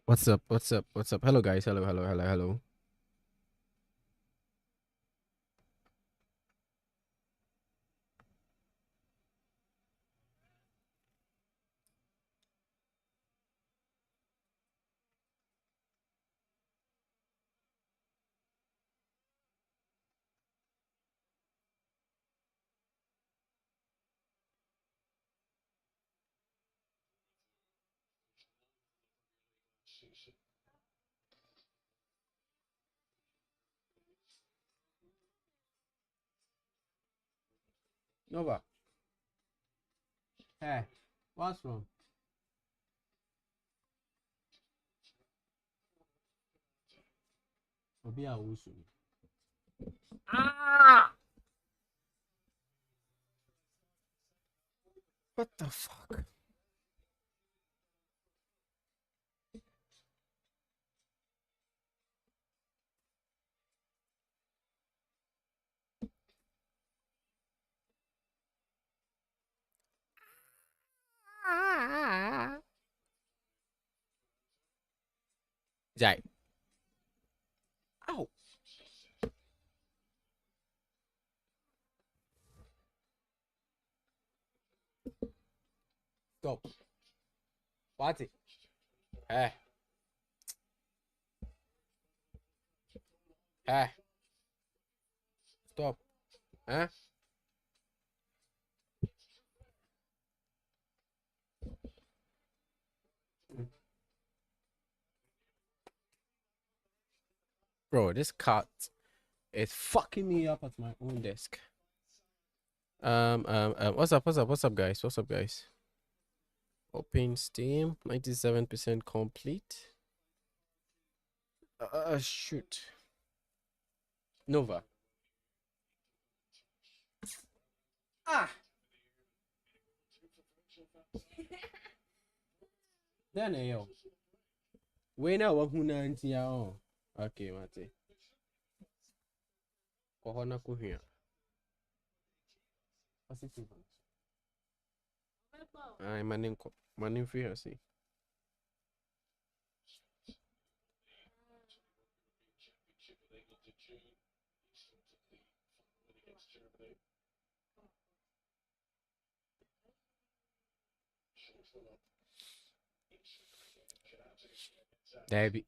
What's up? What's up? What's up? Hello, guys. Hello, hello, hello, hello. Nova. Hey, what's wrong? Obi Awusu. Ah! What the fuck? Jai. Ow. Stop. What it? Hey. Hey. Stop. Huh? Bro, this cat is fucking me up at my own desk. What's up? What's up? What's up, guys? What's up, guys? Open Steam, 97% complete. Shoot. Nova. Ah! Then yo. We na wahuna nti ya o. Okay, mate. Kohona kuhia. What's it? Ay, manin free hasi. Debbie.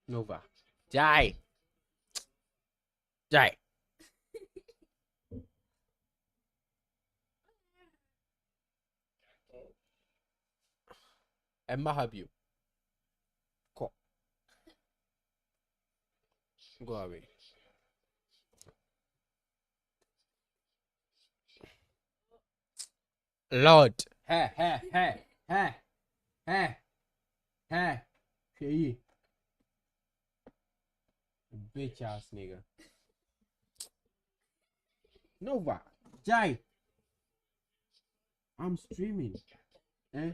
Nova. Jai. Emma have you. Go. Go away. Lord. Hey. Hey. Bitch ass nigga. Nova. Jai. I'm streaming. Eh?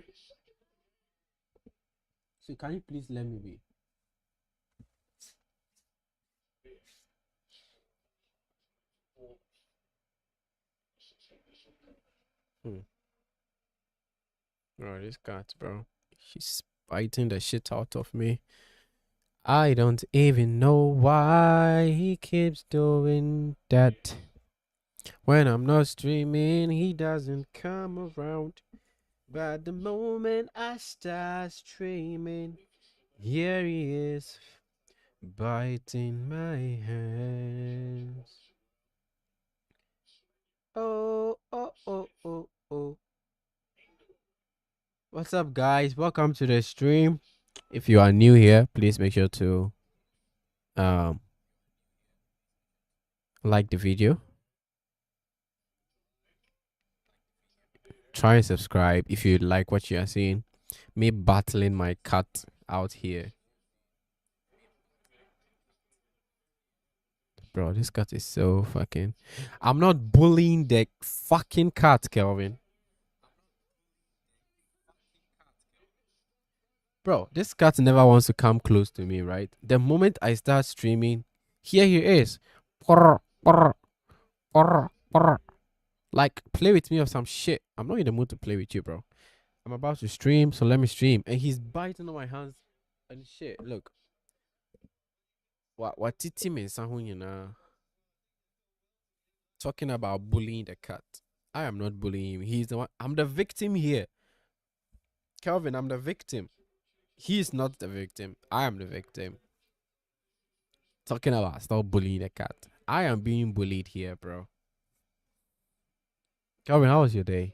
So can you please let me be? Bro, this cat, bro. She's biting the shit out of me. I don't even know why he keeps doing that. When I'm not streaming, he doesn't come around. But the moment I start streaming, here he is, biting my hands. Oh. What's up, guys? Welcome to the stream. If you are new here, please make sure to like the video. Try and subscribe if you like what you are seeing. Me battling my cat out here. Bro, this cat is so fucking... I'm not bullying the fucking cat, Kelvin. Bro, this cat never wants to come close to me, right? The moment I start streaming, here he is. Like Like, play with me or some shit. I'm not in the mood to play with you, bro. I'm about to stream, so let me stream. And he's biting on my hands and shit. Look. What titi me na talking about bullying the cat. I am not bullying him. He's the one. I'm the victim here. Kelvin, I'm the victim. He's not the victim. I am the victim. Talking about stop bullying the cat. I am being bullied here, bro. Kelvin, how was your day?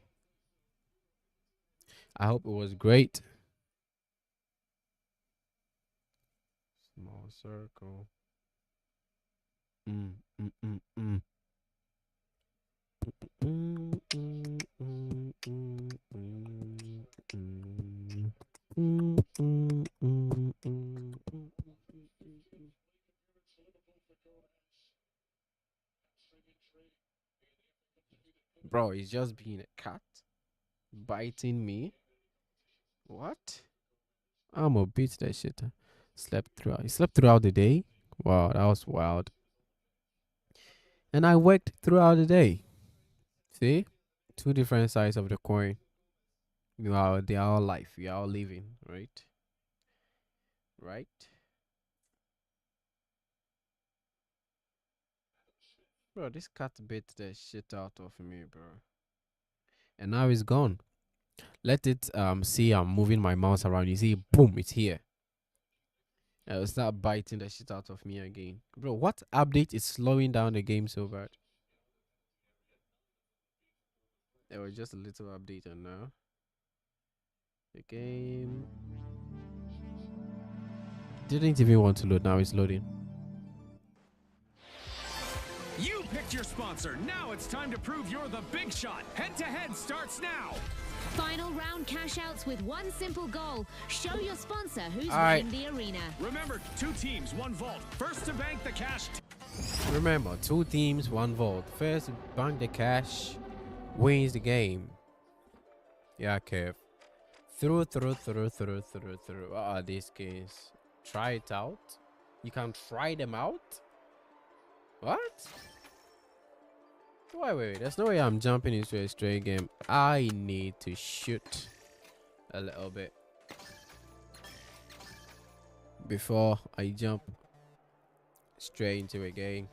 I hope it was great. Small circle. Mm, mm, mm, mm. Mm, mm, mm, mm, mm, mm. Mm, mm, mm, mm, mm. Bro, he's just being a cat, biting me. What? I'm gonna beat that shit. Slept throughout. He slept throughout the day. Wow, that was wild. And I worked throughout the day. See, two different sides of the coin. They are all life. We are all living, right? Right. Bro, this cat bit the shit out of me, bro. And now it's gone. Let it see I'm moving my mouse around. You see, boom, it's here. It'll start biting the shit out of me again. Bro, what update is slowing down the game so bad? There was just a little update on now. The game didn't even want to load. Now it's loading. You picked your sponsor. Now it's time to prove you're the big shot. Head-to-head starts now. Final round cash outs with one simple goal. Show your sponsor who's Alright. winning the arena. Remember, 2 teams, 1 vault. First to bank the cash. Remember, 2 teams, 1 vault. First bank the cash wins the game. Yeah, Kev. Through. What are these games? Try it out. You can try them out. What? Wait. There's no way I'm jumping into a straight game. I need to shoot a little bit before I jump straight into a game.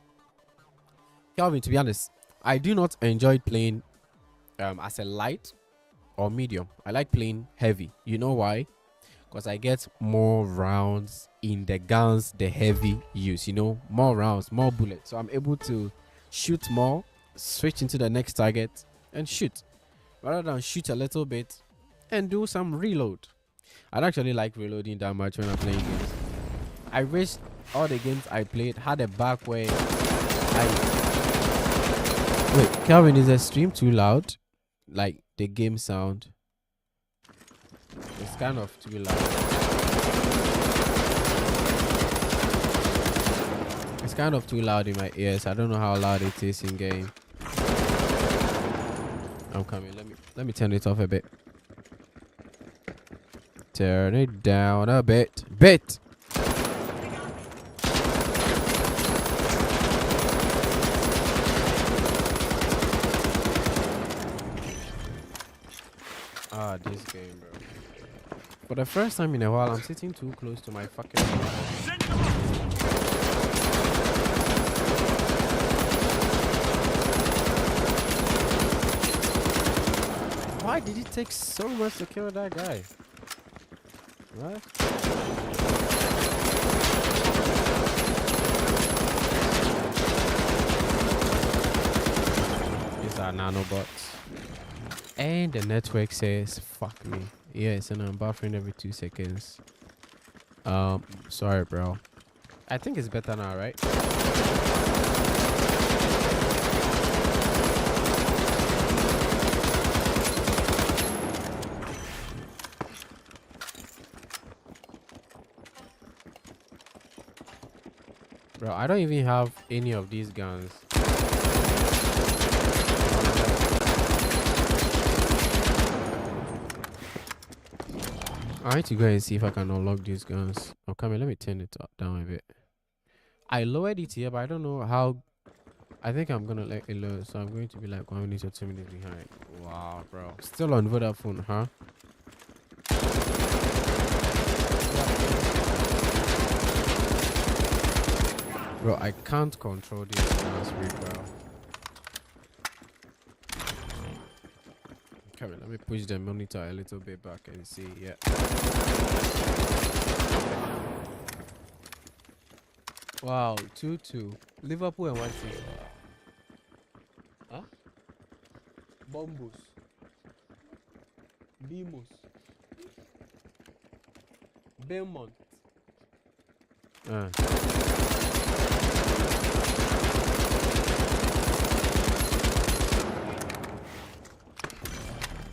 Calvin, to be honest, I do not enjoy playing as a light or medium. I like playing heavy. You know why? Because I get more rounds in the guns the heavy use. You know, more rounds, more bullets. So I'm able to shoot more, switch into the next target and shoot, rather than shoot a little bit and do some reload. I don't actually like reloading that much when I'm playing games. I wish all the games I played had a back where Wait, Calvin, is the stream too loud? Like the game sound? It's kind of too loud. It's kind of too loud in my ears. I don't know how loud it is in game. I'm coming. Let me turn it off a bit. Turn it down a bit. Ah, this game, bro. For the first time in a while, I'm sitting too close to my fucking Why did it take so much to kill that guy? What? These are nanobots. And the network says fuck me. Yes, and I'm buffering every 2 seconds. Sorry, bro. I think it's better now, right? Bro, I don't even have any of these guns. I need to go and see if I can unlock these guns. Oh, come here, let me turn it down a bit. I lowered it here, but I don't know how I think I'm gonna let it load, so I'm going to be like 1 minute or 2 minutes behind. Wow, bro. Still on Vodafone, huh? Bro, I can't control this last week, bro. Okay, let me push the monitor a little bit back and see. Yeah. Wow, 2-2. Liverpool and 1-2. Huh? Bombos. Bimos. Belmont.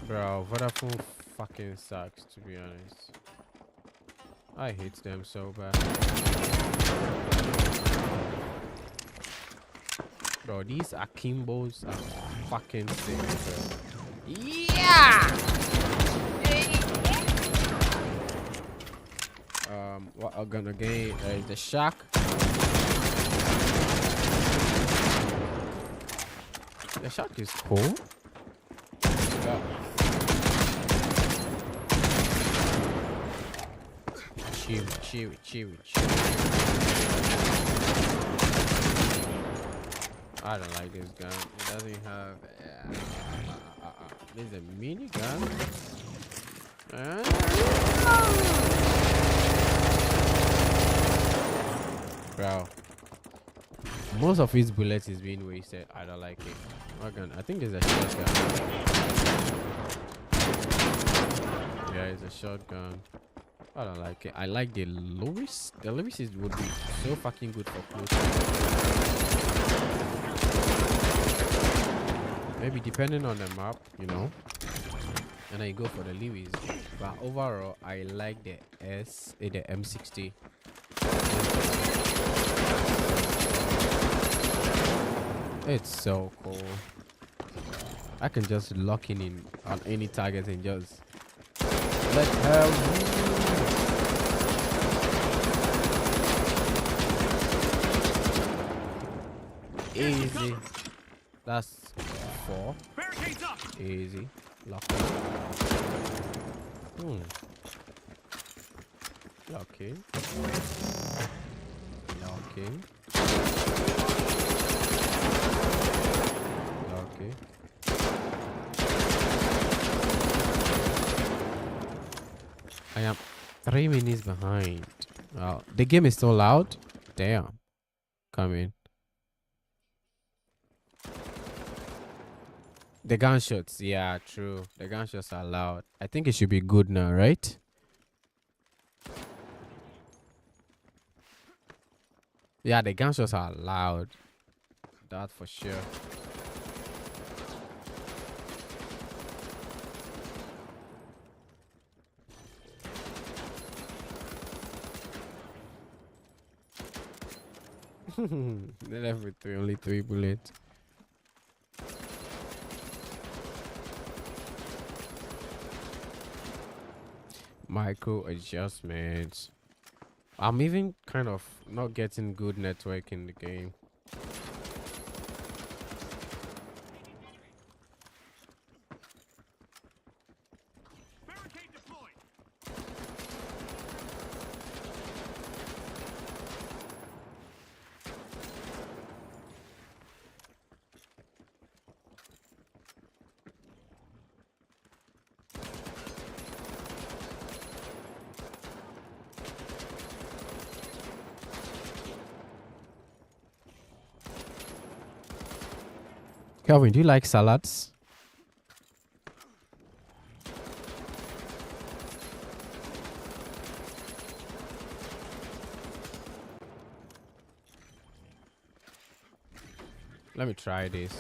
Bro, Vodafone fucking sucks, to be honest. I hate them so bad. Bro, these Akimbos are fucking sick, bro. Yeah! What I'm gonna get is the shark. The shark is cool. Yeah. Chewy. I don't like this gun. It doesn't have. There's a mini gun. Bro, most of his bullets is being wasted. I don't like it. What gun? I think it's a shotgun. Yeah, it's a shotgun. I don't like it. I like the Lewis. The Lewis would be so fucking good for close. Maybe depending on the map, you know. And I go for the Lewis. But overall, I like the the M60. It's so cool. I can just lock in on any target and just let her easy. That's 4. Barricades up. Easy. Lock in. Lock in. Lock in. Okay. I am 3 minutes behind. Wow. The game is so loud. Damn. Come in. The gunshots. Yeah, true. The gunshots are loud. I think it should be good now, right? Yeah, the gunshots are loud. That for sure. They left with only 3 bullets. Micro adjustments. I'm even kind of not getting good network in the game. Barricade deployed. Calvin, do you like salads? Let me try this.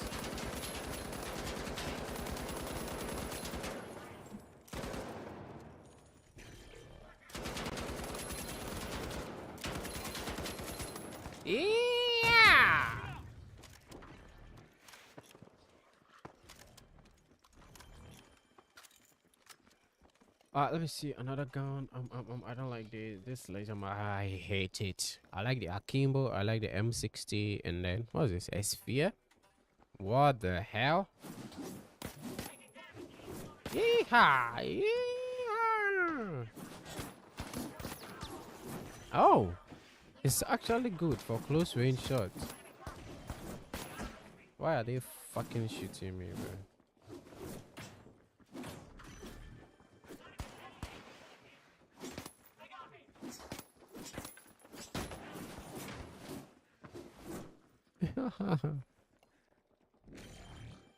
Yeah. Let me see another gun. I don't like this laser. I hate it. I like the Akimbo. I like the M60, and then what is this? A sphere? What the hell? Yeehaw! Yeehaw! Oh, it's actually good for close range shots. Why are they fucking shooting me, bro?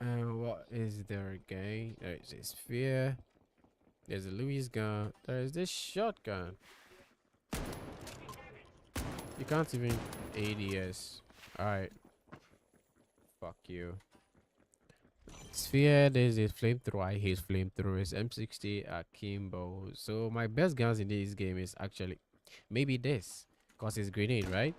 And what is there again? There is a sphere. There's a Louis gun. There is this shotgun. You can't even ADS. Alright. Fuck you. Sphere, there's a flamethrower. I hate flamethrowers. M60 Akimbo. So my best guns in this game is actually maybe this. Cause it's grenade, right?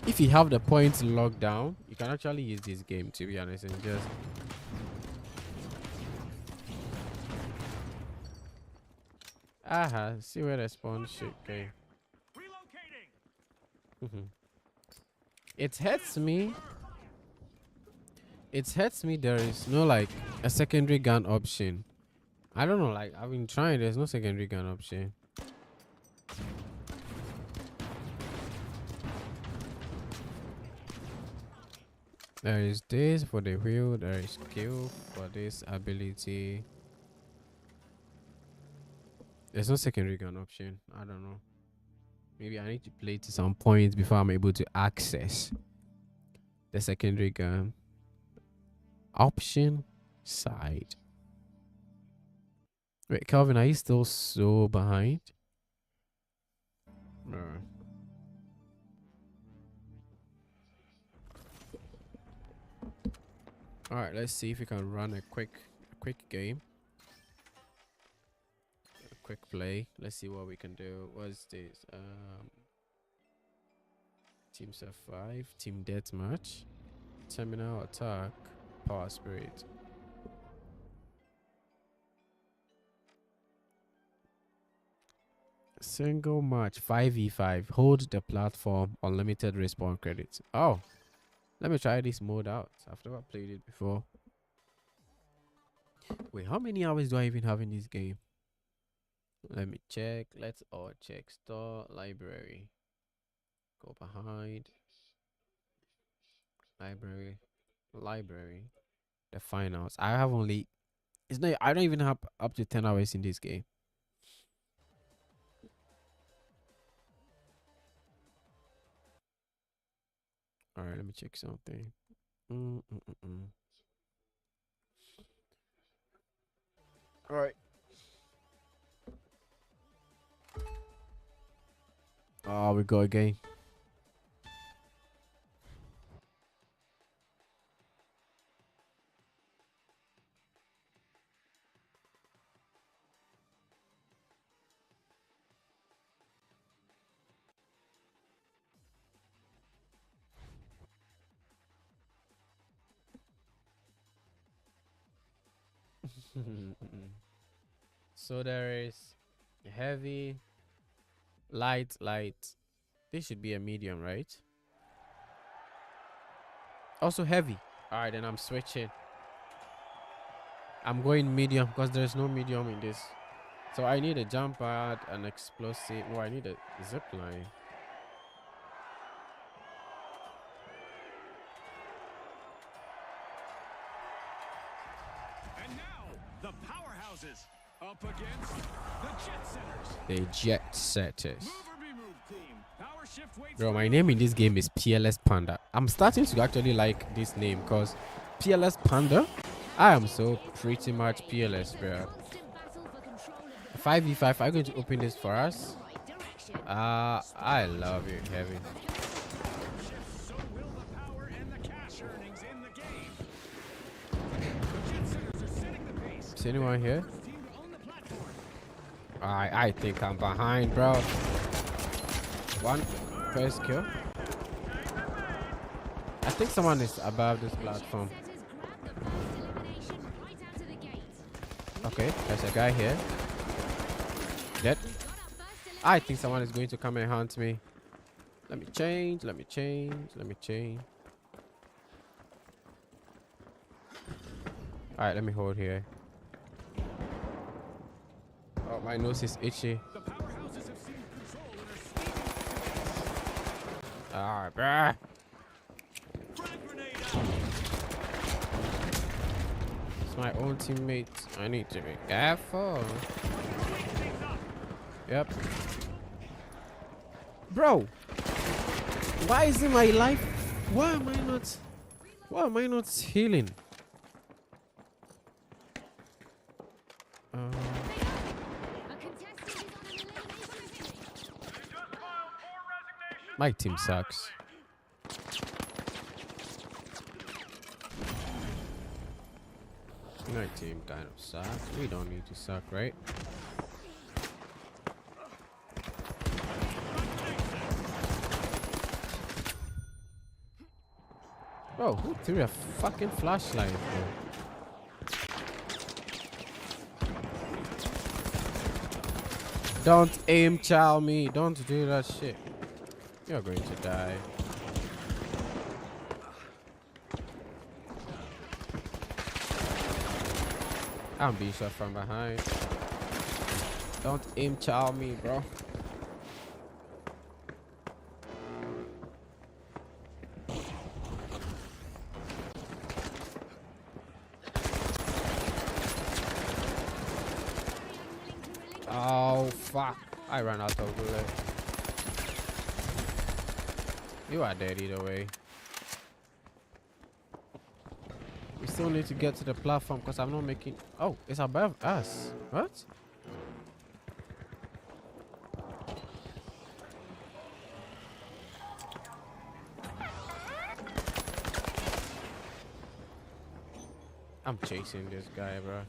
If you have the points locked down, you can actually use this game, to be honest, and just see where the spawn shit okay. It hurts me. It hurts me there is no like a secondary gun option. I don't know, like I've been trying, there's no secondary gun option. There is this for the wheel, there is skill for this ability. There's no secondary gun option. I don't know. Maybe I need to play to some points before I'm able to access the secondary gun option side. Wait, Calvin, are you still so behind? All right, let's see if we can run a quick game. A quick play. Let's see what we can do. What's this? Team Survive, Team Deathmatch, Terminal Attack, Power Spirit. Single match 5v5. Hold the platform. Unlimited respawn credits. Oh, let me try this mode out. I've never played it before. Wait, how many hours do I even have in this game? Let me check. Let's all check. Store, library. Go behind. Library. The finals. I have only. It's not. I don't even have up to 10 hours in this game. All right, let me check something. All right. Oh, we go again. So there is heavy, light. This should be a medium, right? Also heavy. All right, then I'm switching. I'm going medium because there's no medium in this. So I need a jump pad, an explosive. Oh, I need a zip line. And now the powerhouses up against the Jet Setters. The Jet Setters. Move or be moved, team. Power shift waits. Bro, my name in this game is PLS Panda. I'm starting to actually like this name because PLS Panda, I am so pretty much PLS, bro. 5v5, are you going to open this for us? I love you, Heavy. So will the power and the cash earnings in the game. The Jet Setters are setting the pace. Is anyone here? First team to own the platform. I think I'm behind, bro. One first kill. I think someone is above this platform. Okay, there's a guy here. Dead. We got our first I think someone is going to come and hunt me. Let me change. Let me change. Let me change. Alright, let me hold here. Oh, my nose is itchy. The powerhouses have seized control and are sweeping. Ah, bruh. Frag grenade out. It's my own teammate. I need to be careful. Things up. Yep. Bro, why isn't my life? Why am I not? Why am I not healing? A contestant is on an elimination. My team sucks. My team kind of sucks. We don't need to suck, right? Bro, who threw a fucking flashlight, bro? Don't aim chow me. Don't do that shit. You're going to die. I'm being shot from behind. Don't aim chow me, bro. Oh fuck. I ran out of bullet. You are dead either way. We still need to get to the platform because I'm not making. Oh, it's above us. What? I'm chasing this guy, bro.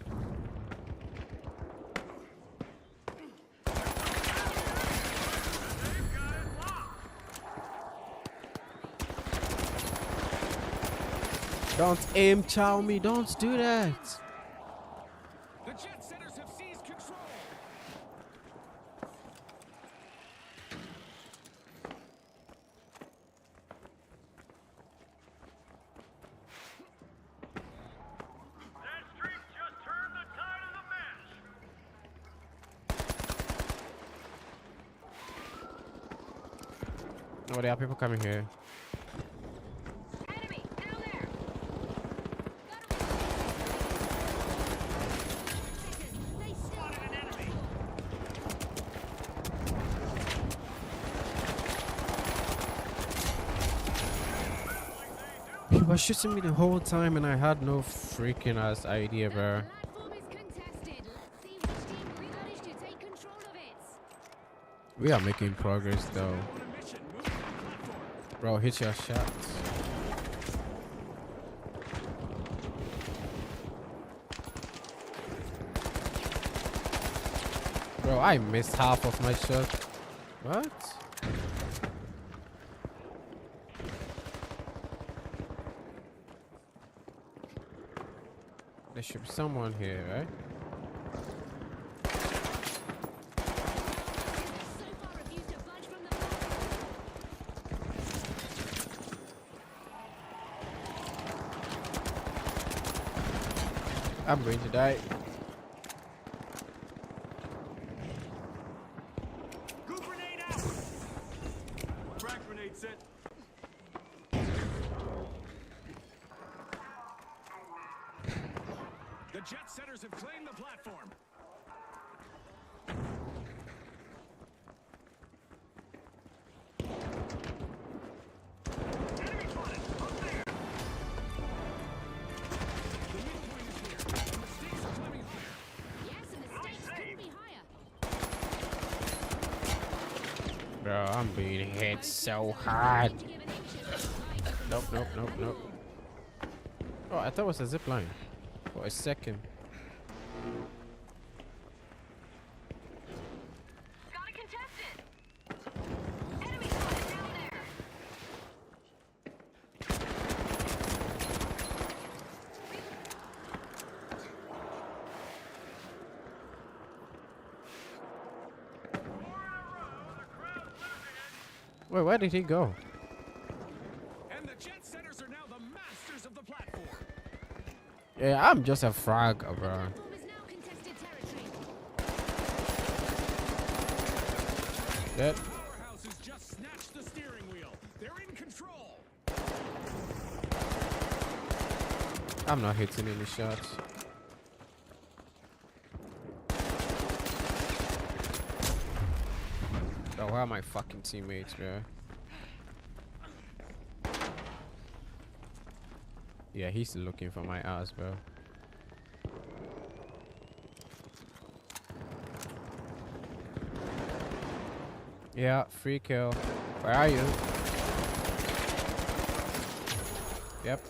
Don't aim chow me. Don't do that. The jet setters have seized control. That streak just turned the tide of the match. Oh, there are people coming here. Enemy down there. They Spotted an enemy. He was shooting me the whole time and I had no freaking ass idea, bro. platform is contested. Let's see which team will manage to take control of it. We are making progress though. On a mission. Move to the platform. Bro, hit your shots. Bro, I missed half of my shot. What? There should be someone here, right? So far refused to budge from the platform. I'm going to die. Goo grenade out. Frag grenade set. The jet setters have claimed the platform. Enemy spotted. Up there. The midpoint is here. The mistakes are coming clear. Yes, and the stakes couldn't be higher. Bro, I'm being hit so hard. To give an inch of life. Nope, nope, nope, nope. Oh, I thought it was a zip line. For a second. Got a contestant. Enemy spotted down there. Wait, where did he go? And the jet setters are now the masters of the platform. Yeah, I'm just a frag, bro. Platform is now contested territory. Dead. Powerhouses just snatched the steering wheel. They're in control. I'm not hitting any shots. Oh, where are my fucking teammates, bro? Yeah, he's looking for my ass, bro. Yeah, free kill. Where are you? Yep.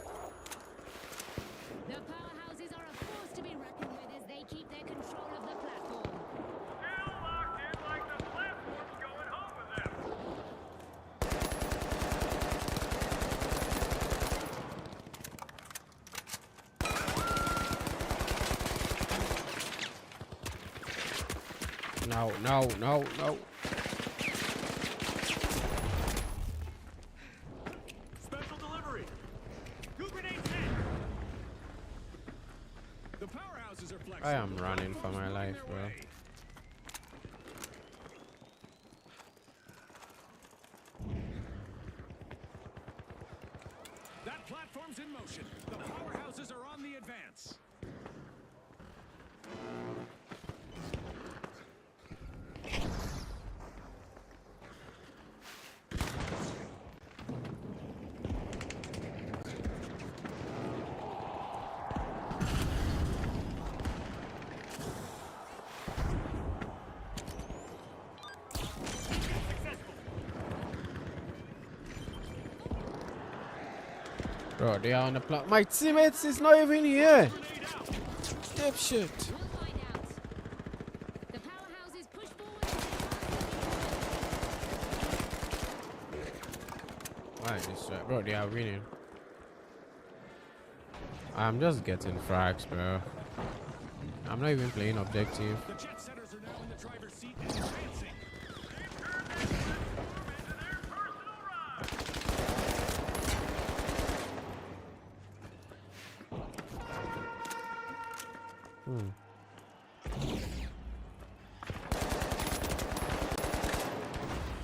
The powerhouses are a force to be reckoned with as they keep their control of the platform. Still locked in like the platform's going home with them. No, no, no, no. Special delivery. Two grenades hit. The powerhouses are flexible. I am running for my life, bro. That platform's in motion. The powerhouses are on the advance. Bro, they are on the plot. My teammates is not even here. Grenade out. Dipshit. We'll find out. The powerhouses push forward. Why is this right? Bro, they are winning. I'm just getting frags, bro. I'm not even playing objective. The jet setters are now in the driver's seat and advancing.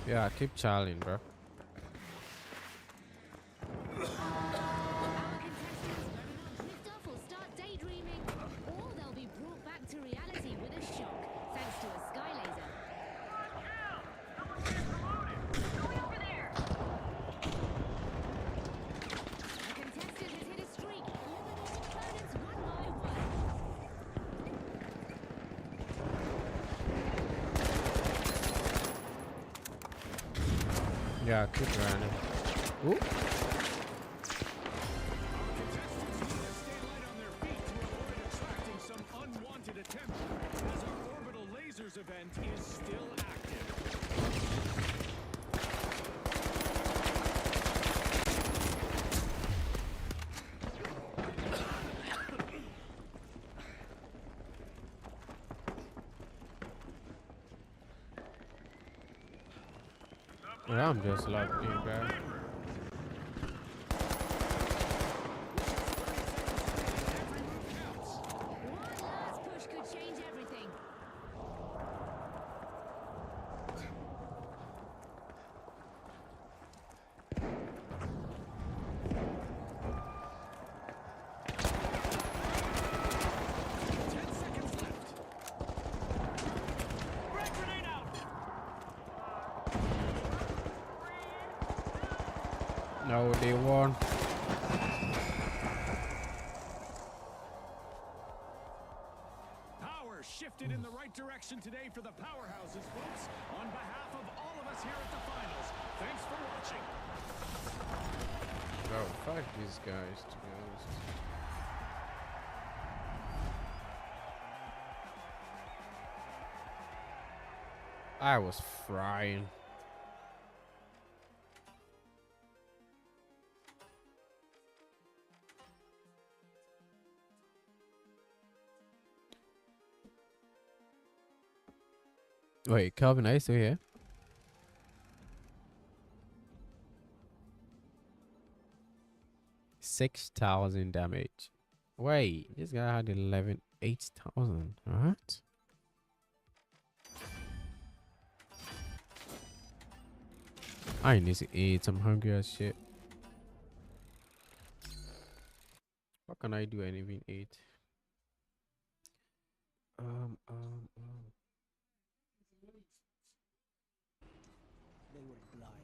Yeah, keep charling, bro. Our contestants will drift off or start daydreaming, or they'll be brought back to reality with a shock, thanks to a sky laser. A contestant has hit a streak, eliminating opponents one by one. Yeah, keep running. Ooh. Contestants need to stay light on their feet to avoid attracting some unwanted attention, as our orbital lasers event is still active. Yeah, I'm just locked in, bro. One last push could change everything. No, they won. Power shifted in the right direction today for the powerhouses, folks. On behalf of all of us here at the finals, thanks for watching. Bro, fuck these guys, to be honest. I was frying. Wait, Calvin, are you still here? 6,000 damage. Wait, this guy had 8,000. What? I need to eat. I'm hungry as shit. What can I do and even eat? Um.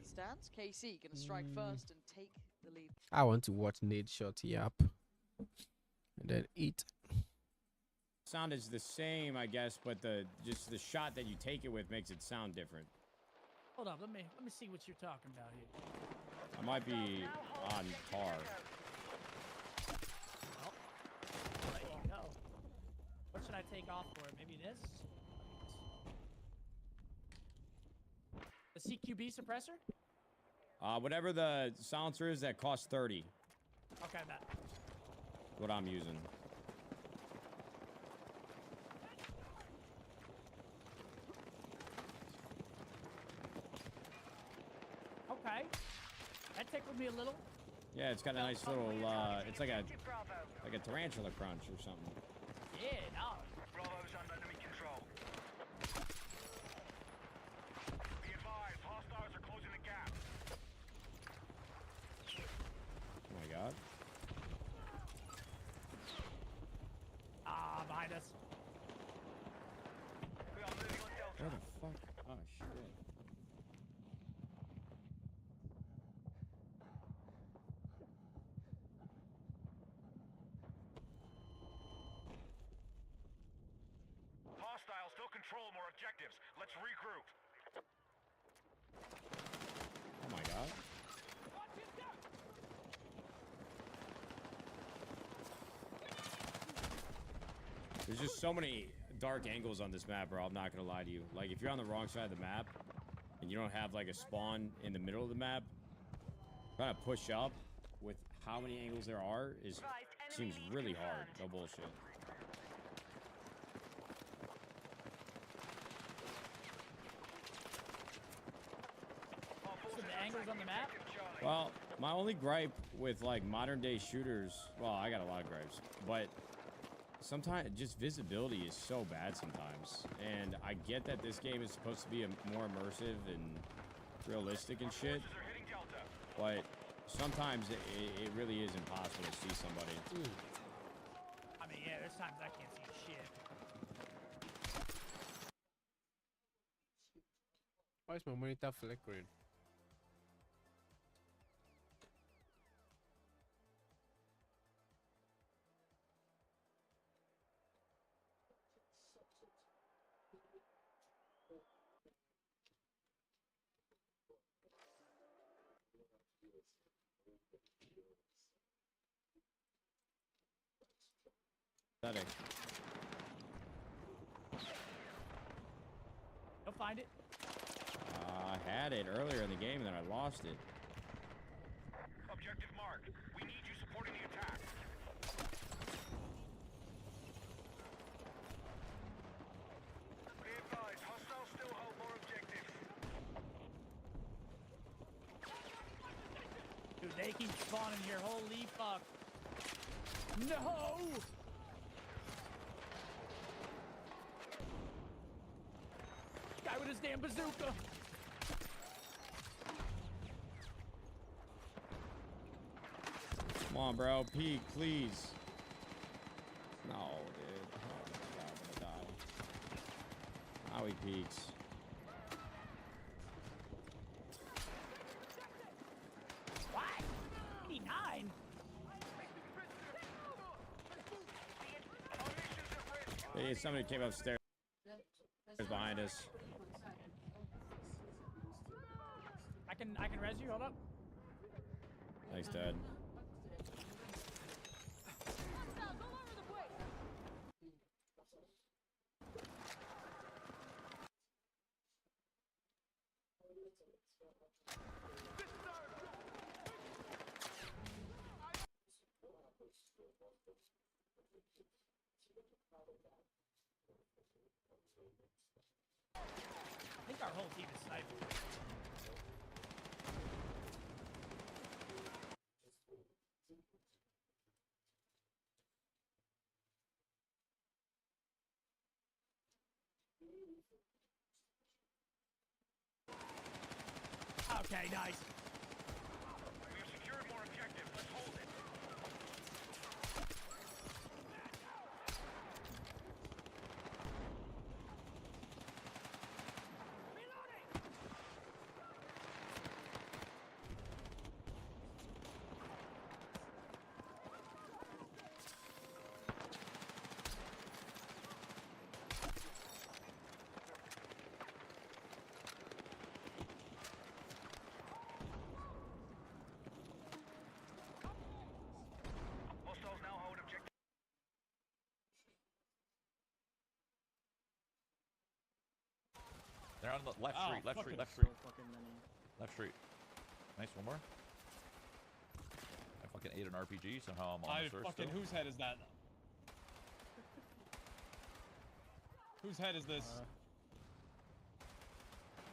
Stands. KC gonna strike first and take the lead. I want to watch Nate Shotty up and then eat. Sound is the same, I guess, but the shot that you take it with makes it sound different. Hold up, let me see what you're talking about here. I might be on par. Well, there you go. What should I take off for it? Maybe this? The CQB suppressor? Whatever the silencer is that costs 30. Okay, that. What I'm using. Okay. That tickled me a little. Yeah, it's got a nice little, it's like a tarantula crunch or something. Yeah, no. Bravo's under enemy control. Be advised, hostiles are closing the gap. Oh my god. Ah, behind us. We are moving on Delta. Where the fuck? Oh shit. Hostiles still control more objectives. Let's regroup. Oh my god. There's just so many dark angles on this map, bro. I'm not gonna lie to you. Like, if you're on the wrong side of the map and you don't have like a spawn in the middle of the map, trying to push up with how many angles there are seems really hard. No bullshit. So the angles on the map? Well, my only gripe with like modern day shooters, well, I got a lot of gripes, but sometimes just visibility is so bad sometimes. And I get that this game is supposed to be more immersive and realistic and shit, but sometimes it really is impossible to see somebody. I mean, yeah, there's times I can't see shit. Why is my monitor flickering? Pathetic. You'll find it. I had it earlier in the game and then I lost it. Objective marked. We need you supporting the attack. Be advised, hostiles still hold more objectives. Dude, they keep spawning here. Holy fuck. No! Guy with his damn bazooka. Come on, bro. Peek, please. No, dude. Oh my god, I'm gonna die. How he peeks. What? 89? Hey, somebody came upstairs behind us. I can res you. Hold up. Thanks, Dad. I think our whole team is sniping. Okay, nice. We've secured more objective. Let's hold it. Hostiles now hold objective. They're on the left Oh, street, left street, fucking left street, Fucking many. left street. Nice, one more. I fucking ate an RPG, somehow I'm on I the search fucking, still. whose head is that? Whose head is this?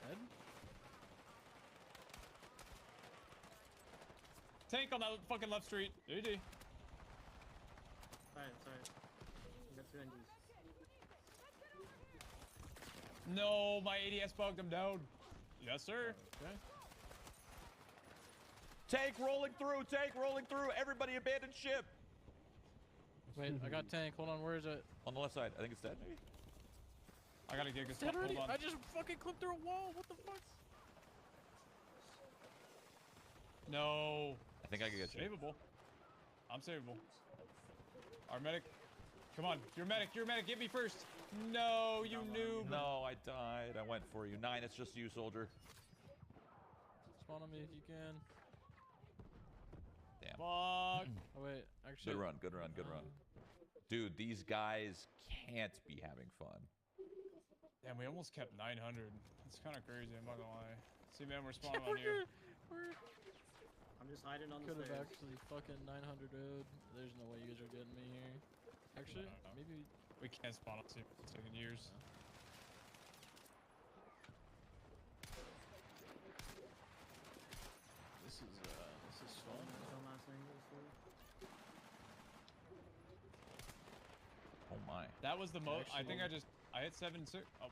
Head? Tank on that fucking left street. GG. Sorry. We got 2 NGs. No, my ADS bugged him down. Yes, sir. Okay. Tank rolling through, everybody abandon ship! Wait, I got tank. Hold on, where is it? On the left side, I think it's dead, maybe? I gotta get this. Dead Hold already? on. I just fucking clipped through a wall. What the fuck? No. I think I can get you. Savable. I'm savable. Our medic. Come on. You're medic. Get me first. No, you noob. No, I died. I went for you. 9, it's just you, soldier. Spawn on me if you can. Damn. Fuck. Oh wait, actually. Good run. Dude, these guys can't be having fun. Damn, we almost kept 900. It's kind of crazy. I'm not gonna lie. See, man, we're spawning on you. I'm just hiding on the stairs. Could have actually fucking 900, dude. There's no way you guys are getting me here. Actually, maybe. We can't spawn on second years. This is fun. Oh my. That was the most. I think Actually- I hit 7.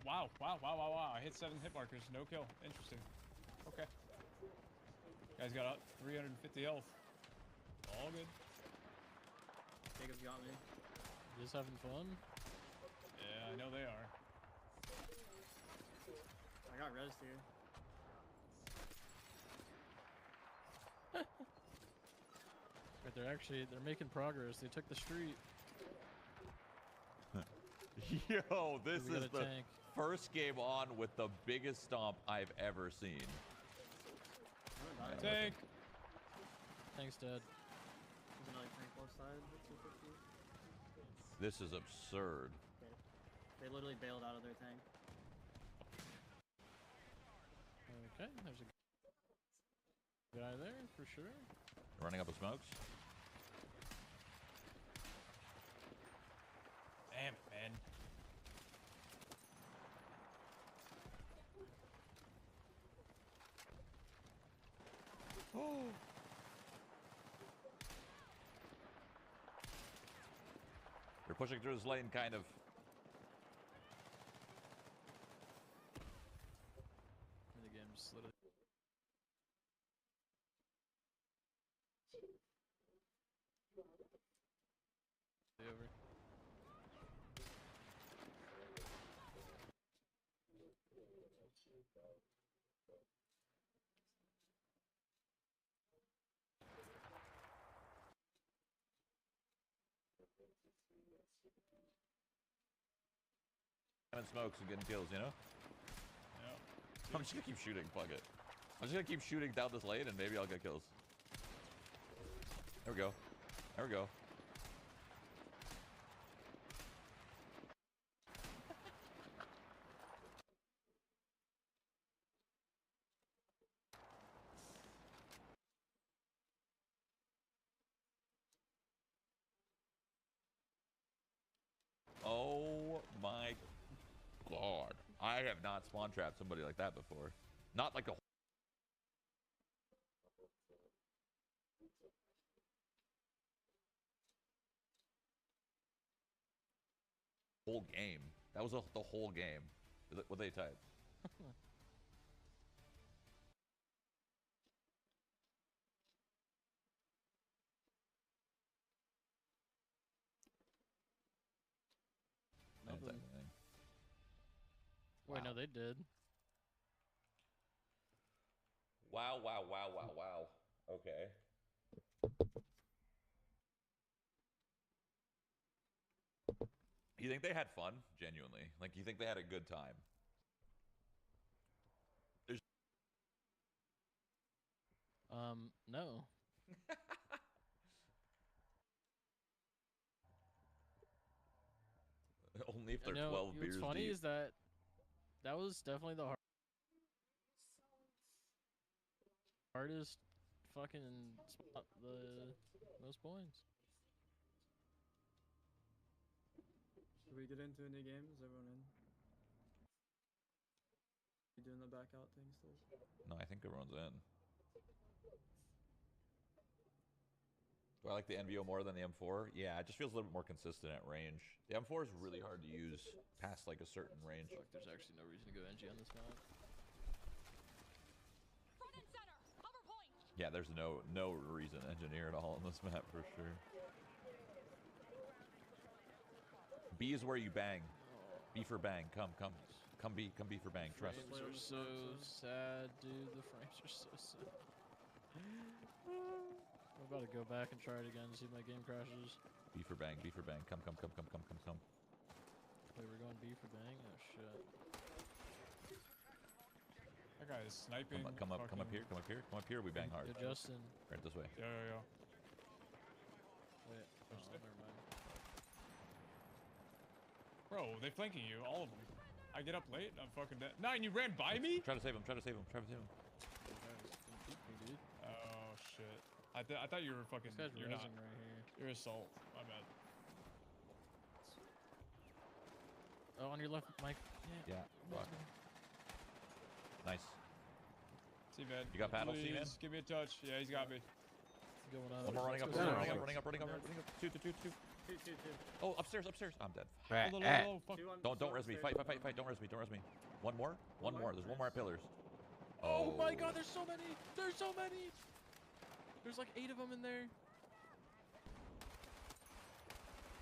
Wow. I hit 7 hit markers. No kill. Interesting. Okay. Guys got 350 health. All good. Jacob's got me. Just having fun? Yeah, I know they are. I got res here. But they're making progress. They took the street. Yo, this We got is a the tank. first game on with the biggest stomp I've ever seen. Tank. Thanks, Dad. This is absurd. They literally bailed out of their tank. Okay, there's a guy there for sure. Running up the smokes. Damn it, man. Oh. They're pushing through this lane, kind of. And the game just literally. Over. And smokes and getting kills, you know? Yep. I'm just gonna keep shooting, fuck it. I'm just gonna keep shooting down this lane and maybe I'll get kills. There we go. There we go. Oh my god. I have not spawn trapped somebody like that before. Not like a whole game. That was the whole game. What they type? Wait, no, they did. Wow, wow, wow, wow, wow. Okay. You think they had fun? Genuinely. Like, you think they had a good time? No. Only if they're You know, 12 beers what's funny deep. is that was definitely the hardest fucking spot, the most points. Should we get into any games? Is everyone in? You doing the back out thing still? No, I think everyone's in. Do I like the NVO more than the M4? Yeah, it just feels a little bit more consistent at range. The M4 is really hard to use past like a certain range. Fuck, there's actually no reason to go NG on this map. Front and center. Hover point. Yeah, there's no reason to engineer at all on this map for sure. B is where you bang. B for bang. Come B for bang. Trust. Frames are so sad, dude. The frames are so sad. I'm about to go back and try it again to see if my game crashes. B for bang. B for bang. Come. Wait, we're going B for bang? Oh shit. That guy is sniping. Come up here. We bang hard. Yo, Justin. Right this way. Yo. Wait. Oh, never mind. Bro, they flanking you, all of them. I get up late, I'm fucking dead. Nine, you ran by me? Try to save him. Dude. Oh shit. I thought you were fucking. This guy's You're not. resin right here. You're assault. My bad. Oh, on your left, Mike. Yeah. Fuck. Nice. C-Med. You got paddle, Please, C-Med? give me a touch. Yeah, he's got me. Going up. One more running up. go down. Running up. Two. Two. Oh, upstairs. I'm dead. Low, fuck. Don't res me. Fight. Don't res me. One more. There's one more at pillars. Oh my god, there's so many! There's like 8 of them in there.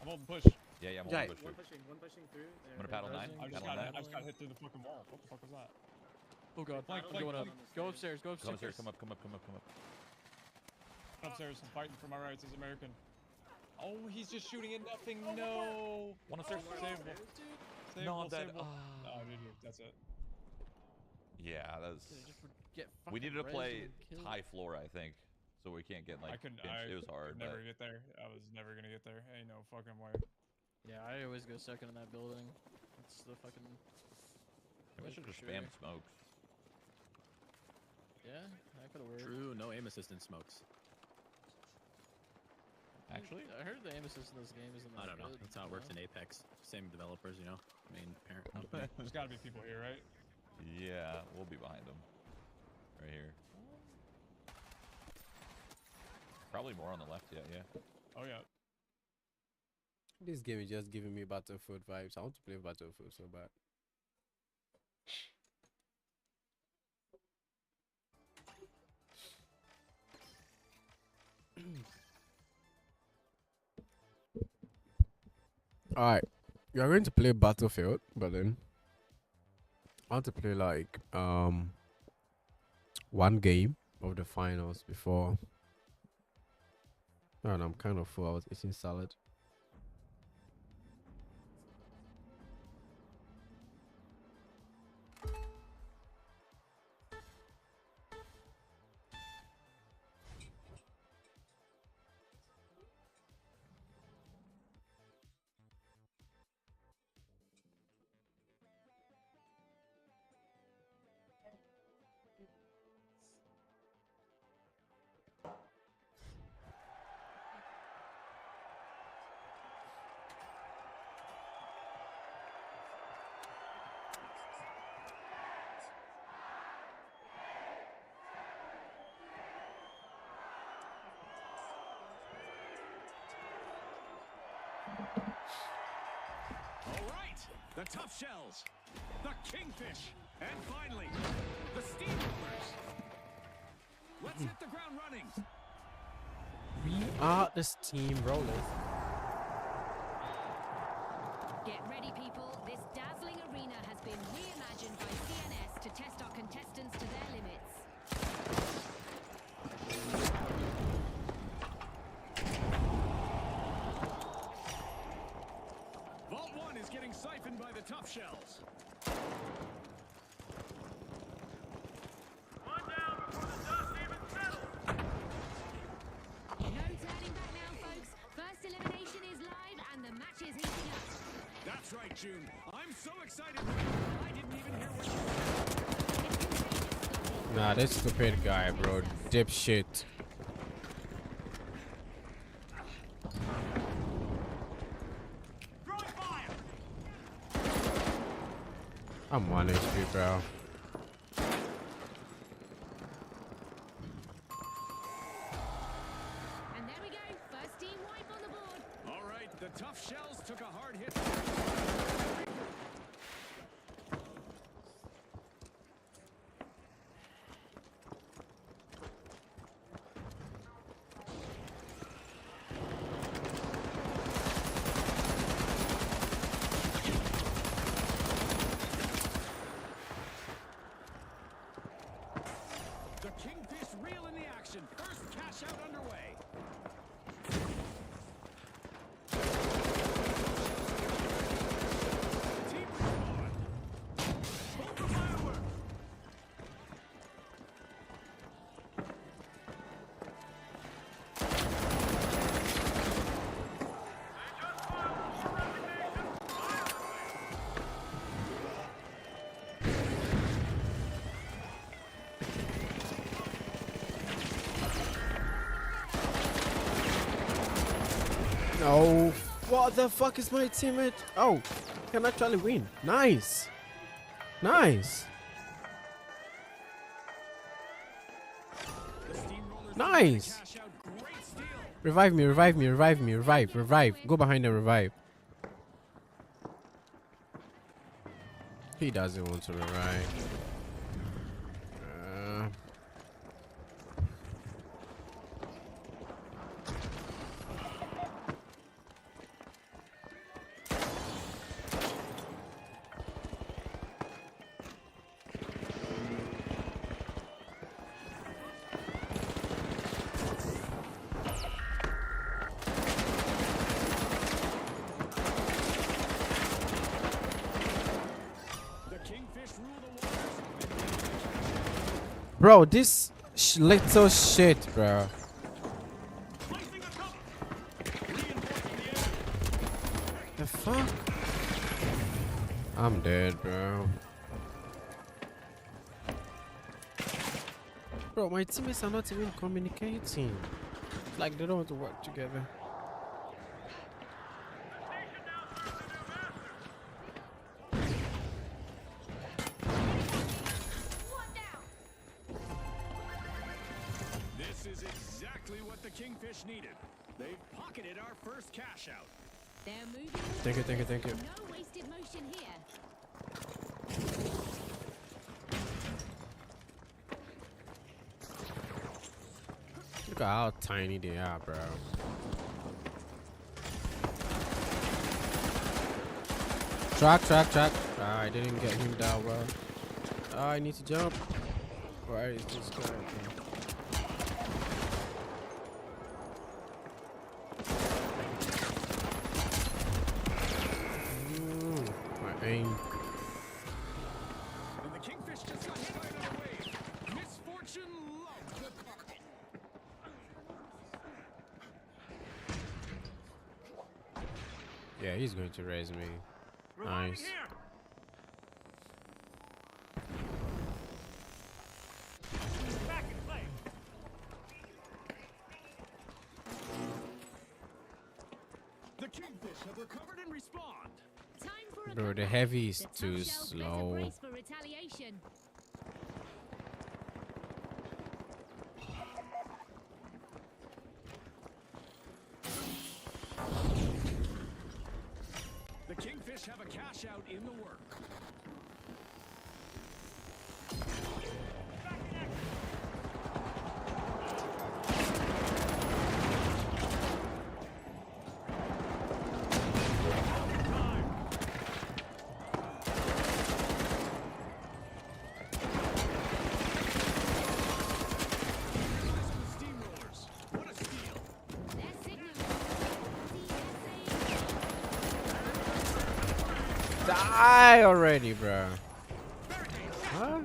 I'm holding push. Yeah, I'm Yeah. holding push. One pushing through. I'm gonna paddle 9. I I Paddle 9. just got hit through the fucking wall. What the fuck was that? Oh god, Flank, I'm going up. flank. Go upstairs, Come upstairs. Come up. Upstairs, I'm fighting for my rights as American. Oh, he's just shooting at nothing. No. One upstairs. Saveable. No, I'm dead. Saveable. Oh, dude, that's it. Yeah, that's. Dude, just get We needed to fucking play resin and killed. high floor, I think, so we can't get like. I couldn't. pinched. It was hard, could never but get there. I was never gonna get there. Ain't no fucking way. Yeah, I always go second in that building. It's the fucking. maybe I should just Sure. spam smokes. Yeah, that could have worked. True, no aim assistant smokes. Actually, I heard the aim assist in this game isn't that I don't know. good, That's how it you works know? in Apex. Same developers, you know, main parent company. There's gotta be people here, right? yeah, we'll be behind them. Right here. Probably more on the left. Yeah. Oh yeah. This game is just giving me Battlefield vibes. I want to play Battlefield so bad. Alright. We are going to play Battlefield, but then I want to play like one game of the finals before. And I'm kind of full. I was eating salad. All right, the tough shells, the kingfish, and finally, the steamrollers. Let's hit the ground running. We are the steamrollers. Get ready, people. This dazzling arena has been reimagined tough shells. No turning back now, folks. First elimination is live and the match is heating up. That's right, June. I'm so excited. I didn't even hear what Nah, this stupid guy, bro. Dipshit. I'm 1 HP, bro. And there we go. First team wipe on the board. All right, the tough shells took a hard hit. The Kingfish reel in the action. First cash out underway. Team respawn. Hold the firework. No. What the fuck is my teammate? Oh, can actually win. Nice. Nice. The Steamrollers Nice. cash out. Great steal. Revive me, revive me, revive me, revive, revive. Go behind and revive. He doesn't want to revive. The Kingfish rule the waters. Bro, this little shit, bro. Placing a cover. Reinforcing the air. The fuck? I'm dead, bro. Bro, my teammates are not even communicating. It's like they don't want to work together. This is exactly what the Kingfish needed. They've pocketed our first cash out. They're moving. Thank you, thank you, thank you. No wasted motion here. Look at how tiny they are, bro. Track. Ah, I didn't get him that well. Ah, I need to jump. Where is this guy? My aim. And the Kingfish just got hit by another wave. Misfortune loves the target. Yeah, he's going to raise me. Nice. Here. Back in play. The Kingfish have recovered and respawned. Time for a Bro, the comeback. heavy is The tough too shells better slow. brace for retaliation. The Kingfish have a cash out in the work. Steamrollers. What a steal. Their signal. Die already, bro. Huh?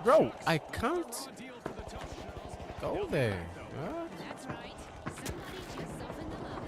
Bro, I can't go there. Huh? That's right. Somebody just soften them up.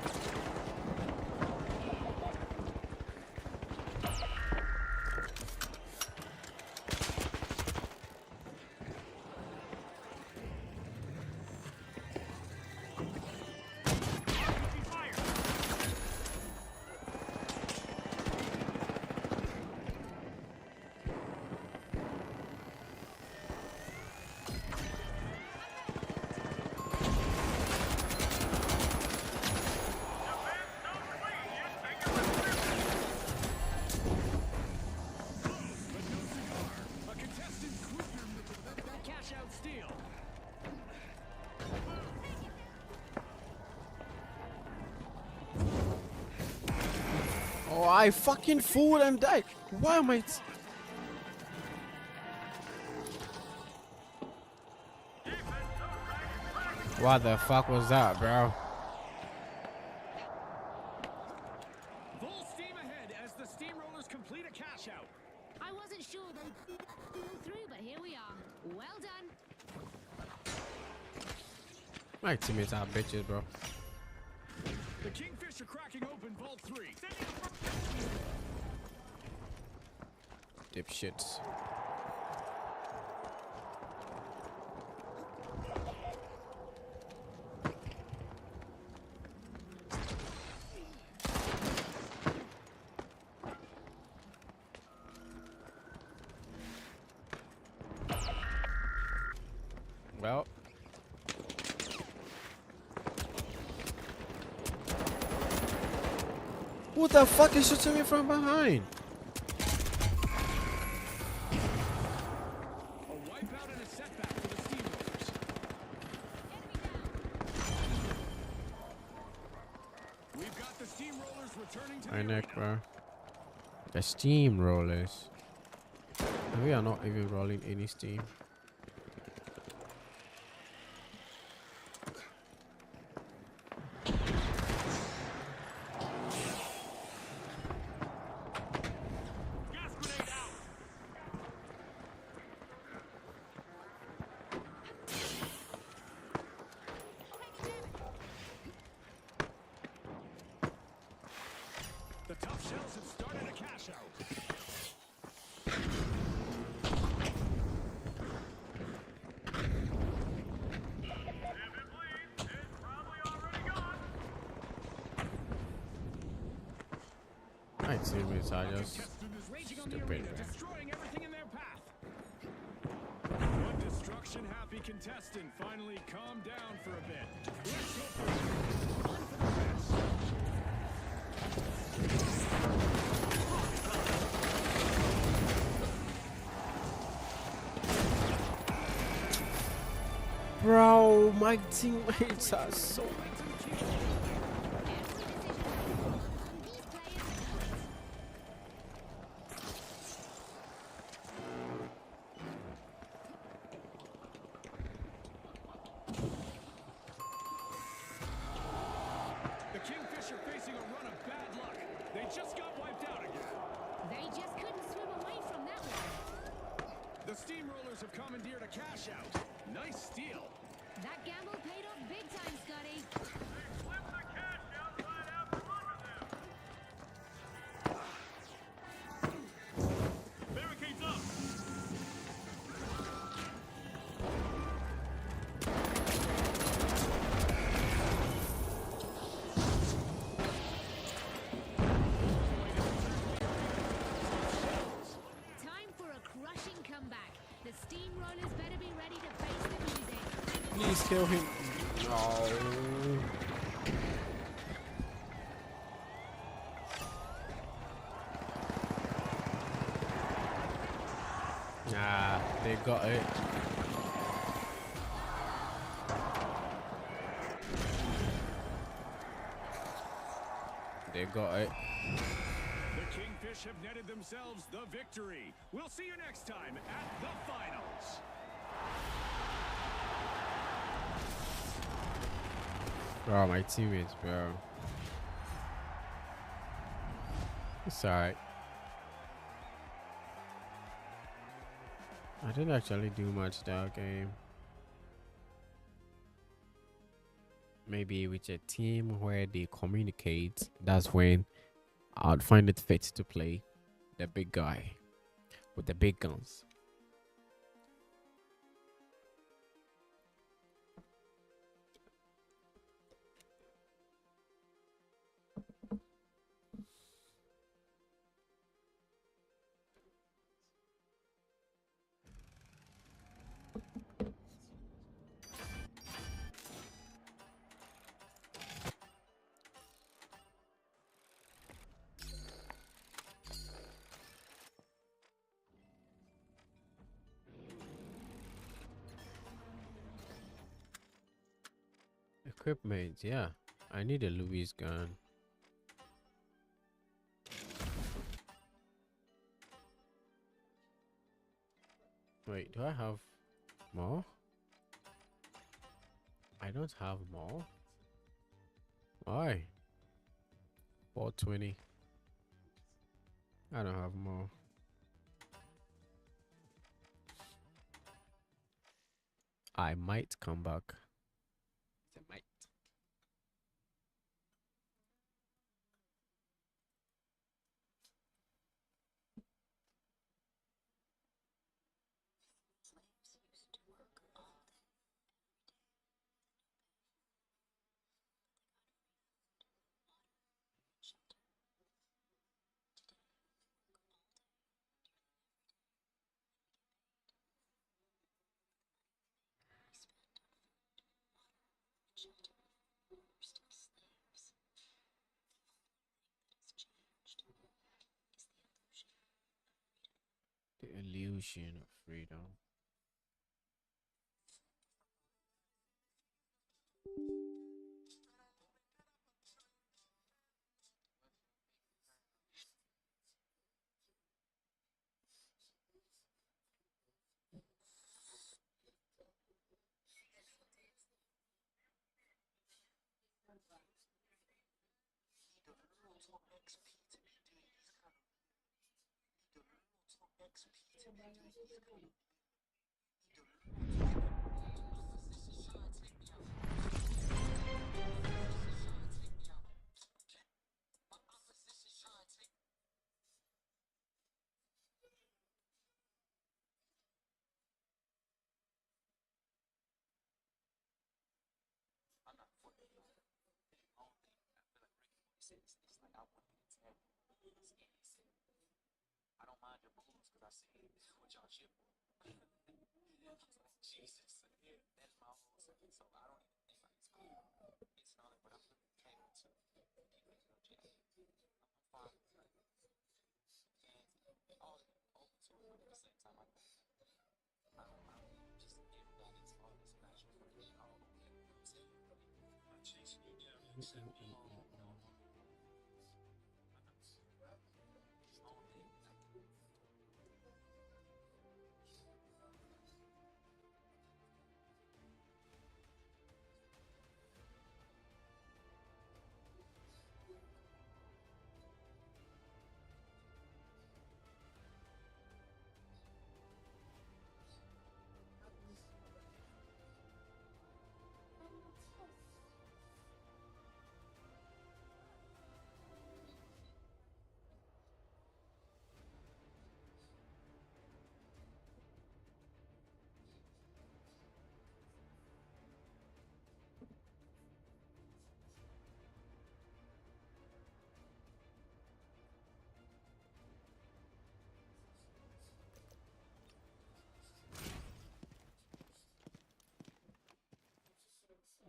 A contestant quicker cash out steal. Oh, I fucking fool and die. Why am I? What the fuck was that, bro? Full steam ahead as the Steamrollers complete a cash out. I wasn't sure they pulled through, but here we are. Well done. My teammates are bitches, bro. The Kingfish are cracking open Vault 3. Dipshits. Well. Who the fuck is shooting me from behind? A wipeout and a setback for the Steamrollers. We've got the Steamrollers returning to My the neck, arena. bro. The steamrollers. We are not even rolling any steam. The Tough Shells have started a cash out. My teammates are just Contestant is raging on the stupid, arena, man. destroying everything in their path. One destruction-happy contestant finally calmed down for a bit. Let's hope for one for the best. Bro, my teammates are so. The Kingfish are facing a run of bad luck. They just got wiped out again. They just couldn't swim away from that one. The Steamrollers have commandeered a cash out. Nice steal. That gamble paid off big time, Scotty. Barricades up. Time for a crushing comeback. The Steamrollers better be ready to face the music. Please kill him. No. Nah, they got it. They got it. The Kingfish have netted themselves the victory. We'll see you next time at the finals. Bro, my teammates, bro. It's alright. I didn't actually do much that game. Maybe with a team where they communicate, that's when I'd find it fit to play the big guy with the big guns. Equipment, yeah. I need a Louis gun. Wait, do I have more? I don't have more. Why? 420. I don't have more. I might come back. I might. The illusion of freedom.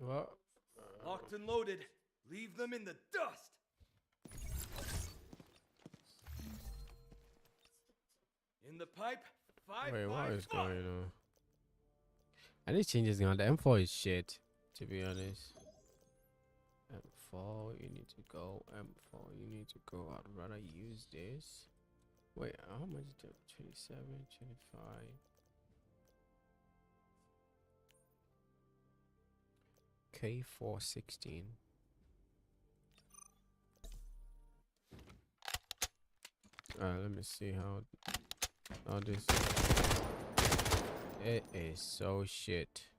What? Locked and loaded. Leave them in the dust. In the pipe. Wait, what is going on? I need to change this gun. The M4 is shit, to be honest. M4, you need to go. M4, you need to go. I'd rather use this. Wait, how much is it? 27, 25. K416. Let me see how this. It is so shit.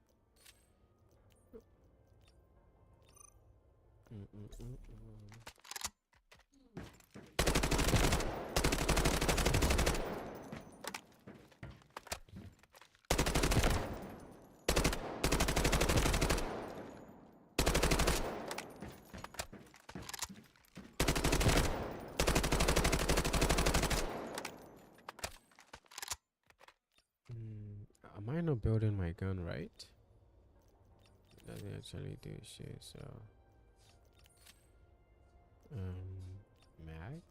Am I not building my gun right? It doesn't actually do shit, so mag.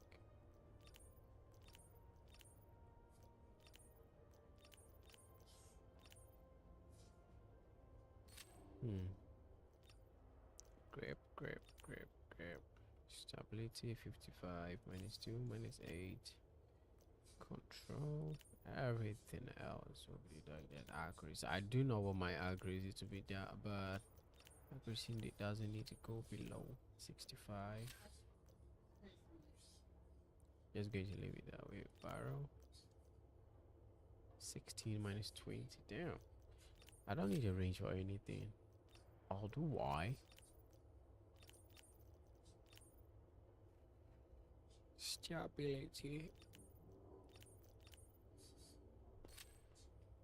Grip. Stability 55, -2, -8. Control. Everything else will be like that. Accuracy. I do know what my accuracy to be there, but accuracy doesn't need to go below 65. Just going to leave it that way. Barrel. 16 -20. Damn. I don't need a range or anything. I'll do Y. Stability.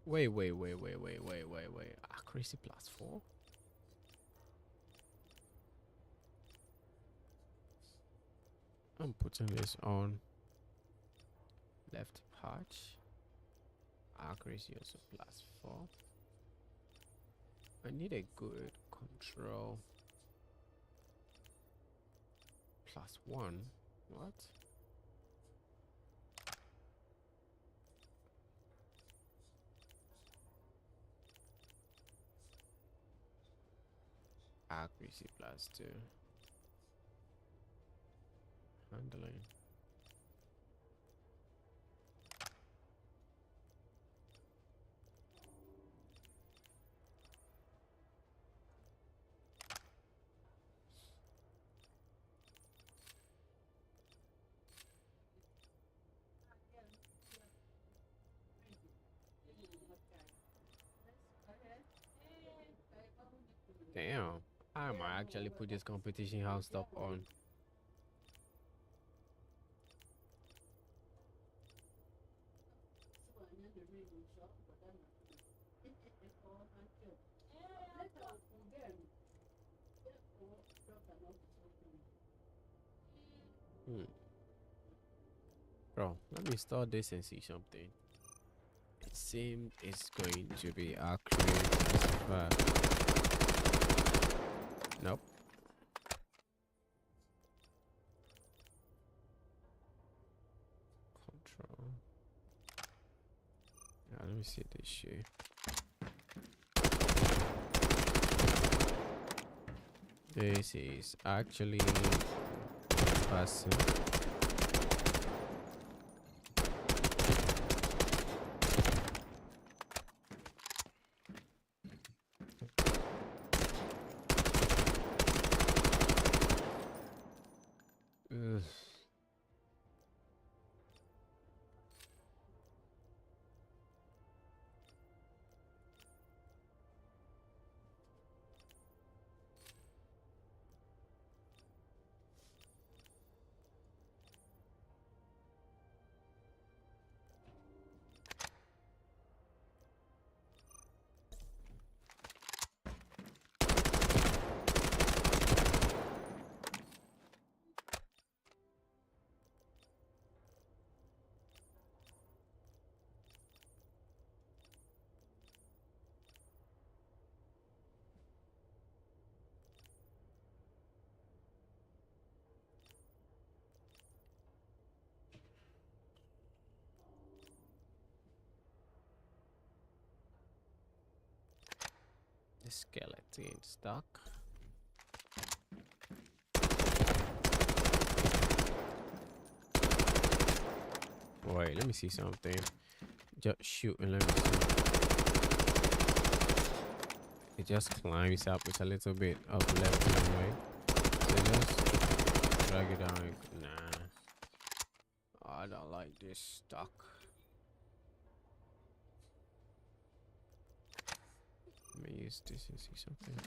Wait. Accuracy +4. I'm putting this on left patch. Accuracy also +4. I need a good control. +1. What? Accuracy +2. Handling. Damn, I might actually put this competition house stuff on. Bro, let me start this and see something. It seems it's going to be accurate as fuck. Nope. Control. Yeah, let me see this shit. This is actually passing. Ugh. The skeleton stock. Wait, let me see something. Just shoot and let me see. It just climbs up with a little bit of left and right. So just drag it down. Nah. I don't like this stock. Let me use this and see something.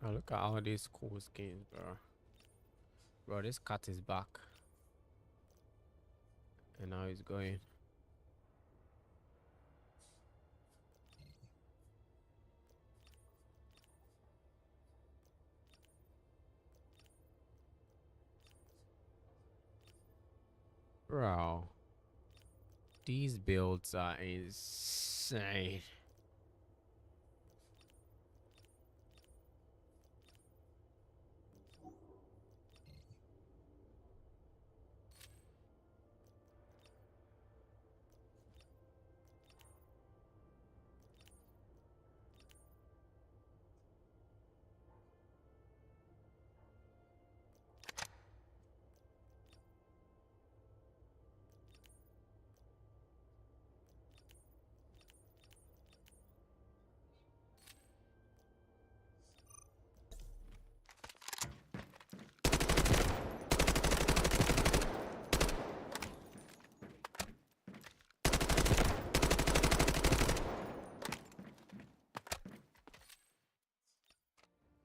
Oh, look at all these cool skins, bro. Bro, this cat is back. And now he's going. Bro. These builds are insane.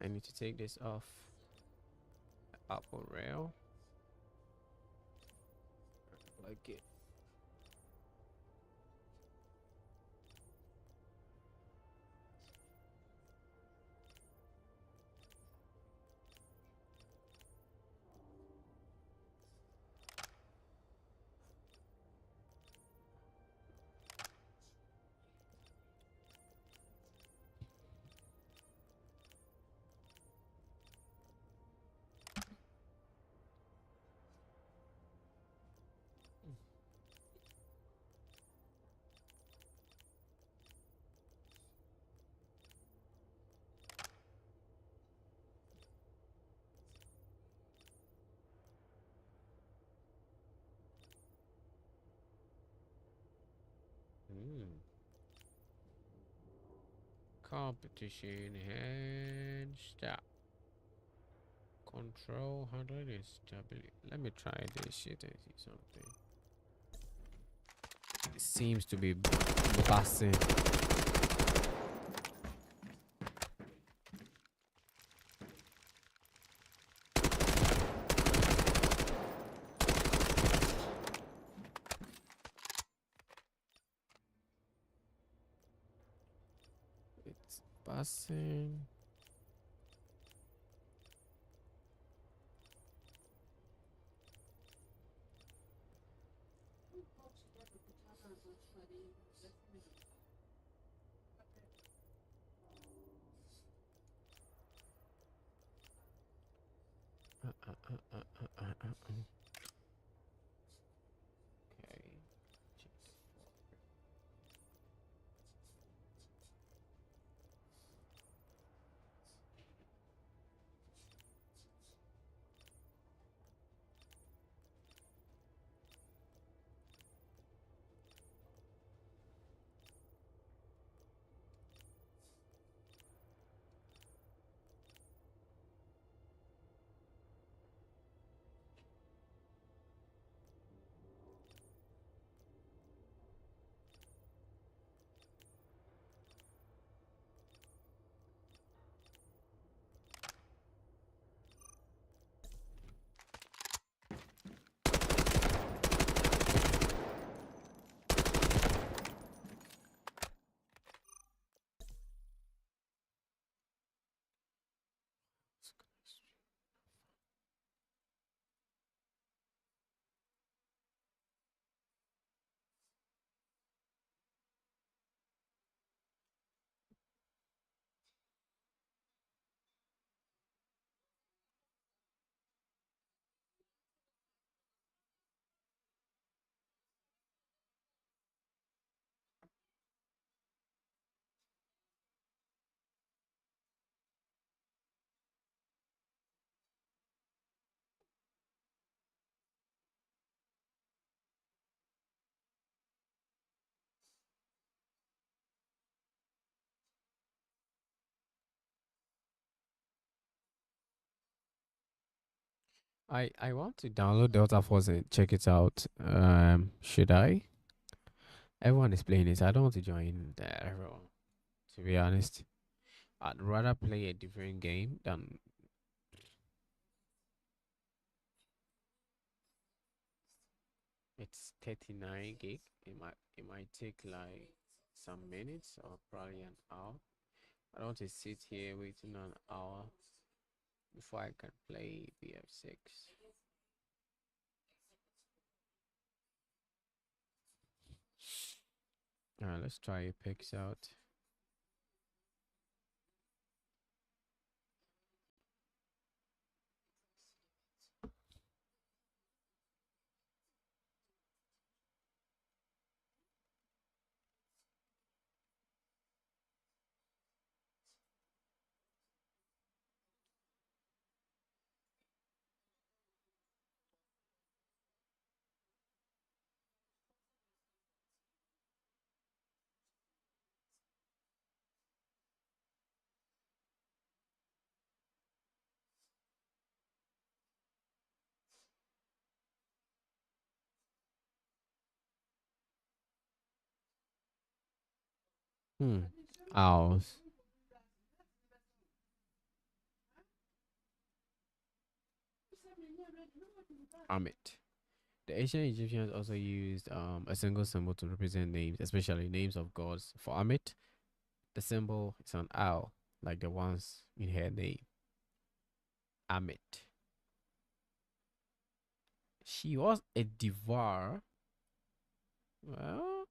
I need to take this off the upper rail. Like it. Competition and stop. Control 100 and stability. Let me try this shit and see something. It seems to be busting. It's busting. Okay. I want to download Delta Force and check it out. Should I? Everyone is playing it. I don't want to join there, everyone. To be honest, I'd rather play a different game than. It's 39 gig. It might take like some minutes or probably an hour. I don't want to sit here waiting an hour before I can play BF6. Alright, let's try Apex out. Owls. Amit. The ancient Egyptians also used a single symbol to represent names, especially names of gods. For Amit, the symbol is an owl, like the ones in her name. Amit. She was a devourer. Well,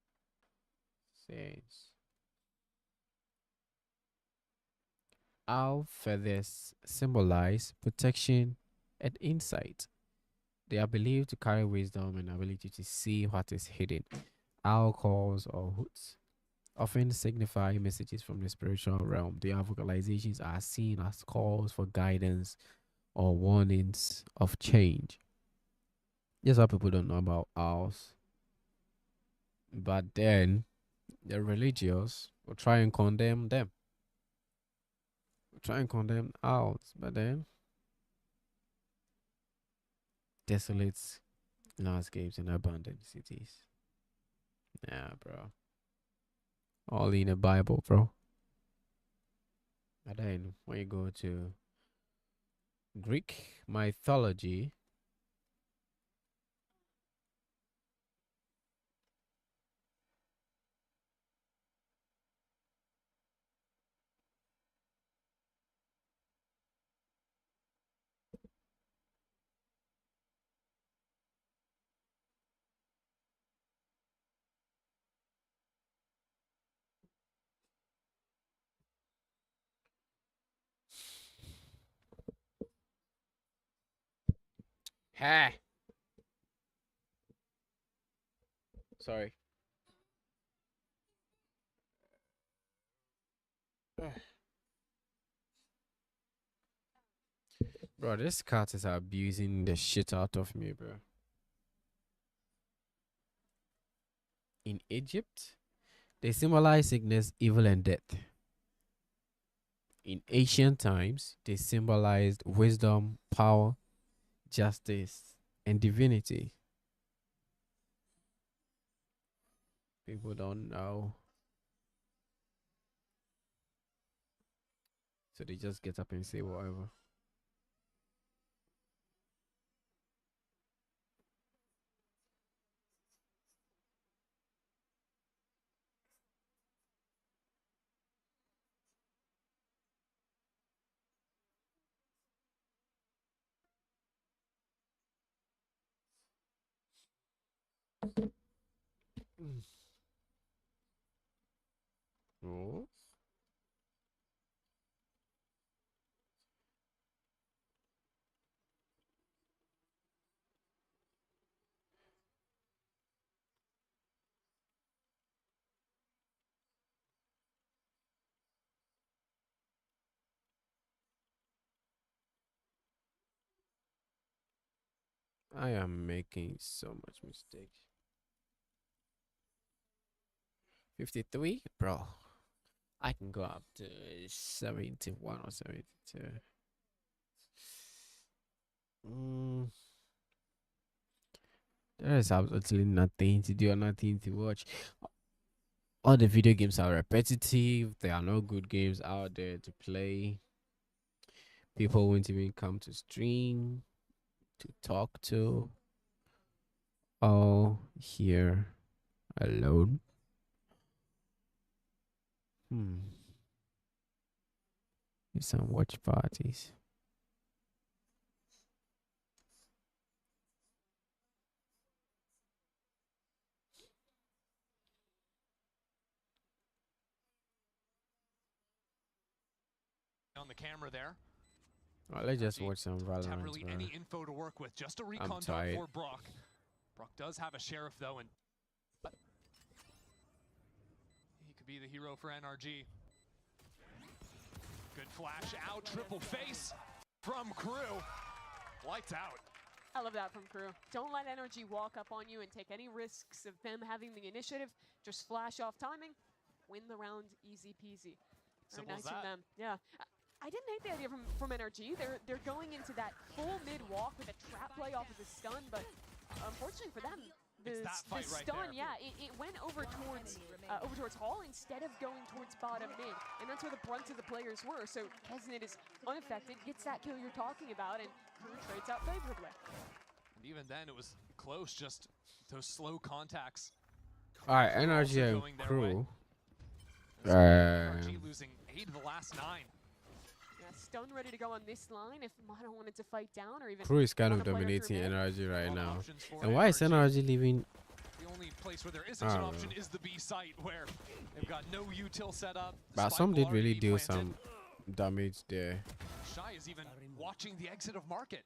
says owl feathers symbolize protection and insight. They are believed to carry wisdom and ability to see what is hidden. Owl calls or hoots often signify messages from the spiritual realm. Their vocalizations are seen as calls for guidance or warnings of change. That's what people don't know about owls. But then the religious will try and condemn them. Will try and condemn owls. But then desolate landscapes and abandoned cities. Nah, bro. All in the Bible, bro. And then when you go to Greek mythology, hey, sorry. Bro, this cat is abusing the shit out of me, bro. In Egypt, they symbolize sickness, evil, and death. In ancient times, they symbolized wisdom, power, justice, and divinity. People don't know. So they just get up and say whatever. Oh. I am making so much mistakes. 53, bro. I can go up to 71 or 72. Mm, there is absolutely nothing to do or nothing to watch. All the video games are repetitive. There are no good games out there to play. People won't even come to stream to talk to. All here alone. Some watch parties. On the camera there. Let's just watch some Don't have Valorant. really any info to work with. Just a recon dot tired. for Brock. Brock does have a sheriff though, and he could be the hero for NRG. Good flash out, triple face from Crew. Lights out. I love that from Crew. Don't let NRG walk up on you and take any risks of them having the initiative. Just flash off timing, win the round easy peasy. Very Simple as nice from that. them. Yeah. I didn't hate the idea from NRG. They're going into that full mid walk with a trap play off of the stun, but unfortunately for them, It's that the fight right stun, there. yeah, it went over towards Hall instead of going towards bottom mid, and that's where the brunt of the players were. So Kesnit is unaffected, gets that kill you're talking about, and Crew trades out favorably. And even then, it was close. Just those slow contacts. All right, Also NRG and going their way. Crew. NRG losing 8 of the last 9. Yeah, stun ready to go on this line if Mana wanted to fight down or even Crew is kind of run a player dominating through mid. NRG right Lot of now. options for And why is NRG. NRG leaving? The only place where there isn't I an don't option know. is the B site, where they've got no util set up. The But spike some will did already really be deal planted. some damage there. Shy is even watching the exit of market.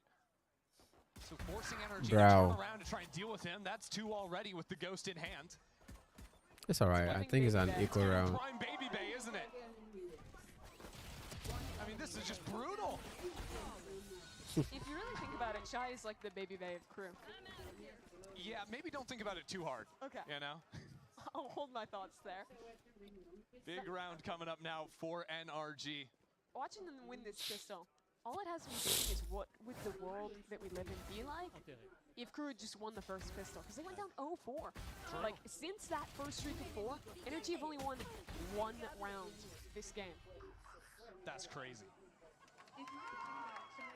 So forcing NRG to Bro. turn around to try and deal with him. That's 2 already with the ghost in hand. It's alright. I think it's an equal round. Prime Baby Bay, isn't it? I mean, this is just brutal. If you really think about it, Shy is like the baby bay of Crew. Yeah, maybe don't think about it too hard. Okay. You know? I'll hold my thoughts there. Big round coming up now for NRG. Watching them win this pistol, all it has me thinking is what would the world that we live in be like if Crew had just won the first pistol? Because they went down 0-4. Like, since that first streak of 4, NRG have only won 1 round this game. That's crazy.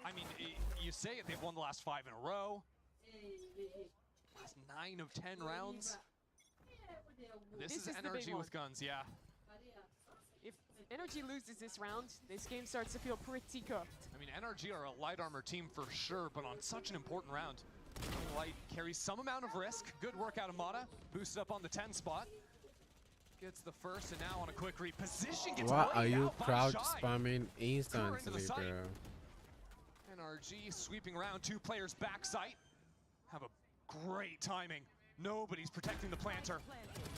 I mean, you say it, they've won the last 5 in a row. Last 9 of 10 rounds. This is the big NRG one. with guns, yeah. If NRG loses this round, this game starts to feel pretty cooked. I mean, NRG are a light armor team for sure, but on such an important round. Light carries some amount of risk. Good work out of Mata. Boosted up on the 10 spot. Gets the first, and now on a quick reposition. Gets Why laid are you out by crowd Shy. spamming the instantly, site. bro? NRG sweeping around 2 players back site. Have a great timing. Nobody's protecting the planter.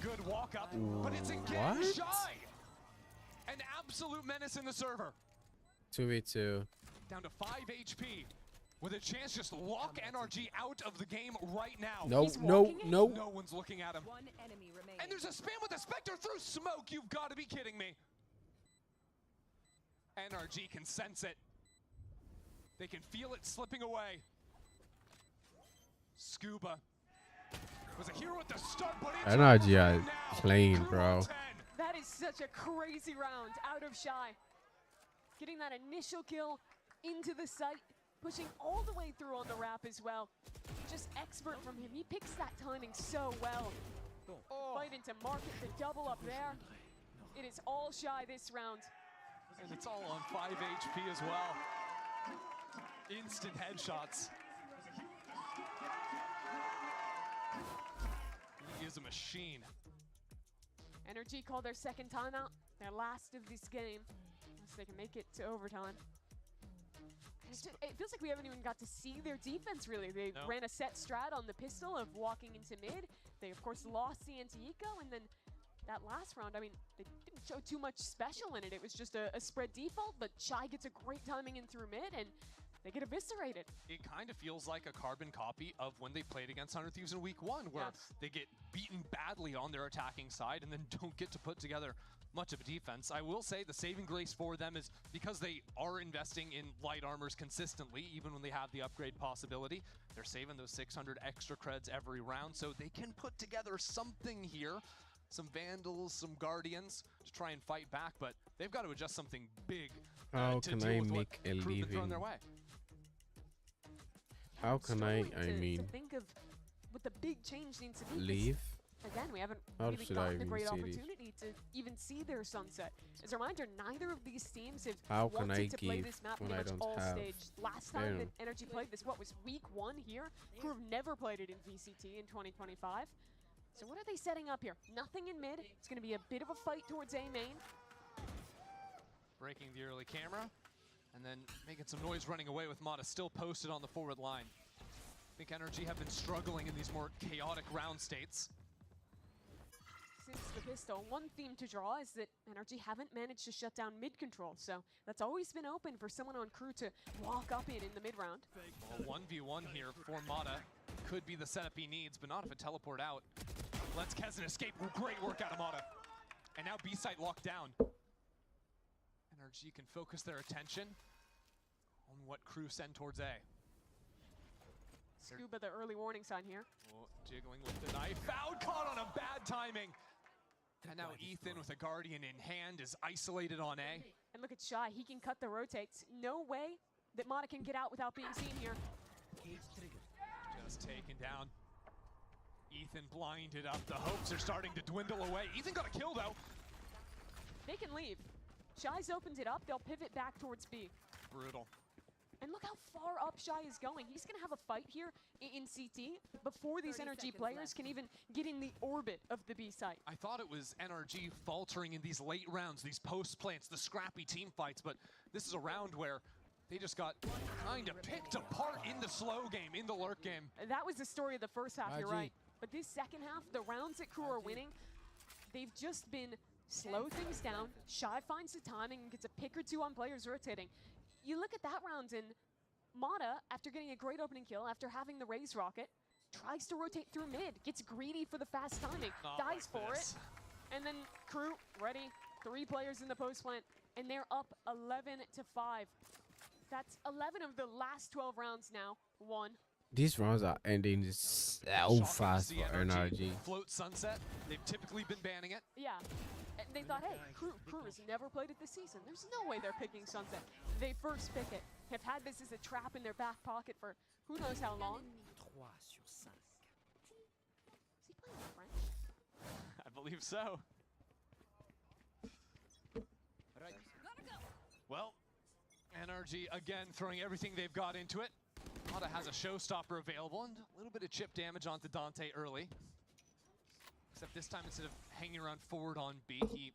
Good walk up, but it's again What? Shy. An absolute menace in the server. 2v2. Down to 5 HP. With a chance just lock NRG out of the game right now. No, He's no, walking in. no. No one's looking at him. And there's a spam with a Spectre through smoke. You've got to be kidding me. NRG can sense it. They can feel it slipping away. Scuba was a hero at the start, but it's NRG over are now. playing, Crew bro. on 10. That is such a crazy round out of Shy. Getting that initial kill into the site, pushing all the way through on the wrap as well. Just expert from him. He picks that timing so well. Fight into market, the double up there. It is all Shy this round. And it's all on 5 HP as well. Instant headshots. He is a machine. NRG called their second timeout, their last of this game, unless they can make it to overtime. And it feels like we haven't even got to see their defense, really. They No. ran a set strat on the pistol of walking into mid. They, of course, lost the anti-eco, and then that last round, I mean, they didn't show too much special in it. It was just a spread default, but Shy gets a great timing in through mid, and they get eviscerated. It kind of feels like a carbon copy of when they played against Hunter Thieves in week 1, where they get beaten badly on their attacking side and then don't get to put together much of a defense. I will say the saving grace for them is because they are investing in light armors consistently, even when they have the upgrade possibility. They're saving those 600 extra creds every round, so they can put together something here. Some Vandals, some Guardians to try and fight back, but they've got to adjust something big How to can deal I with what make a Crew have thrown living? their way. How can I mean, to think of what the big change needs to be. 'cause leave? Again, we haven't How really should I gotten a even great say this? opportunity to even see their sunset. As a reminder, neither of these teams have How can wanted I to play give this map when pretty I much don't all have? stage. Last time that Damn. Energy played this, what was week 1 here? Crew have never played it in VCT in 2025. So what are they setting up here? Nothing in mid. It's going to be a bit of a fight towards A main. Breaking the early camera, and then making some noise running away with Mata still posted on the forward line. I think Energy have been struggling in these more chaotic round states. Since the pistol, one theme to draw is that Energy haven't managed to shut down mid control, so that's always been open for someone on Crew to walk up in the mid round. Well, 1v1 here for Mata could be the setup he needs, but not if a teleport out. Lets Kezen escape. Great work out of Mata. And now B site locked down. Energy can focus their attention on what Crew send towards A. Scuba, the early warning sign here. Oh, jiggling with the knife. Foul caught on a bad timing. And now Ethan with a Guardian in hand is isolated on A. And look at Shy, he can cut the rotates. No way that Mata can get out without being seen here. Just taken down. Ethan blinded up. The hopes are starting to dwindle away. Ethan got a kill though. They can leave. Shy's opened it up, they'll pivot back towards B. Brutal. And look how far up Shy is going. He's gonna have a fight here in CT before these Energy players can even get in the orbit of the B site. I thought it was NRG faltering in these late rounds, these post plants, the scrappy team fights, but this is a round where they just got kind of picked apart in the slow game, in the lurk game. That was the story of the first half, you're RG. right. But this second half, the rounds that Crew are winning, they've just been slow things down. Shy finds the timing and gets a pick or two on players rotating. You look at that round and Mata, after getting a great opening kill, after having the Raze Rocket, tries to rotate through mid, gets greedy for the fast timing, Not dies like for this. it, and then Crew ready, 3 players in the post plant, and they're up 11-5. That's 11 of the last 12 rounds now, won. These rounds are ending so Shocking to fast see for NRG. Float Sunset. They've typically been banning it. Yeah, and they thought, hey, Crew has never played it this season. There's no way they're picking Sunset. They first pick it, have had this as a trap in their back pocket for who knows how long. Is he playing French? I believe so. Well, NRG again throwing everything they've got into it. Mata has a showstopper available and a little bit of chip damage onto Dante early. Except this time, instead of hanging around forward on B, he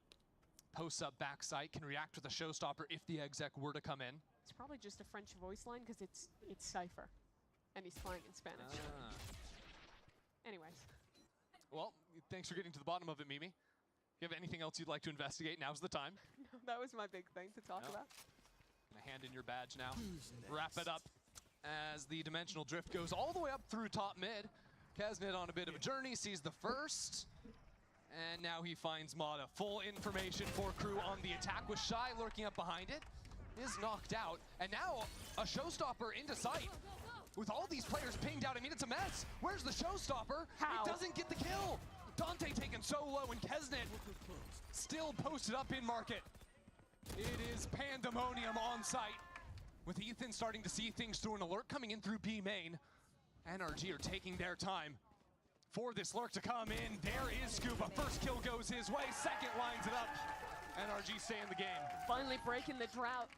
posts up backside, can react with a showstopper if the exec were to come in. It's probably just a French voice line because it's Cypher, and he's playing in Spanish. Ah. Anyways, Well, thanks for getting to the bottom of it, Mimi. If you have anything else you'd like to investigate, now's the time. that was my big thing to talk No. about. Gonna hand in your badge now. Wrap it up as the dimensional drift goes all the way up through top mid. Kesnet on a bit of a journey, sees the first. And now he finds Mata. Full information for Crew on the attack with Shy lurking up behind it. Is knocked out. And now a showstopper into sight. With all these players pinged out, I mean, it's a mess. Where's the showstopper? How? It doesn't get the kill. Dante taken so low, and Kesnet still posted up in market. It is pandemonium on site. With Ethan starting to see things through an alert coming in through B main. NRG are taking their time for this lurk to come in. There is Scuba. First kill goes his way. Second lines it up. NRG stay in the game. Finally breaking the drought.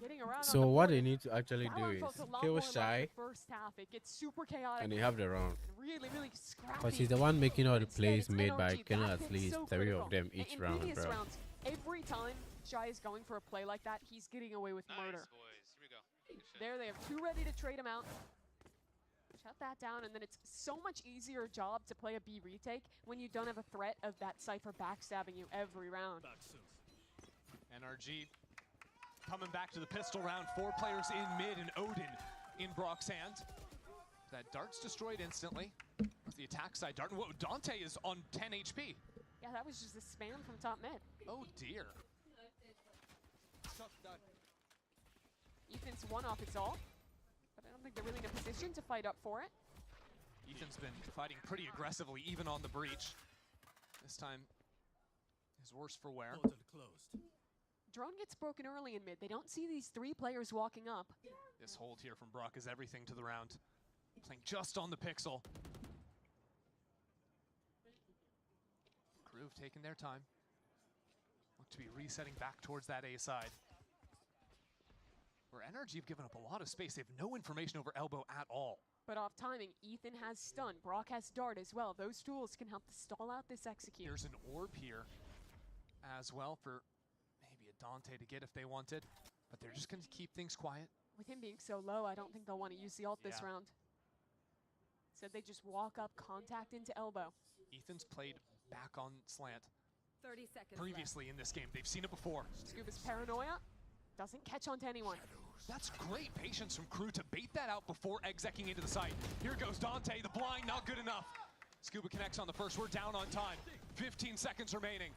Getting around So on the what board. they need to actually That do one is felt a lot kill more like Shy the first half. It gets super chaotic. and they have the round. Really, really scrappy. Because he's the one making all the Instead, plays it's made by NRG. killing That at pick's least so 3 critical. of them In each round, previous bro. rounds, every time Shy is going for a play like that, he's getting away with murder. There they have 2 ready to trade him out. Shut that down, and then it's so much easier job to play a B retake when you don't have a threat of that Cypher backstabbing you every round. NRG Coming back to the pistol round, 4 players in mid and Odin in Brock's hand. That dart's destroyed instantly with the attack side dart. Whoa, Dante is on 10 HP. Yeah, that was just a spam from top mid. Oh dear. Ethan's one off its all, but I don't think they're really in a position to fight up for it. Ethan's been fighting pretty aggressively, even on the breach. This time, his worse for wear. Drone gets broken early in mid. They don't see these 3 players walking up. This hold here from Brock is everything to the round. Playing just on the pixel. Crew have taken their time. Look to be resetting back towards that A side. Where NRG have given up a lot of space. They have no information over elbow at all. But off timing, Ethan has stun. Brock has dart as well. Those tools can help to stall out this execute. There's an orb here as well for maybe a Dante to get if they wanted. But they're just going to keep things quiet. With him being so low, I don't think they'll want to use the ult this round. Said they just walk up, contact into elbow. Ethan's played back on slant 30 seconds previously in this game. They've seen it before. Scuba's paranoia doesn't catch on to anyone. That's great patience from Crew to bait that out before execing into the site. Here goes Dante, the blind, not good enough. Scuba connects on the first, we're down on time. 15 seconds remaining.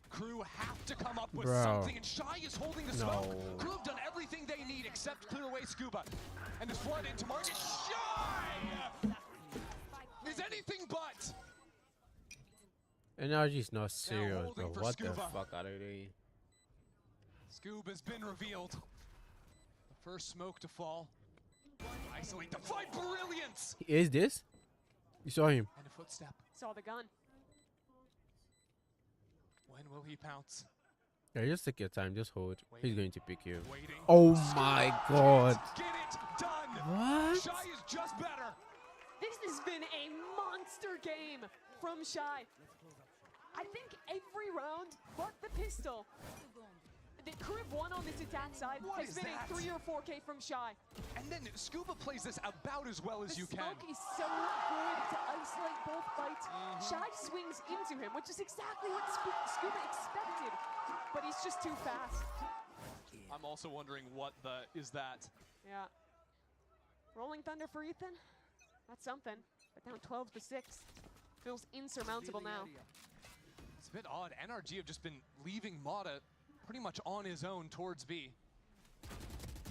Crew have to come up with something, and Shy is holding the smoke. Crew have done everything they need except clear away Scuba. And his flood into market. Shy is anything but. NRG's not serious, bro. holding for What the Scuba. fuck are they doing? Scoob has been revealed. The first smoke to fall. Isolate the fight, brilliance! Is this? You saw him. And a footstep. Saw the gun. When will he pounce? Yeah, just take your time. Just hold. He's going to pick you. Waiting. Oh my god. Get it done! What? Shy is just better! This has been a monster game from Shy. I think every round but the pistol. The Crew have won on this attack side. What has is been that? a 3 or 4K from Shy. And then Scuba plays this about as well as The you can. smoke is so good to isolate both fights. Shy swings into him, which is exactly what Scuba expected, but he's just too fast. I'm also wondering what the is that. Yeah. Rolling Thunder for Ethan. That's something. But down 12-6. Feels insurmountable now. It's a bit odd. NRG have just been leaving Mata pretty much on his own towards B.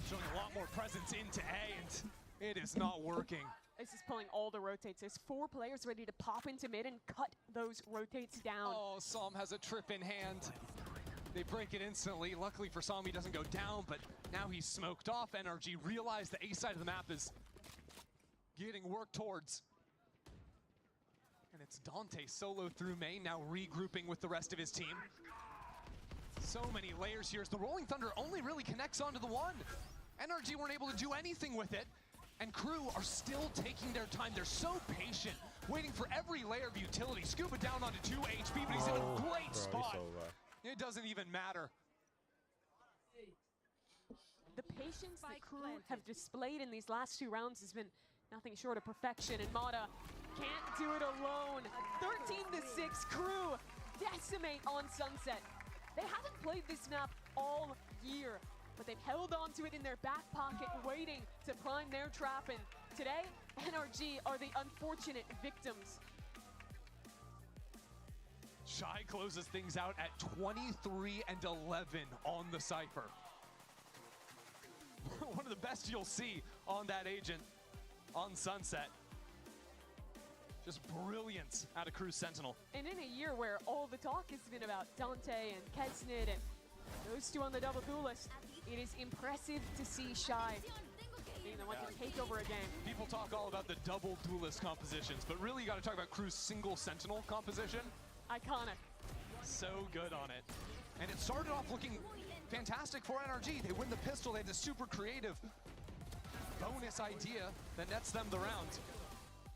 Showing a lot more presence into A, and it is not working. This is pulling all the rotates. There's 4 players ready to pop into mid and cut those rotates down. Oh, Psalm has a trip in hand. They break it instantly. Luckily for Psalm, he doesn't go down, but now he's smoked off. NRG realize the A side of the map is getting worked towards. And it's Dante solo through main, now regrouping with the rest of his team. So many layers here as the Rolling Thunder only really connects onto the one. NRG weren't able to do anything with it, and Crew are still taking their time. They're so patient, waiting for every layer of utility. Scuba down onto 2 HP, but he's in a great spot. It doesn't even matter. The patience the Crew have displayed in these last 2 rounds has been nothing short of perfection, and Mata can't do it alone. 13-6, Crew decimate on Sunset. They haven't played this map all year, but they've held on to it in their back pocket, waiting to prime their trap, and today, NRG are the unfortunate victims. Shy closes things out at 23-11 on the Cypher. One of the best you'll see on that agent on Sunset. Just brilliance out of Crew Sentinel. And in a year where all the talk has been about Dante and Kesnit and those 2 on the double duelist, it is impressive to see Shy being the one to take over a game. People talk all about the double duelist compositions, but really you got to talk about Crew's single Sentinel composition. Iconic. So good on it. And it started off looking fantastic for NRG. They win the pistol, they had this super creative bonus idea that nets them the round.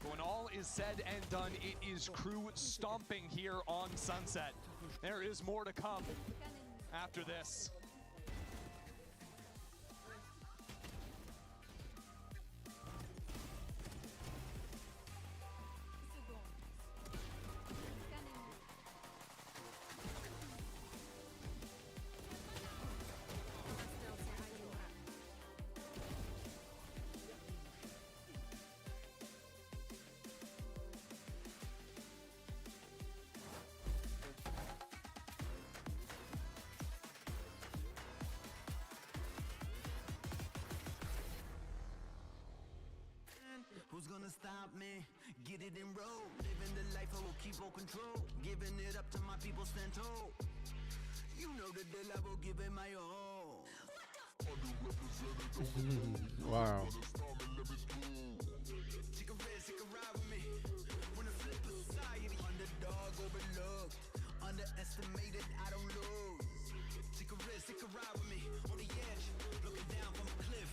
But when all is said and done, it is Crew stomping here on Sunset. There is more to come after this. stop me. Get it in road, living the life I will keep all control. Giving it up to my people, stand tall. You know the deal, I will give it my all. Wow. Take a risk, take a ride with me. Wanna flip society. Underdog, overlooked, underestimated, I don't lose. Take a risk, take a ride with me. On the edge, looking down from a cliff.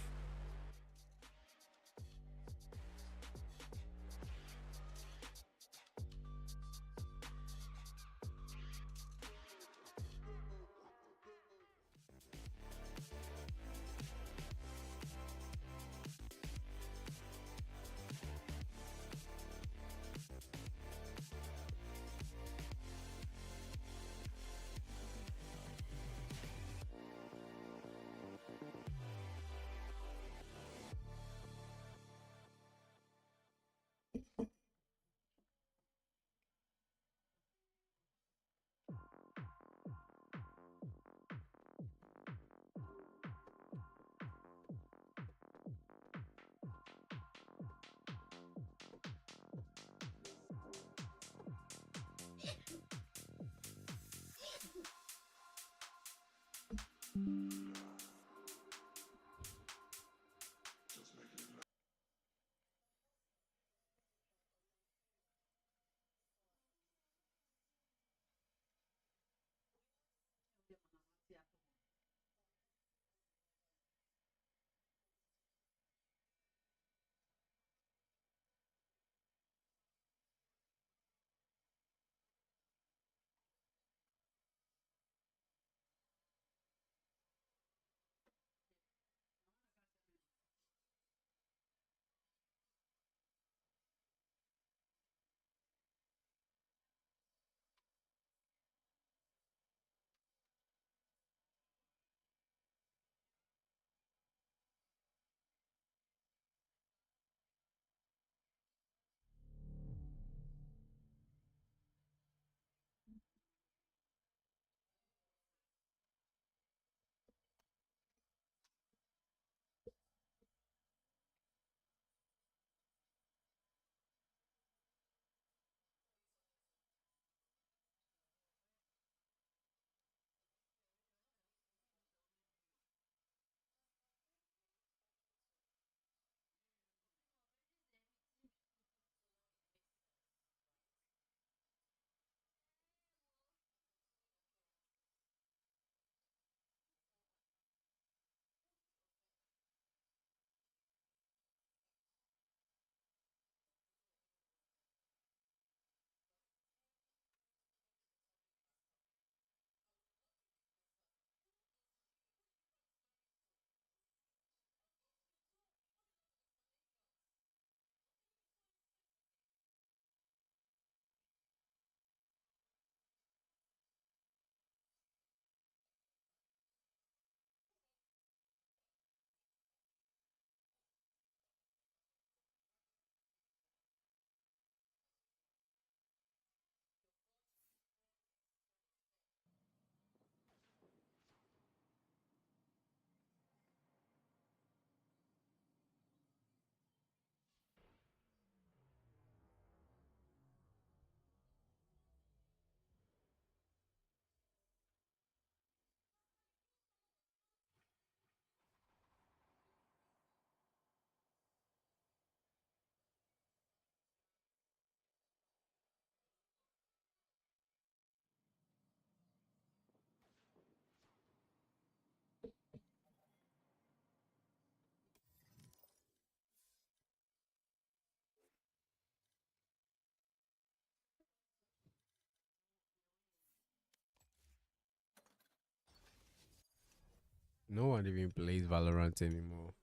No one even plays Valorant anymore.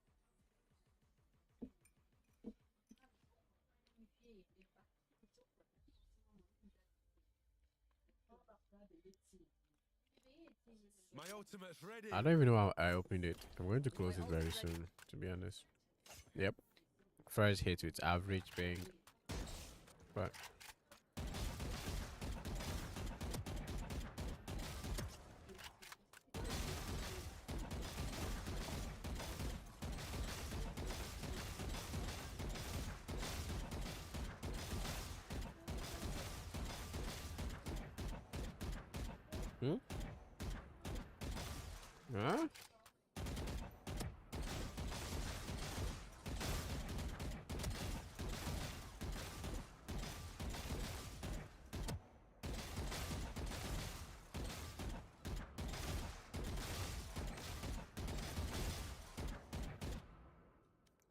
My ultimate's ready. I don't even know how I opened it. I'm going to close it very soon, to be honest. Yep. First hit with average ping. But Hmm? Huh?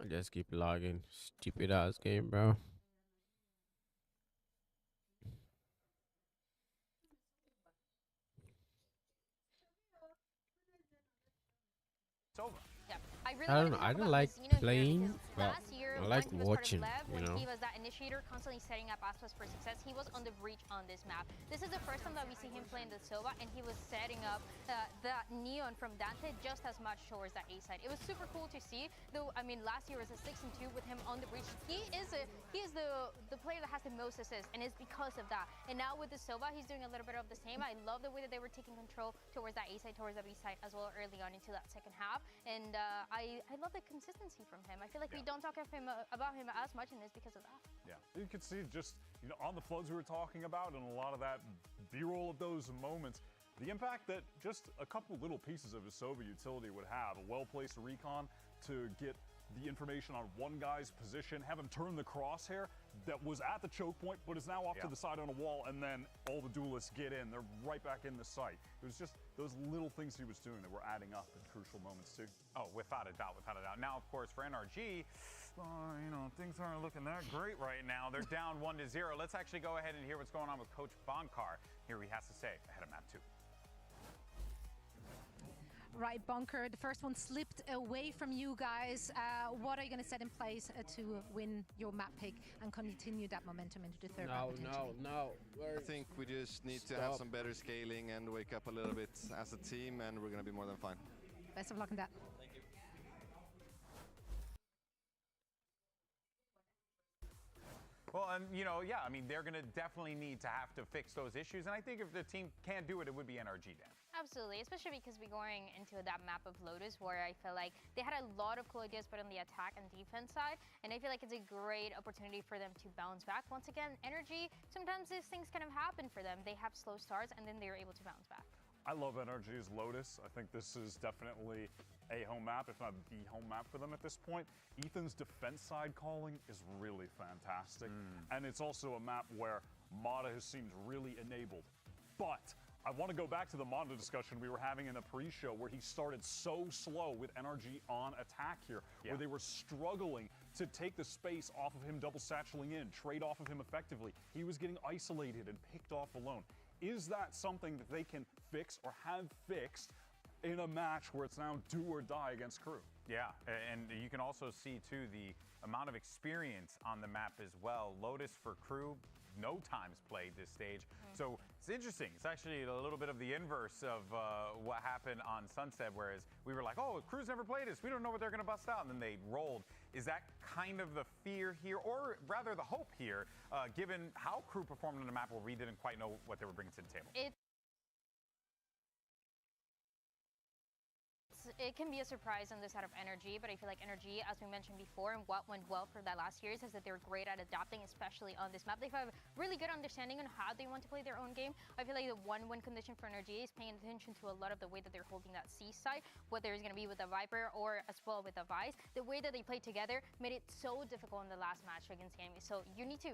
I just keep logging. Stupid ass game, bro. It's over. Yeah, I really I don't wanted know. to I talk don't about like Lucino here playing, because but last year I when like he was watching. part of Lev, You when know. he was that initiator constantly setting up Aspas for success, he was on the breach on this map. This is the first time that we see him playing the Sova, and he was setting up that Neon from Dante just as much towards that A side. It was super cool to see, though. I mean, last year was a 6-2 with him on the breach. He is the player that has the most assists, and it's because of that. And now with the Sova, he's doing a little bit of the same. I love the way that they were taking control towards that A side, towards the B side as well early on into that second half. And I love the consistency from him. I feel like we don't talk about him as much, and it's because of that. Yeah, you could see just, on the floods we were talking about and a lot of that B-roll of those moments, the impact that just a couple little pieces of his Sova utility would have. A well-placed recon to get the information on one guy's position, have him turn the crosshair that was at the choke point, but is now off to the side on a wall, and then all the duelists get in. They're right back in the site. It was just those little things he was doing that were adding up in crucial moments, too. Oh, without a doubt, without a doubt. Now, of course, for NRG, things aren't looking that great right now. They're down 1-0. Let's actually go ahead and hear what's going on with Coach Bonkar. Here he has to say ahead of map 2. Right, Bunker, the first one slipped away from you guys. What are you going to set in place to win your map pick and continue that momentum into the third round? No. I think we just need to have some better scaling and wake up a little bit as a team, and we're going to be more than fine. Best of luck in that. Thank you. Well, and yeah, I mean, they're going to definitely need to have to fix those issues. And I think if the team can't do it, it would be NRG then. Absolutely, especially because we're going into that map of Lotus where I feel like they had a lot of cool ideas put on the attack and defense side, and I feel like it's a great opportunity for them to bounce back. Once again, NRG, sometimes these things kind of happen for them. They have slow starts and then they're able to bounce back. I love NRG's Lotus. I think this is definitely a home map, if not the home map for them at this point. Ethan's defense side calling is really fantastic. And it's also a map where Mata has seemed really enabled. But I want to go back to the Mata discussion we were having in the pre-show where he started so slow with NRG on attack here, where they were struggling to take the space off of him double satcheling in, trade off of him effectively. He was getting isolated and picked off alone. Is that something that they can fix or have fixed in a match where it's now do or die against Crew? Yeah, and you can also see, too, the amount of experience on the map as well. Lotus for Crew, no times played this stage. So it's interesting. It's actually a little bit of the inverse of what happened on Sunset, whereas we were like, oh, Crew's never played this. We don't know what they're going to bust out. And then they rolled. Is that kind of the fear here, or rather the hope here, given how Crew performed on a map where we didn't quite know what they were bringing to the table? It can be a surprise on this side of NRG, but I feel like NRG, as we mentioned before, and what went well for that last series is that they're great at adapting, especially on this map. They have really good understanding on how they want to play their own game. I feel like the one win condition for NRG is paying attention to a lot of the way that they're holding that C side, whether it's going to be with the Viper or as well with the Vice. The way that they played together made it so difficult in the last match against Yami. So you need to,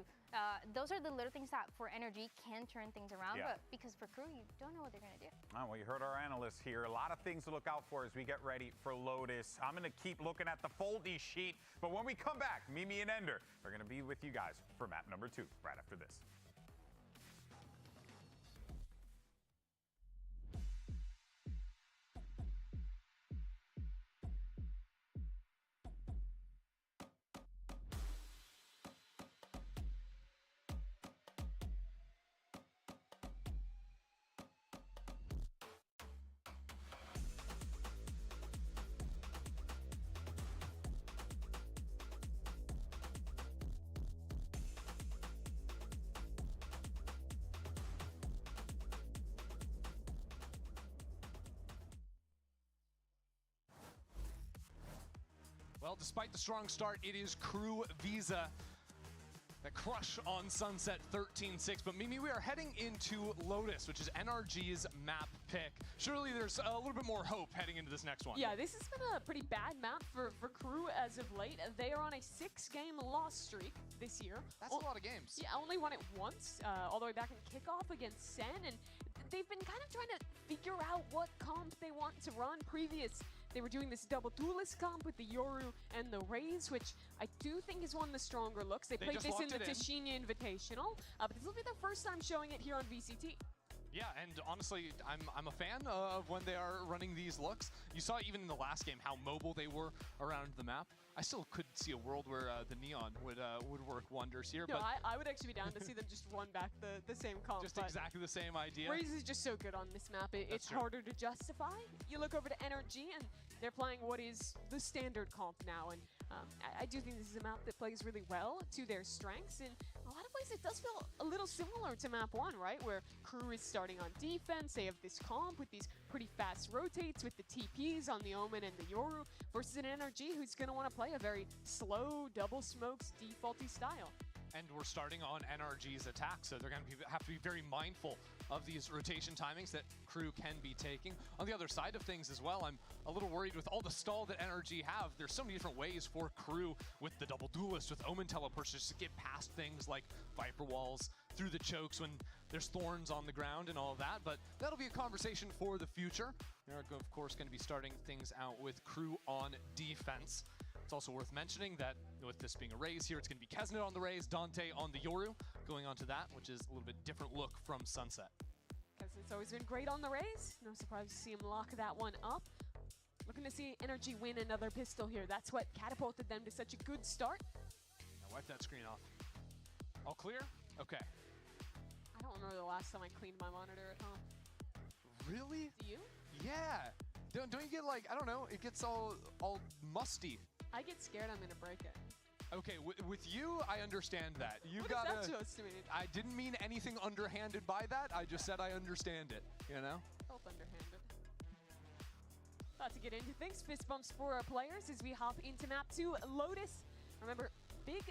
those are the little things that for NRG can turn things around, but because for Crew, you don't know what they're going to do. Well, you heard our analysts here. A lot of things to look out for as we get ready for Lotus. I'm going to keep looking at the foldy sheet, but when we come back, Mimi and Ender are going to be with you guys for map number 2 right after this. Well, despite the strong start, it is Crew Visa that a crush on Sunset 13-6, but Mimi, we are heading into Lotus, which is NRG's map pick. Surely there's a little bit more hope heading into this next one. Yeah, this has been a pretty bad map for Crew as of late. They are on a 6-game loss streak this year. That's a lot of games. Yeah, only won it once, all the way back in kickoff against Sen, and they've been kind of trying to figure out what comp they want to run. They were doing this double duelist comp with the Yoru and the Raze, which I do think is one of the stronger looks. They played this in the Tashinya Invitational, but this will be their first time showing it here on VCT. Yeah, and honestly, I'm a fan of when they are running these looks. You saw even in the last game how mobile they were around the map. I still could see a world where the Neon would work wonders here. No, but I would actually be down to see them just run back the same comp. just exactly the same idea. Raze is just so good on this map. It's harder to justify. You look over to NRG, and they're playing what is the standard comp now. And I do think this is a map that plays really well to their strengths. In a lot of ways, it does feel a little similar to map 1, right? Where Crew is starting on defense. They have this comp with these pretty fast rotates with the TPs on the Omen and the Yoru versus an NRG who's going to want to play a very slow, double smokes, defaulty style. And we're starting on NRG's attack, so they're going to have to be very mindful of these rotation timings that Crew can be taking. On the other side of things as well, I'm a little worried with all the stall that NRG have. There's so many different ways for Crew with the double duelist, with Omen teleports, just to get past things like Viper walls, through the chokes when there's thorns on the ground and all of that, but that'll be a conversation for the future. They're, of course, going to be starting things out with Crew on defense. It's also worth mentioning that with this being a Raze here, it's going to be Kesnet on the Raze, Dante on the Yoru, going on to that, which is a little bit different look from Sunset. Kesnet's always been great on the Raze. No surprise to see him lock that one up. Looking to see NRG win another pistol here. That's what catapulted them to such a good start. Now wipe that screen off. All clear? Okay. I don't remember the last time I cleaned my monitor at home. Really? Do you? Yeah. Don't you get like, I don't know, it gets all musty. I get scared I'm gonna break it. Okay, with you, I understand that. You What gotta. is that supposed to mean? I didn't mean anything underhanded by that. I just said I understand it. You know. Felt underhanded. About to get into things. Fist bumps for our players as we hop into map 2. Lotus. Remember, big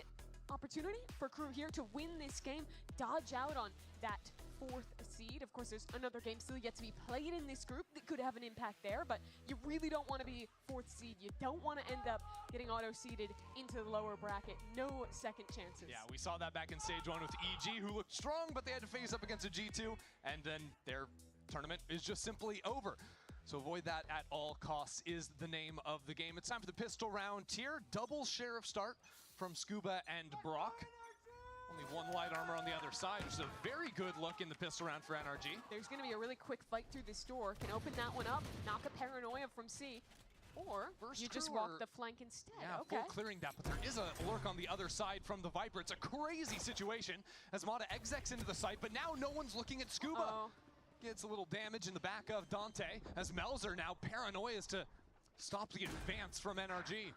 opportunity for Crew here to win this game. Dodge out on that 4th seed. Of course, there's another game still yet to be played in this group that could have an impact there, but you really don't want to be 4th seed. You don't want to end up getting auto-seeded into the lower bracket. No second chances. Yeah, we saw that back in stage 1 with EG, who looked strong, but they had to face up against a G2, and then their tournament is just simply over. So avoid that at all costs is the name of the game. It's time for the pistol round tier. Double Sheriff start from Scuba and Brock. Only one light armor on the other side, which is a very good look in the pistol round for NRG. There's going to be a really quick fight through this door. Can open that one up, knock a Paranoia from C, or you just walk the flank instead. Yeah, okay. full clearing that, but there is a lurk on the other side from the Viper. It's a crazy situation as Mata execs into the site, but now no one's looking at Scuba. Gets a little damage in the back of Dante as Melzer now paranoias to stop the advance from NRG.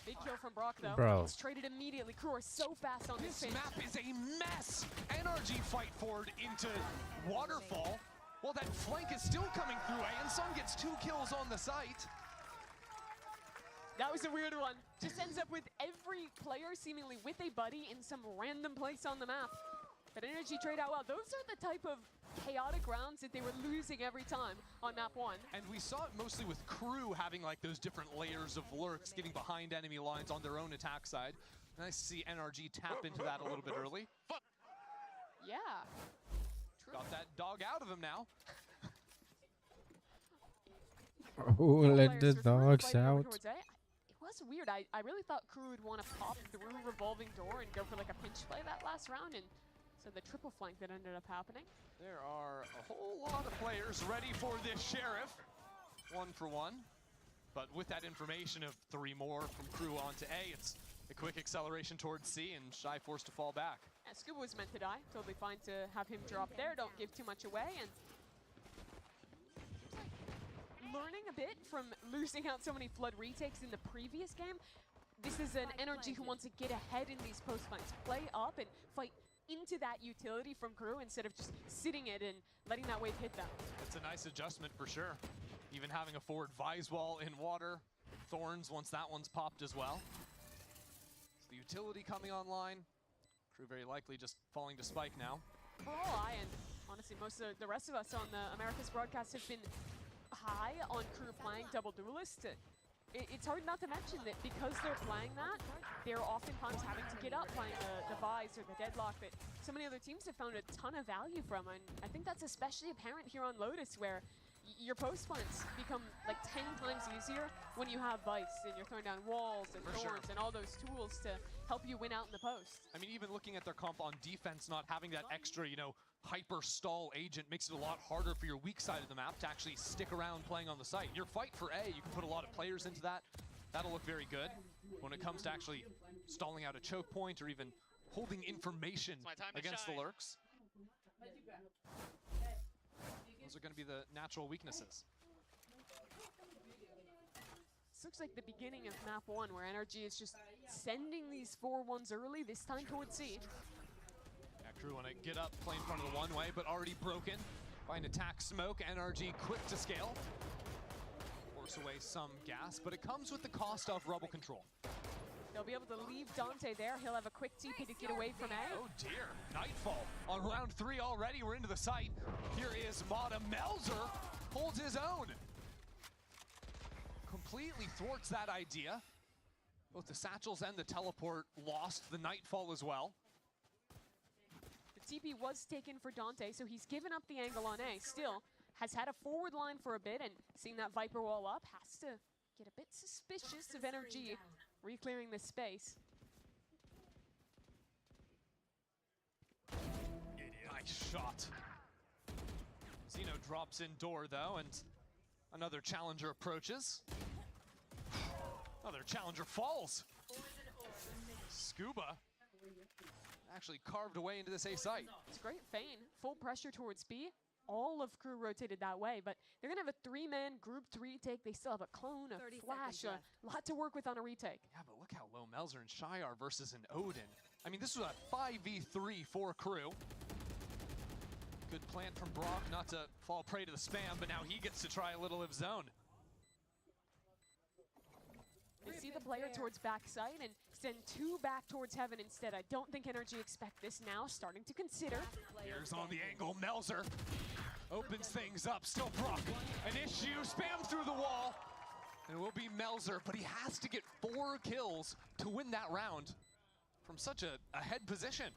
Big kill from Brock, though. Bro. It's traded immediately. Crew are so fast on this This map is a mess. NRG fight forward into Waterfall. Well, that flank is still coming through. Aensun gets 2 kills on the site. That was a weird one. Just ends up with every player seemingly with a buddy in some random place on the map. But NRG trade out well. Those are the type of chaotic rounds that they were losing every time on map 1. And we saw it mostly with Crew having like those different layers of lurks, getting behind enemy lines on their own attack side. Nice to see NRG tap into that a little bit early. Yeah. Got that dog out of him now. Oh, let the dogs out. It was weird. I really thought Crew would want to pop through revolving door and go for like a pinch play that last round, and so the triple flank that ended up happening. There are a whole lot of players ready for this Sheriff. 1 for 1. But with that information of 3 more from Crew onto A, it's a quick acceleration towards C, and Shy forced to fall back. Yeah, Scuba was meant to die. Totally fine to have him drop there. Don't give too much away. And learning a bit from losing out so many Flood retakes in the previous game. This is an NRG who wants to get ahead in these post fights, play up and fight into that utility from Crew instead of just sitting it and letting that wave hit them. It's a nice adjustment for sure. Even having a forward Vise wall in water. Thorns once that one's popped as well. the utility coming online. Crew very likely just falling to Spike now. For all I, and honestly most of the rest of us on the America's broadcast have been high on Crew playing Double Duelist. It's hard not to mention that because they're playing that, they're oftentimes having to get up playing the Vice or the Deadlock that so many other teams have found a ton of value from. And I think that's especially apparent here on Lotus, where your post plants become like 10 times easier when you have Vice and you're throwing down walls and thorns and all those tools to help you win out in the post. I mean, even looking at their comp on defense, not having that extra, you know, hyper stall agent makes it a lot harder for your weak side of the map to actually stick around playing on the site. Your fight for A, you can put a lot of players into that. That'll look very good. When it comes to actually stalling out a choke point or even holding information against the lurks, those are going to be the natural weaknesses. This looks like the beginning of map 1, where NRG is just sending these 4-1s early, this time towards C. Yeah, Crew want to get up, play in front of the one-way, but already broken by an attack smoke. NRG quick to scale. Force away some gas, but it comes with the cost of rubble control. They'll be able to leave Dante there. He'll have a quick TP to get away from A. Oh dear, Nightfall on round 3 already. We're into the site. Here is Mata. Melzer holds his own. Completely thwarts that idea. Both the satchels and the teleport lost the Nightfall as well. The TP was taken for Dante, so he's given up the angle on A. Still has had a forward line for a bit, and seeing that Viper wall up, has to get a bit suspicious of NRG re-clearing this space. Nice shot. Zeno drops in door though, and another challenger approaches. Another challenger falls. Scuba actually carved away into this A site. It's great feign. Full pressure towards B. All of Crew rotated that way, but they're gonna have a 3-man group 3 take. They still have a clone, a flash, a lot to work with on a retake. Yeah, but look how low Melzer and Shy are versus an Odin. I mean, this was a 5v3 for Crew. Good plant from Brock not to fall prey to the spam, but now he gets to try a little of his own. They see the player towards backside and send 2 back towards heaven instead. I don't think NRG expect this now, starting to consider. Here's on the angle, Melzer opens things up, still Brock. An issue, spam through the wall. And it will be Melzer, but he has to get 4 kills to win that round from such a head position.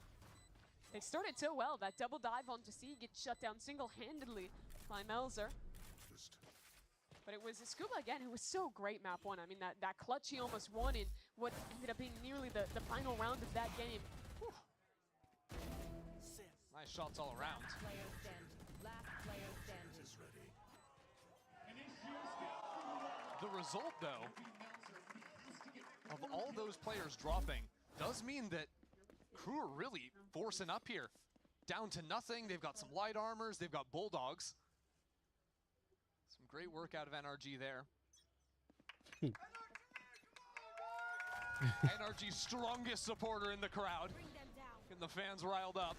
They started so well. That double dive onto C gets shut down single-handedly by Melzer. But it was Scuba again who was so great map 1. I mean, that clutch he almost won in what ended up being nearly the final round of that game. Whew. Nice shots all around. The result, though, of all those players dropping does mean that Crew are really forcing up here. Down to nothing. They've got some light armors. They've got Bulldogs. Some great work out of NRG there. NRG's strongest supporter in the crowd. Getting the fans riled up.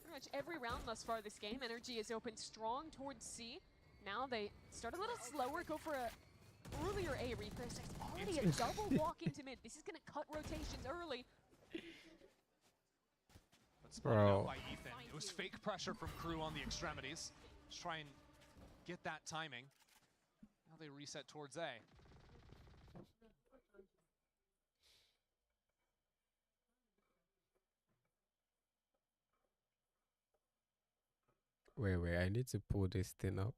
Pretty much every round thus far this game, NRG has opened strong towards C. Now they start a little slower, go for a earlier A read. There's already a double walk into mid. This is going to cut rotations early. But spotted out by Ethan. It was fake pressure from Crew on the extremities. Just try and get that timing. Now they reset towards A. Wait, I need to pull this thing up.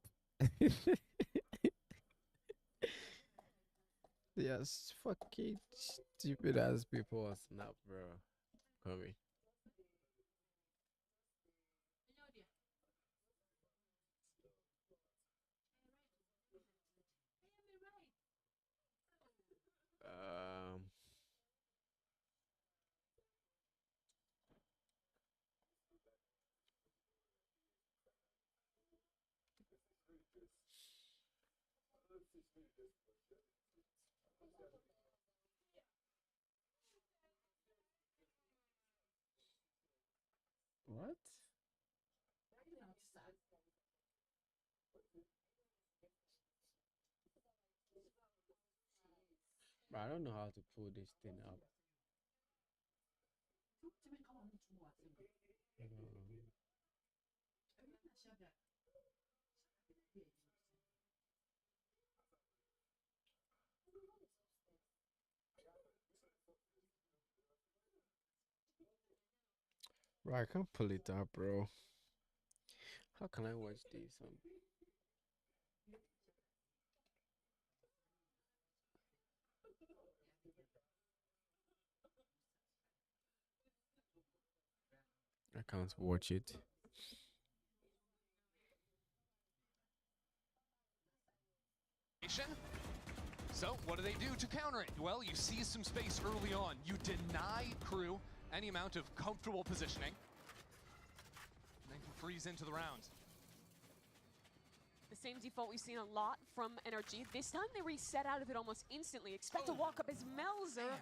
Yes, fucking stupid ass people on Snap, bro. Coming. What? Bro, I don't know how to pull this thing up. Bro, I can't pull it up, bro. How can I watch this? I can't watch it. So, what do they do to counter it? Well, you see some space early on. You deny Crew any amount of comfortable positioning. And then can freeze into the round. The same default we've seen a lot from NRG. This time they reset out of it almost instantly. Expect a walk up as Melzer.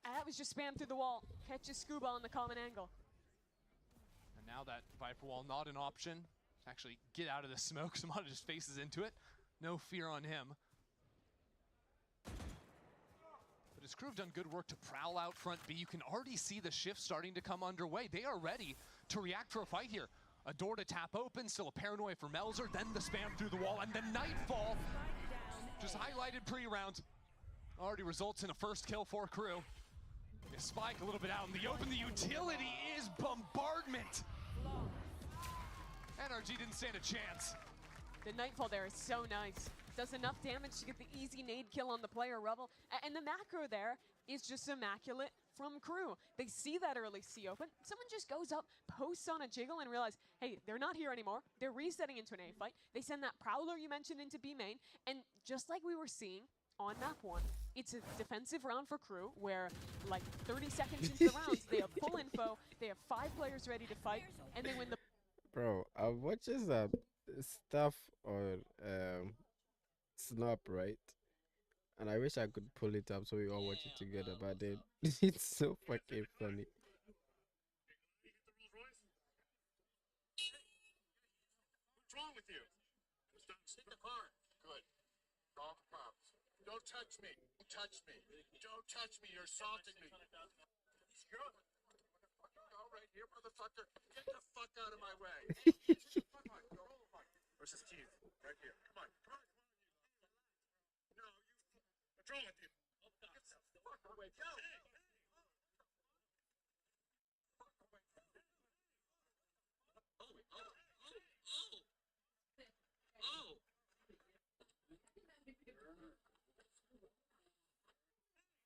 And that was just spam through the wall. Catches Scuba on the common angle. And now that Viper Wall not an option. Actually get out of the smoke. Samada just faces into it. No fear on him. But his crew have done good work to prowl out front B. You can already see the shift starting to come underway. They are ready to react for a fight here. A door to tap open, still a paranoia for Melzer, then the spam through the wall, and the Nightfall, just highlighted pre-round, already results in a first kill for Crew. They spike a little bit out in the open. The utility is Bombardment. NRG didn't stand a chance. The Nightfall there is so nice. Does enough damage to get the easy nade kill on the player Rebel. And the macro there is just immaculate from Crew. They see that early C open. Someone just goes up, posts on a jiggle, and realize, hey, they're not here anymore. They're resetting into an A fight. They send that Prowler you mentioned into B main. And just like we were seeing on map 1, it's a defensive round for Crew where, like, 30 seconds into the rounds, they have full info, they have 5 players ready to fight, and they win the... Bro, I watches stuff on Snap, right? And I wish I could pull it up so we all watch it together, but then it's so fucking funny. What's wrong with you? Sit in the car. Good. Call the cops. Don't touch me. Don't touch me. Don't touch me. You're assaulting me. Sure. All right here, motherfucker. Get the fuck out of my way. Where's his teeth? Right here. Come on. Come on. No, you. What's wrong with you? Get the fuck away. Go.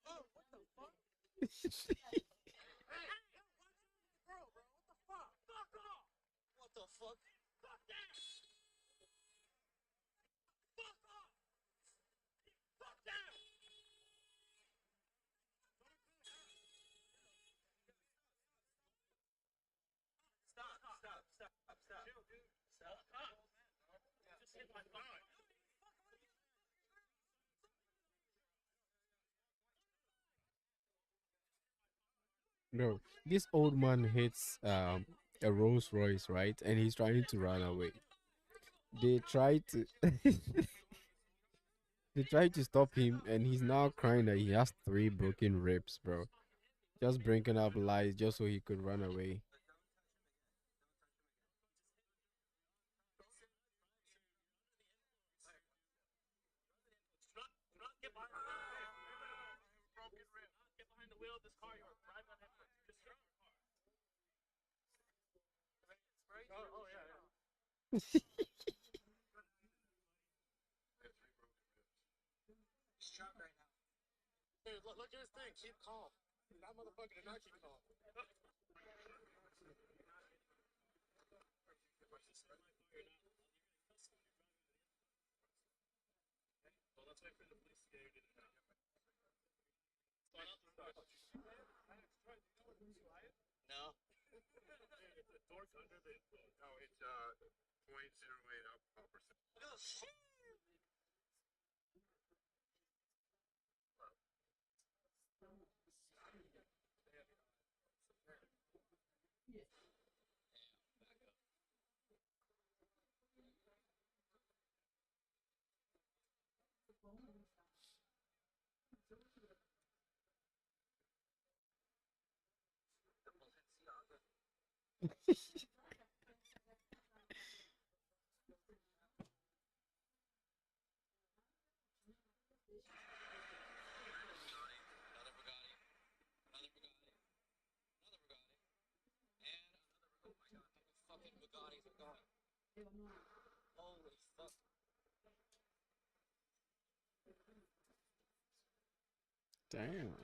Oh, what the fuck? Bro, what the fuck? Fuck off! What the fuck? Fuck that! Fuck off! Fuck that! Stop. Chill, dude. Stop. Just hit my thigh. No, this old man hits a Rolls Royce, right? And he's trying to run away. They try to they try to stop him, and he's now crying that he has 3 broken ribs, bro. Just bringing up lies just so he could run away. Get behind the wheel of this car. You're driving on it. Just start the car. Oh yeah. He's shot right now. Dude, look at his thing. Keep calm. That motherfucker did not keep calm. Well, let's wait for the police to get here. No. The door's under the influence. No, it's 0.08 alcohol percent. Oh shit! Holy fuck. Damn.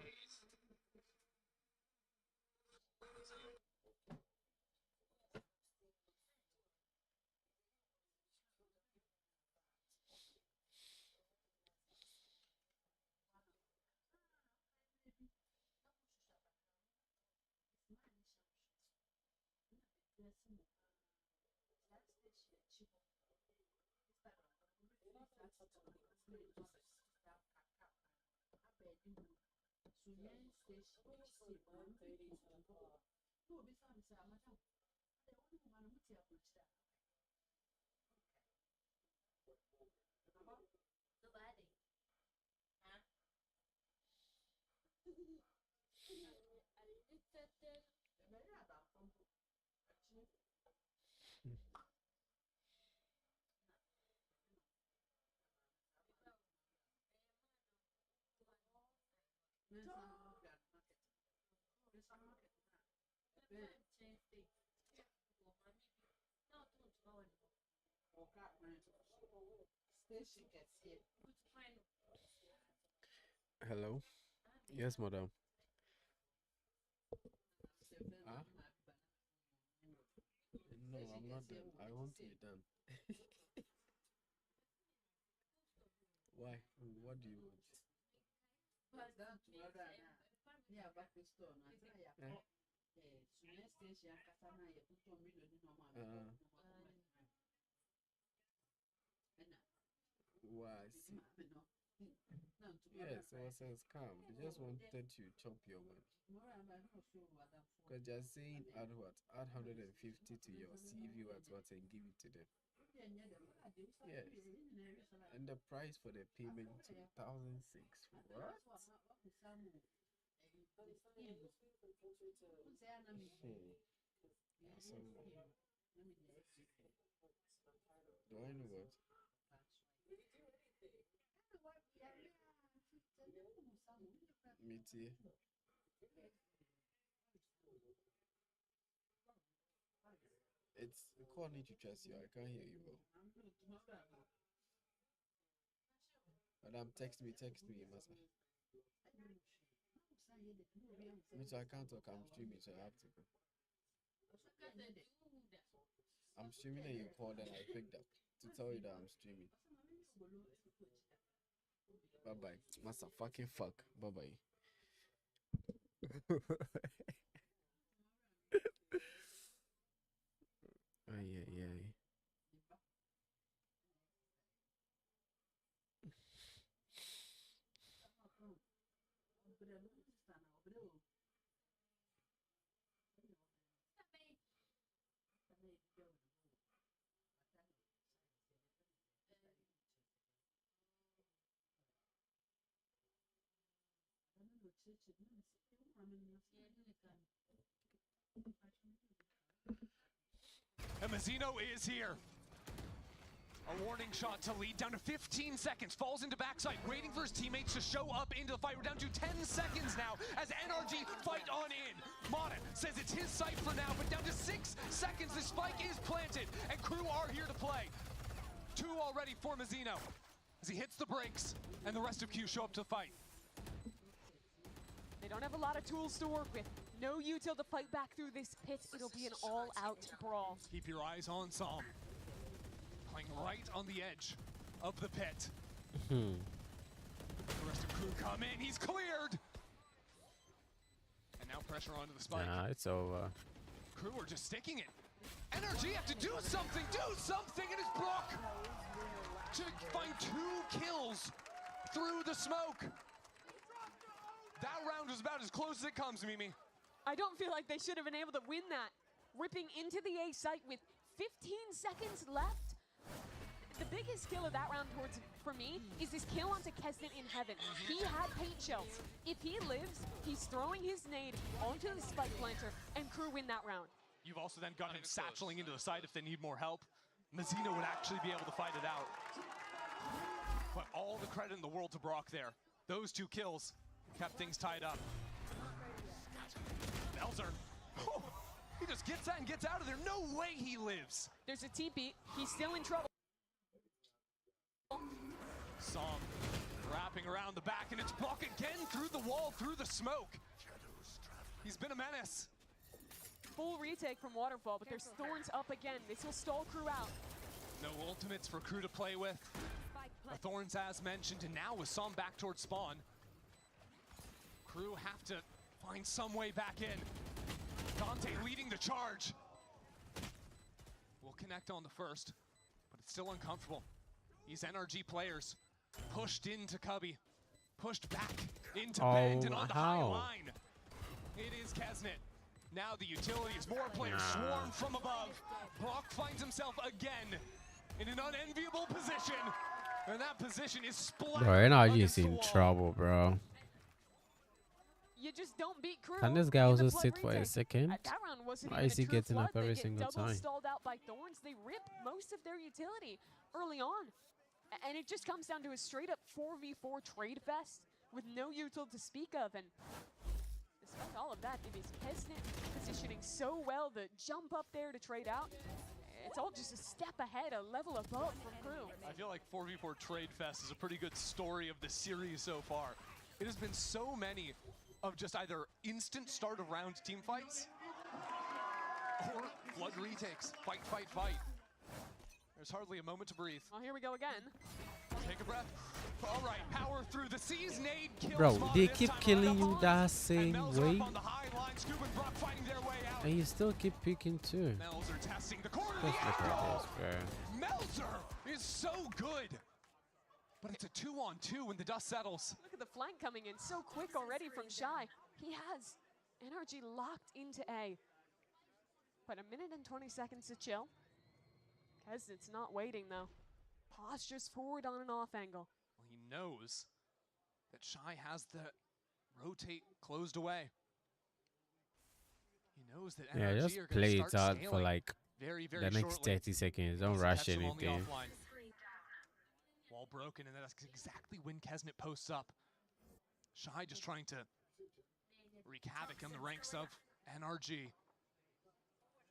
Hello? Yes, madam. Huh? No, I'm not done. I want to be done. Why? What do you want? Why? See. Yes, it was a scam. They just wanted to chop your money. Because they're saying add what? Add 150 to your CV what and give it to them. Yes. And the price for the payment 1,006. What? Do I know what? Meet It's calling to trust you. I can't hear you well. Madam, text me, Masa. Me too, I can't talk. I'm streaming, so I have to go. I'm streaming and you called and I picked up to tell you that I'm streaming. Bye bye. Masa fucking fuck. Bye bye. Ay, ay, ay. And Mazzino is here. A warning shot to lead, down to 15 seconds, falls into backside, waiting for his teammates to show up into the fight. We're down to 10 seconds now as NRG fight on in. Mata says it's his site for now, but down to 6 seconds, the spike is planted, and crew are here to play. 2 already for Mazzino as he hits the brakes, and the rest of Q show up to fight. They don't have a lot of tools to work with. No util to fight back through this pit. It'll be an all-out brawl. Keep your eyes on Psalm. Playing right on the edge of the pit. The rest of crew come in. He's cleared. And now pressure onto the spike. Nah, it's over. Crew are just sticking it. NRG have to do something. Do something. It is Brock to find 2 kills through the smoke. That round was about as close as it comes, Mimi. I don't feel like they should have been able to win that. Ripping into the A site with 15 seconds left. The biggest kill of that round for me is this kill onto Kesnet in Heaven. He had paint shells. If he lives, he's throwing his nade onto the spike planter and crew win that round. You've also then got him satcheling into the side if they need more help. Mazzino would actually be able to fight it out. But all the credit in the world to Brock there. Those 2 kills kept things tied up. Melzer. Oh, he just gets that and gets out of there. No way he lives. There's a TP. He's still in trouble. Som wrapping around the back, and it's Brock again through the wall, through the smoke. He's been a menace. Full retake from Waterfall, but there's Thorns up again. This will stall Crew out. No ultimates for Crew to play with. The Thorns, as mentioned, and now with Som back towards spawn. Crew have to find some way back in. Dante leading the charge. Will connect on the first, but it's still uncomfortable. These NRG players pushed into Cubby, pushed back into Bend, and on the high line. It is Kesnet. Now the utilities, more players swarm from above. Brock finds himself again in an unenviable position. And that position is split. Bro, NRG is in trouble, bro. You just don't beat Crew. Can this guy also sit for a second? That round wasn't Why even is he a true getting flood. up every They get single double time? stalled out by Thorns. They rip most of their utility early on. And it just comes down to a straight up 4v4 trade fest with no util to speak of. And despite all of that, it is Kesnet positioning so well to jump up there to trade out. It's all just a step ahead, a level above from Crew. I feel like 4v4 Trade Fest is a pretty good story of the series so far. It has been so many of just either instant start of round team fights or flood retakes. Fight, fight, fight. There's hardly a moment to breathe. Well, here we go again. Take a breath. All right, power through the seas. Nade kills Bro, Mata they this keep time killing on the you bomb. that same Melzer way, up on the high line. Scoop and Brock fighting their way out. and you still keep picking too. Melzer testing the corner. Just look at this, bro. Melzer is so good. But it's a 2-on-2 when the dust settles. Look at the flank coming in so quick already from Shy. He has NRG locked into A. But a minute and 20 seconds to chill. Kesnet's not waiting though. Postures forward on an off angle. Well, he knows that Shy has the rotate closed away. He knows that Yeah, NRG just are play gonna it start out for scaling like very, the very next shortly. 30 seconds. Don't Needs to rush catch them on the anything. offline. Wall broken, and that's exactly when Kesnet posts up. Shy just trying to wreak havoc on the ranks of NRG.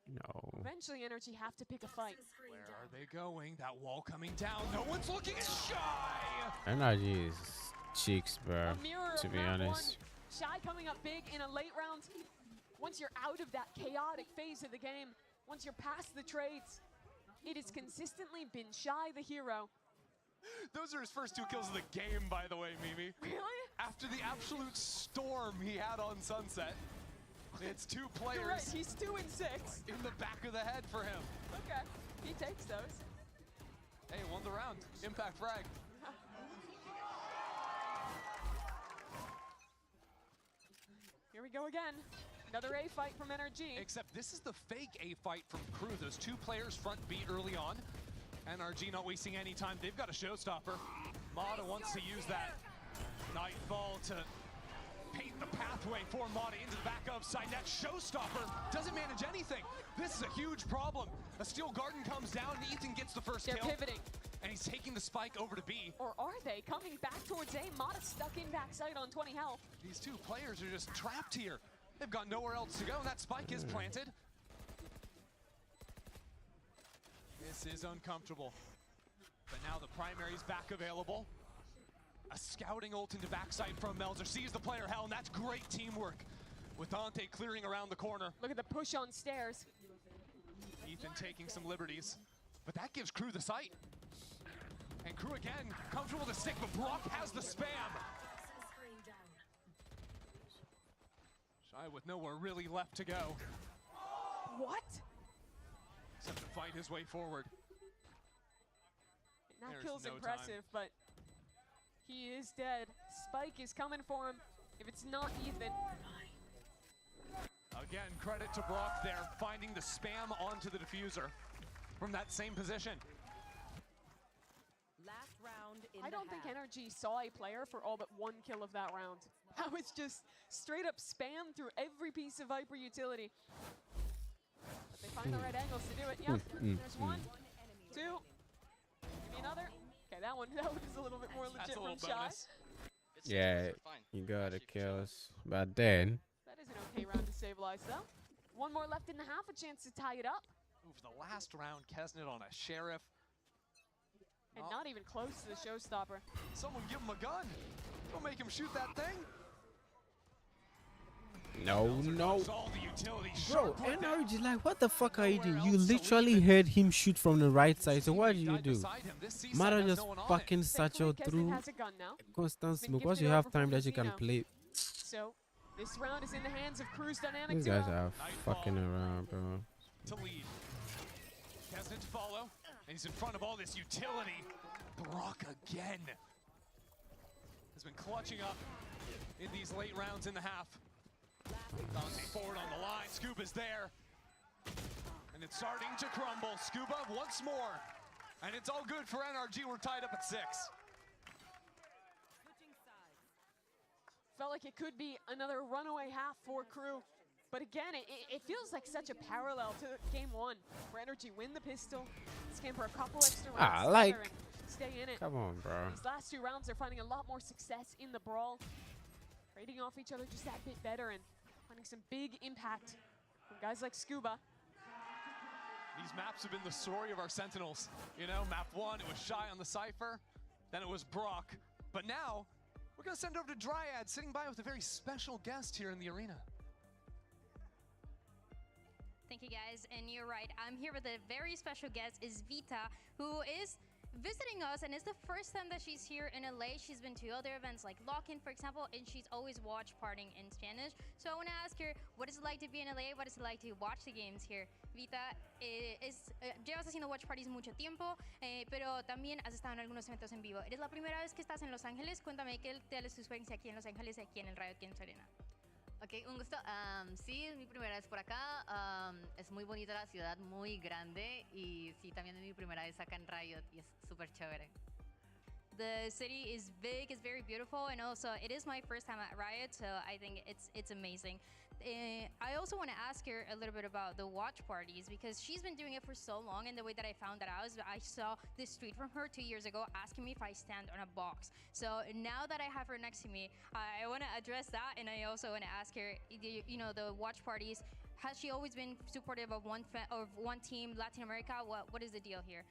No. Eventually NRG have to pick a fight. Where are they going? That wall coming down. No one's looking at Shy. NRG is cheeks, bro. A mirror To of be round honest. one. Shy coming up big in a late round. Once you're out of that chaotic phase of the game, once you're past the trades, it has consistently been Shy the hero. Those are his first 2 kills of the game, by the way, Mimi. Really? After the absolute storm he had on Sunset, it's 2 players. You're right, he's 2 and 6. In the back of the head for him. Okay, he takes those. Hey, won the round. Impact frag. Here we go again. Another A fight from NRG. Except this is the fake A fight from Crew. Those 2 players front beat early on. NRG not wasting any time. They've got a showstopper. Mata wants to use that Nightfall to paint the pathway for Mata into the back of side net. Showstopper doesn't manage anything. This is a huge problem. A Steel Garden comes down and Ethan gets the first They're kill. pivoting. And he's taking the spike over to B. Or are they coming back towards A? Mata stuck in backside on 20 health. These 2 players are just trapped here. They've got nowhere else to go, and that spike is planted. This is uncomfortable. But now the primary's back available. A scouting ult into backside from Melzer. Sees the player hell, and that's great teamwork. With Dante clearing around the corner. Look at the push on stairs. Ethan taking some liberties. But that gives Crew the sight. And Crew again, comfortable to stick, but Brock has the spam. Shy with nowhere really left to go. What? Except to fight his way forward. That There's kill's no impressive, but he is dead. Spike is coming for him. If it's not Ethan. Again, credit to Brock there, finding the spam onto the diffuser from that same position. Last round in I don't think NRG saw a player for all but 1 kill of that round. That was just straight up spam through every piece of Viper utility. But they find the right angles to do it. Yep, there's one, two, maybe another. Okay, that one was a little bit more legit That's a little from Shy. bonus. Yeah, you got the kills. But then, That is an okay round to stabilize, though. One more left in the half, a chance to tie it up. Ooh, for the last round, Kesnet on a Sheriff. And not even close to the showstopper. Someone give him a gun. Don't make him shoot that thing. no. All the utility Bro, sharp like that. NRG, like, what the fuck are you doing? You literally heard him shoot from the right side, so what do you do? Mara just fucking satchel Kesnet through has a gun now. constant Been smoke. Once gifted you have over from time that you can Casino. play. So this round is in the hands of Crew's Dynamic These Duo. guys are fucking around, bro. To lead. Kesnet to follow. And he's in front of all this utility. Brock again has been clutching up in these late rounds in the half. Dante forward on the line. Scuba's there. And it's starting to crumble. Scuba once more. And it's all good for NRG. We're tied up at 6. Felt like it could be another runaway half for Crew. But again, it feels like such a parallel to game 1, where Energy win the pistol, scamper a couple extra rounds, like, together and stay in it. come on, bro. These last 2 rounds, they're finding a lot more success in the brawl, trading off each other just that bit better and finding some big impact from guys like Scuba. These maps have been the story of our Sentinels. You know, map 1, it was Shy on the Cypher. Then it was Brock. But now, we're going to send it over to Dryad, sitting by with a very special guest here in the arena. Thank you, guys. And you're right. I'm here with a very special guest, is Vita, who is visiting us, and it's the first time that she's here in LA. She's been to other events like Lock-In, for example, and she's always watch partying in Spanish. So I want to ask her, what is it like to be in LA? What is it like to watch the games here? Vita, llevas haciendo watch parties mucho tiempo, pero también has estado en algunos eventos en vivo. ¿Eres la primera vez que estás en Los Ángeles? Cuéntame qué tal es tu experiencia aquí en Los Ángeles, aquí en el Riot Games Arena. Ok, un gusto. Sí, es mi primera vez por acá. Es muy bonita la ciudad, muy grande. Y sí, también es mi primera vez acá en Riot y es súper chévere. The city is big, it's very beautiful, and also it is my first time at Riot, so I think it's amazing. I also want to ask her a little bit about the watch parties, because she's been doing it for so long, and the way that I found that out is I saw this tweet from her 2 years ago asking me if I stand on a box. So now that I have her next to me, I want to address that, and I also want to ask her, you know, the watch parties, has she always been supportive of one team, Latin America? What is the deal here?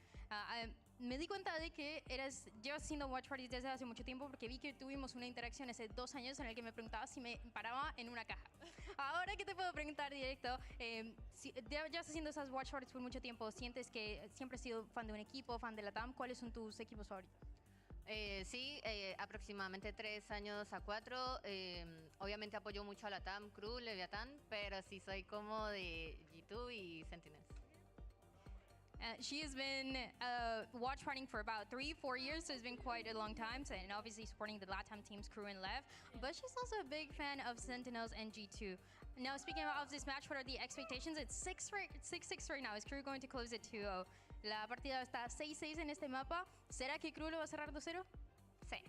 Me di cuenta de que llevas haciendo watch parties desde hace mucho tiempo, porque vi que tuvimos una interacción hace 2 años en el que me preguntaba si me paraba en una caja. Ahora que te puedo preguntar directo, si llevas haciendo esas watch parties por mucho tiempo, ¿sientes que siempre has sido fan de un equipo, fan de la TAM? ¿Cuáles son tus equipos favoritos? Sí, aproximadamente 3 años a 4. Obviamente apoyo mucho a la TAM, Crew, Leviathan, pero sí soy como de G2 y Sentinels. She has been watch partying for about 3-4 years, so it's been quite a long time, and obviously supporting the LATAM teams, Crew and Lev, but she's also a big fan of Sentinels and G2. Now, speaking of this match, what are the expectations? It's 6-6 right now. Is Crew going to close it 2-0? La partida está 6-6 en este mapa. ¿Será que Crew lo va a cerrar 2-0? Sí.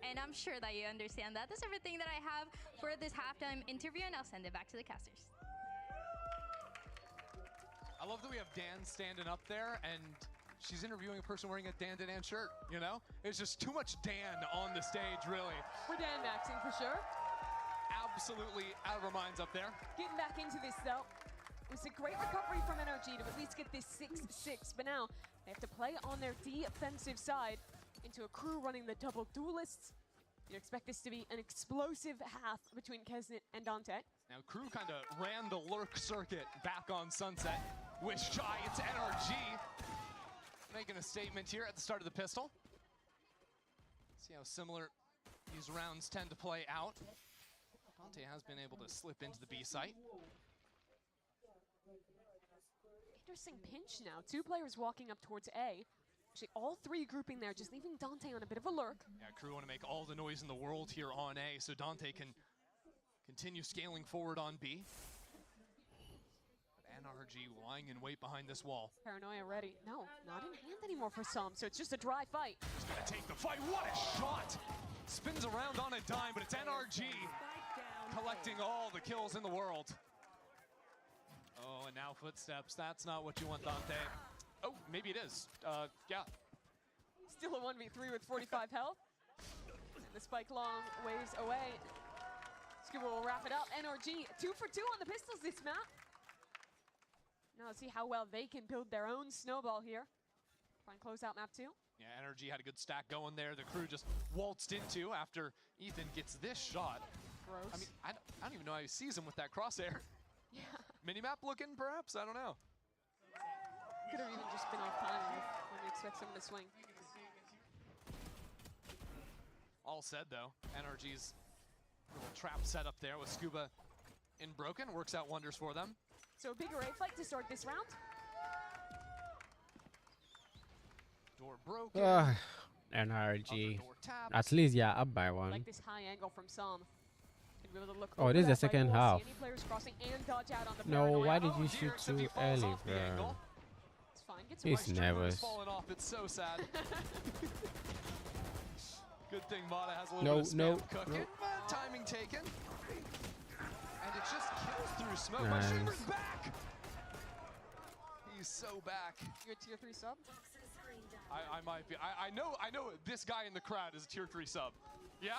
And I'm sure that you understand that. That's everything that I have for this halftime interview, and I'll send it back to the casters. I love that we have Dan standing up there, and she's interviewing a person wearing a Dan Dan shirt, you know? It's just too much Dan on the stage, really. We're Dan maxing for sure. Absolutely out of our minds up there. Getting back into this, though. It was a great recovery from NRG to at least get this 6-6, but now they have to play on their defensive side into a Crew running the double duelists. You expect this to be an explosive half between Kesnet and Dante. Now, Crew kind of ran the lurk circuit back on Sunset with Shy. It's NRG making a statement here at the start of the pistol. See how similar these rounds tend to play out. Dante has been able to slip into the B site. Interesting pinch now. 2 players walking up towards A. Actually, all 3 grouping there, just leaving Dante on a bit of a lurk. Yeah, Crew want to make all the noise in the world here on A, so Dante can continue scaling forward on B. But NRG lying in wait behind this wall. Paranoia ready. No, not in hand anymore for some, so it's just a dry fight. He's gonna take the fight. What a shot! Spins around on a dime, but it's NRG collecting all the kills in the world. Oh, and now footsteps. That's not what you want, Dante. Oh, maybe it is. Yeah. Still a 1v3 with 45 health. And the spike long ways away. Scuba will wrap it up. NRG 2 for 2 on the pistols this map. Now let's see how well they can build their own snowball here. Try and close out map 2. Yeah, Energy had a good stack going there. The crew just waltzed into after Ethan gets this shot. Gross. I mean, I don't even know how he sees him with that crosshair. Yeah. Minimap looking, perhaps? I don't know. Could have even just been off timing when you expect someone to swing. All said, though. Energy's little trap set up there with Scuba in Broken. Works out wonders for them. So a big array fight to start this round. Door broken. NRG. At least, yeah, up by I one. like this high angle from Sam. Be able to look Oh, over this is the that right second wall, half. see any players crossing and dodge out on the No, paranoia. why did Oh, you dear, shoot except he too falls early, off the bro? angle. It's fine. Gets He's away. nervous. Falling off. It's so sad. Good thing Mata has a little No, bit of spam no, cooking, no. but timing taken. And it just kills through smoke. Nice. My Shaper's back. He's so back. You're a tier 3 sub? I might be. I know this guy in the crowd is a tier 3 sub. Yeah?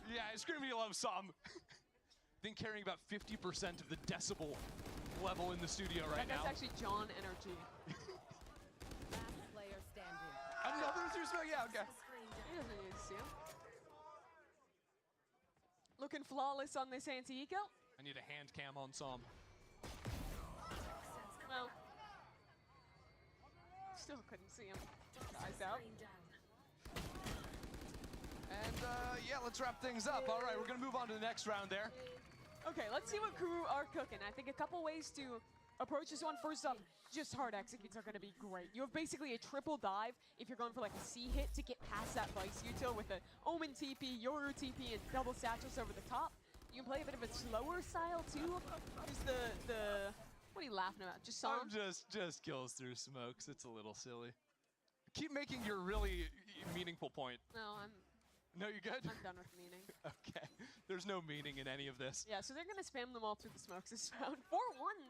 Yeah, Screamy loves some. I think carrying about 50% of the decibel level in the studio right That's now. actually John Energy. Last player standing. Another through smoke? Yeah, okay. He doesn't need to see him. Looking flawless on this anti-eco. I need a hand cam on Som. Well, still couldn't see him. Eyes out. And yeah, let's wrap things up. All right, we're gonna move on to the next round there. Okay, let's see what crew are cooking. I think a couple ways to approach this one. First up, just hard executes are gonna be great. You have basically a triple dive if you're going for like a C hit to get past that Vice util with an Omen TP, Yoru TP, and double satchels over the top. You can play a bit of a slower style too. Use the what are you laughing about? Just Som? Just kills through smokes. It's a little silly. Keep making your really meaningful point. No, No, you're good? I'm done with meaning. Okay. There's no meaning in any of this. Yeah, so they're going to spam them all through the smokes this round. 4-1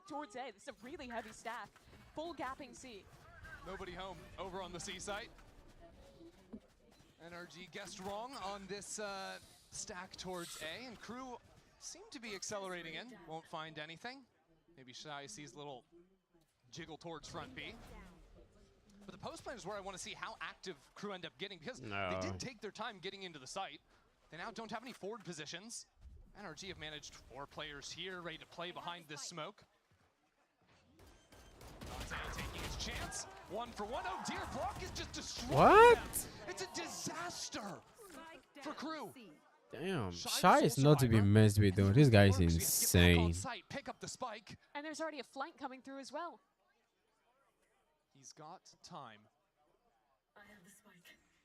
towards A. This is a really heavy stack. Full gapping C. Nobody home over on the C site. NRG guessed wrong on this stack towards A, and crew seem to be accelerating in. Won't find anything. Maybe Shy sees a little jiggle towards front B. But the post plan is where I want to see how active crew end up getting, because they did take their time getting into the site. They now don't have any forward positions. NRG have managed 4 players here, ready to play behind this smoke. Dante taking his chance. 1 for 1. Oh dear, Brock is just destroying What? them. It's a disaster for crew. Damn, Shy is not to be messed with though. This guy is insane. Site, pick up the spike. And there's already a flank coming through as well. He's got time.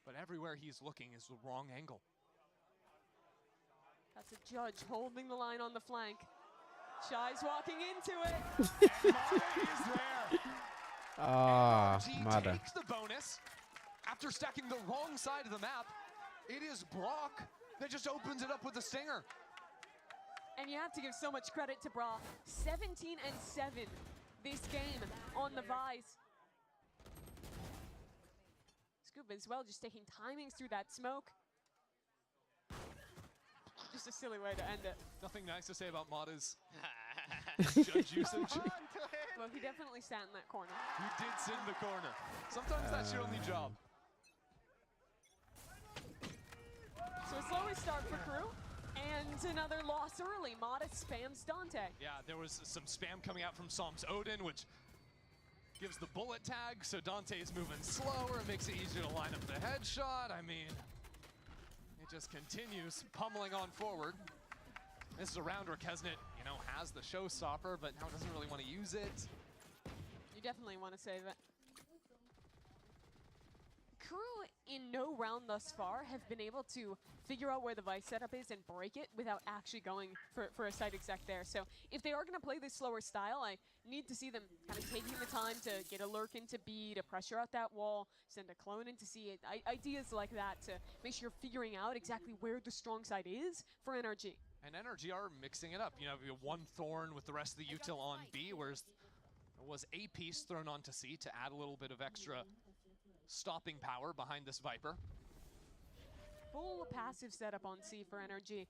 But everywhere he's looking is the wrong angle. That's a Judge holding the line on the flank. Shy's walking into it. And Mata is there. Ah, NRG mother. takes the bonus after stacking the wrong side of the map. It is Brock that just opens it up with a stinger. And you have to give so much credit to Bra. 17 and 7 this game on the Vice. Scuba as well, just taking timings through that smoke. Just a silly way to end it. Nothing nice to say about Mata's Judge usage. Well, he definitely sat in that corner. He did sit in the corner. Sometimes that's your only job. So a slower start for crew. And another loss early. Mata spams Dante. Yeah, there was some spam coming out from Som's Odin, which gives the bullet tag, so Dante is moving slower. It makes it easier to line up the headshot. I mean, it just continues pummeling on forward. This is a round where Kesnet, you know, has the showstopper, but now doesn't really want to use it. You definitely want to save it. Crew in no round thus far have been able to figure out where the Vice setup is and break it without actually going for a site exec there. So if they are going to play this slower style, I need to see them kind of taking the time to get a lurk into B, to pressure out that wall, send a clone into C, ideas like that to make sure you're figuring out exactly where the strong side is for NRG. And NRG are mixing it up. You know, you have one Thorn with the rest of the util on B, whereas there was a piece thrown onto C to add a little bit of extra stopping power behind this Viper. Full passive setup on C for NRG.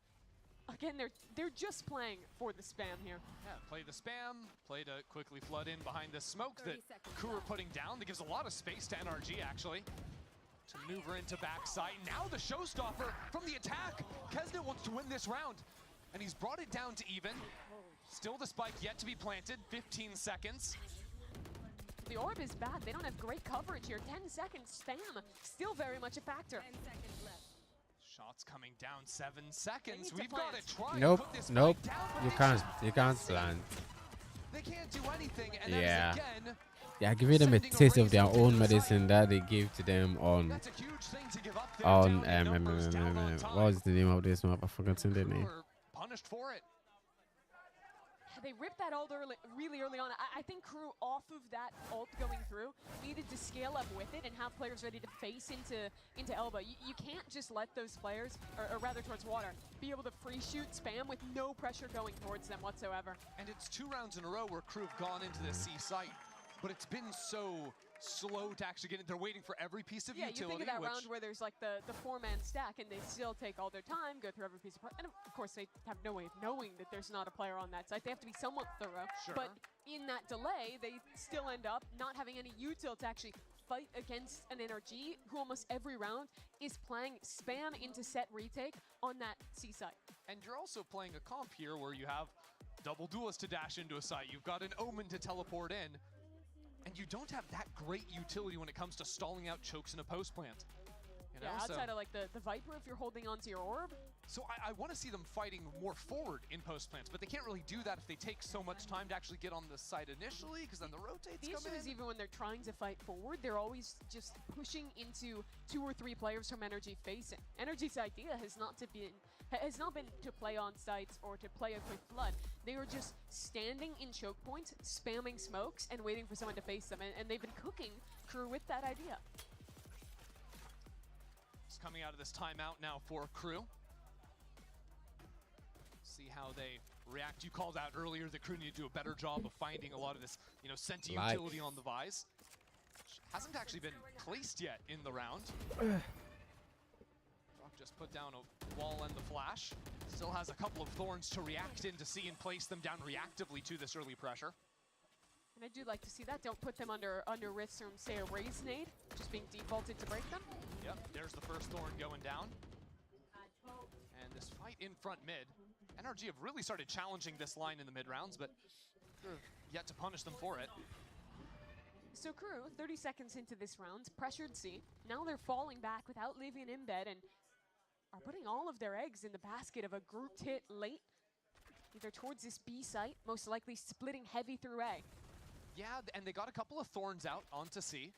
Again, they're just playing for the spam here. Yeah, play the spam, play to quickly flood in behind the smoke that Crew are putting down. That gives a lot of space to NRG, actually, to maneuver into backside. Now the showstopper from the attack. Kesnet wants to win this round, and he's brought it down to even. Still the spike yet to be planted, 15 seconds. The orb is bad. They don't have great coverage here. 10 seconds spam, still very much a factor. 10 seconds left. Shots coming down, 7 seconds. They need to We've got plant. to try Nope, and put this nope. fight down, You but can't plant. they can't do anything, and Yeah. that is again Yeah, giving them a taste of their own medicine that they gave to them on that's a huge thing to give up there. Down in numbers, down on time. what was the name of this map? I forgot the name. We're punished for it. They ripped that ult really early on. I think Crew, off of that ult going through, needed to scale up with it and have players ready to face into Elbow. You can't just let those players, or rather towards Water, be able to free shoot spam with no pressure going towards them whatsoever. And it's 2 rounds in a row where Crew have gone into the C site, but it's been so slow to actually get in. They're waiting for every piece of Yeah, utility. you think of that which round where there's like the 4-man stack and they still take all their time, go through every piece of and of course they have no way of knowing that there's not a player on that site. They have to be somewhat thorough. Sure. But in that delay, they still end up not having any util to actually fight against an NRG who almost every round is playing spam into set retake on that C site. And you're also playing a comp here where you have double duelists to dash into a site. You've got an Omen to teleport in. And you don't have that great utility when it comes to stalling out chokes in a post plant. You know, Yeah, outside so, of like the Viper, if you're holding onto your orb. so I want to see them fighting more forward in post plants, but they can't really do that if they take so much time to actually get on the site initially, because then the rotates The come issue in. is even when they're trying to fight forward, they're always just pushing into 2 or 3 players from NRG facing. NRG's idea has not been to play on sites or to play a quick flood. They are just standing in choke points, spamming smokes, and waiting for someone to face them. And they've been cooking Crew with that idea. It's coming out of this timeout now for Crew. See how they react. You called out earlier that Crew need to do a better job of finding a lot of this, you know, senti utility on the Vise. Hasn't actually been placed yet in the round. Just put down a wall and the flash. Still has a couple of Thorns to react in to see and place them down reactively to this early pressure. And I do like to see that. Don't put them under risk from, say, a Raise nade, just being defaulted to break them. Yep, there's the first Thorn going down. And this fight in front mid. NRG have really started challenging this line in the mid rounds, but yet to punish them for it. So Crew, 30 seconds into this round, pressured C. Now they're falling back without leaving an embed and are putting all of their eggs in the basket of a grouped hit late, either towards this B site, most likely splitting heavy through A. Yeah, and they got a couple of Thorns out onto C.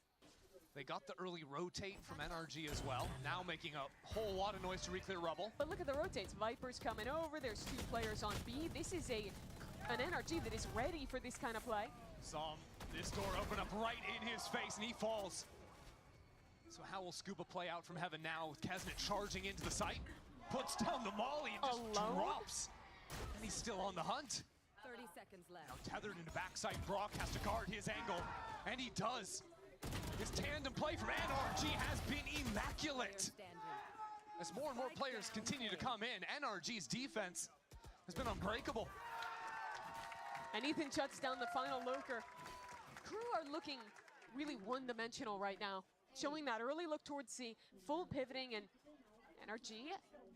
They got the early rotate from NRG as well, now making a whole lot of noise to reclear rubble. But look at the rotates. Viper's coming over, there's 2 players on B. This is an NRG that is ready for this kind of play. Saw this door open up right in his face, and he falls. So how will Scuba play out from heaven now with Kesnet charging into the site? Puts down the molly and just drops. And he's still on the hunt. 30 seconds left. Now tethered into backside, Brock has to guard his angle, and he does. His tandem play from NRG has been immaculate. As more and more players continue to come in, NRG's defense has been unbreakable. And Ethan shuts down the final lurker. Crew are looking really one-dimensional right now, showing that early look towards C, full pivoting, and NRG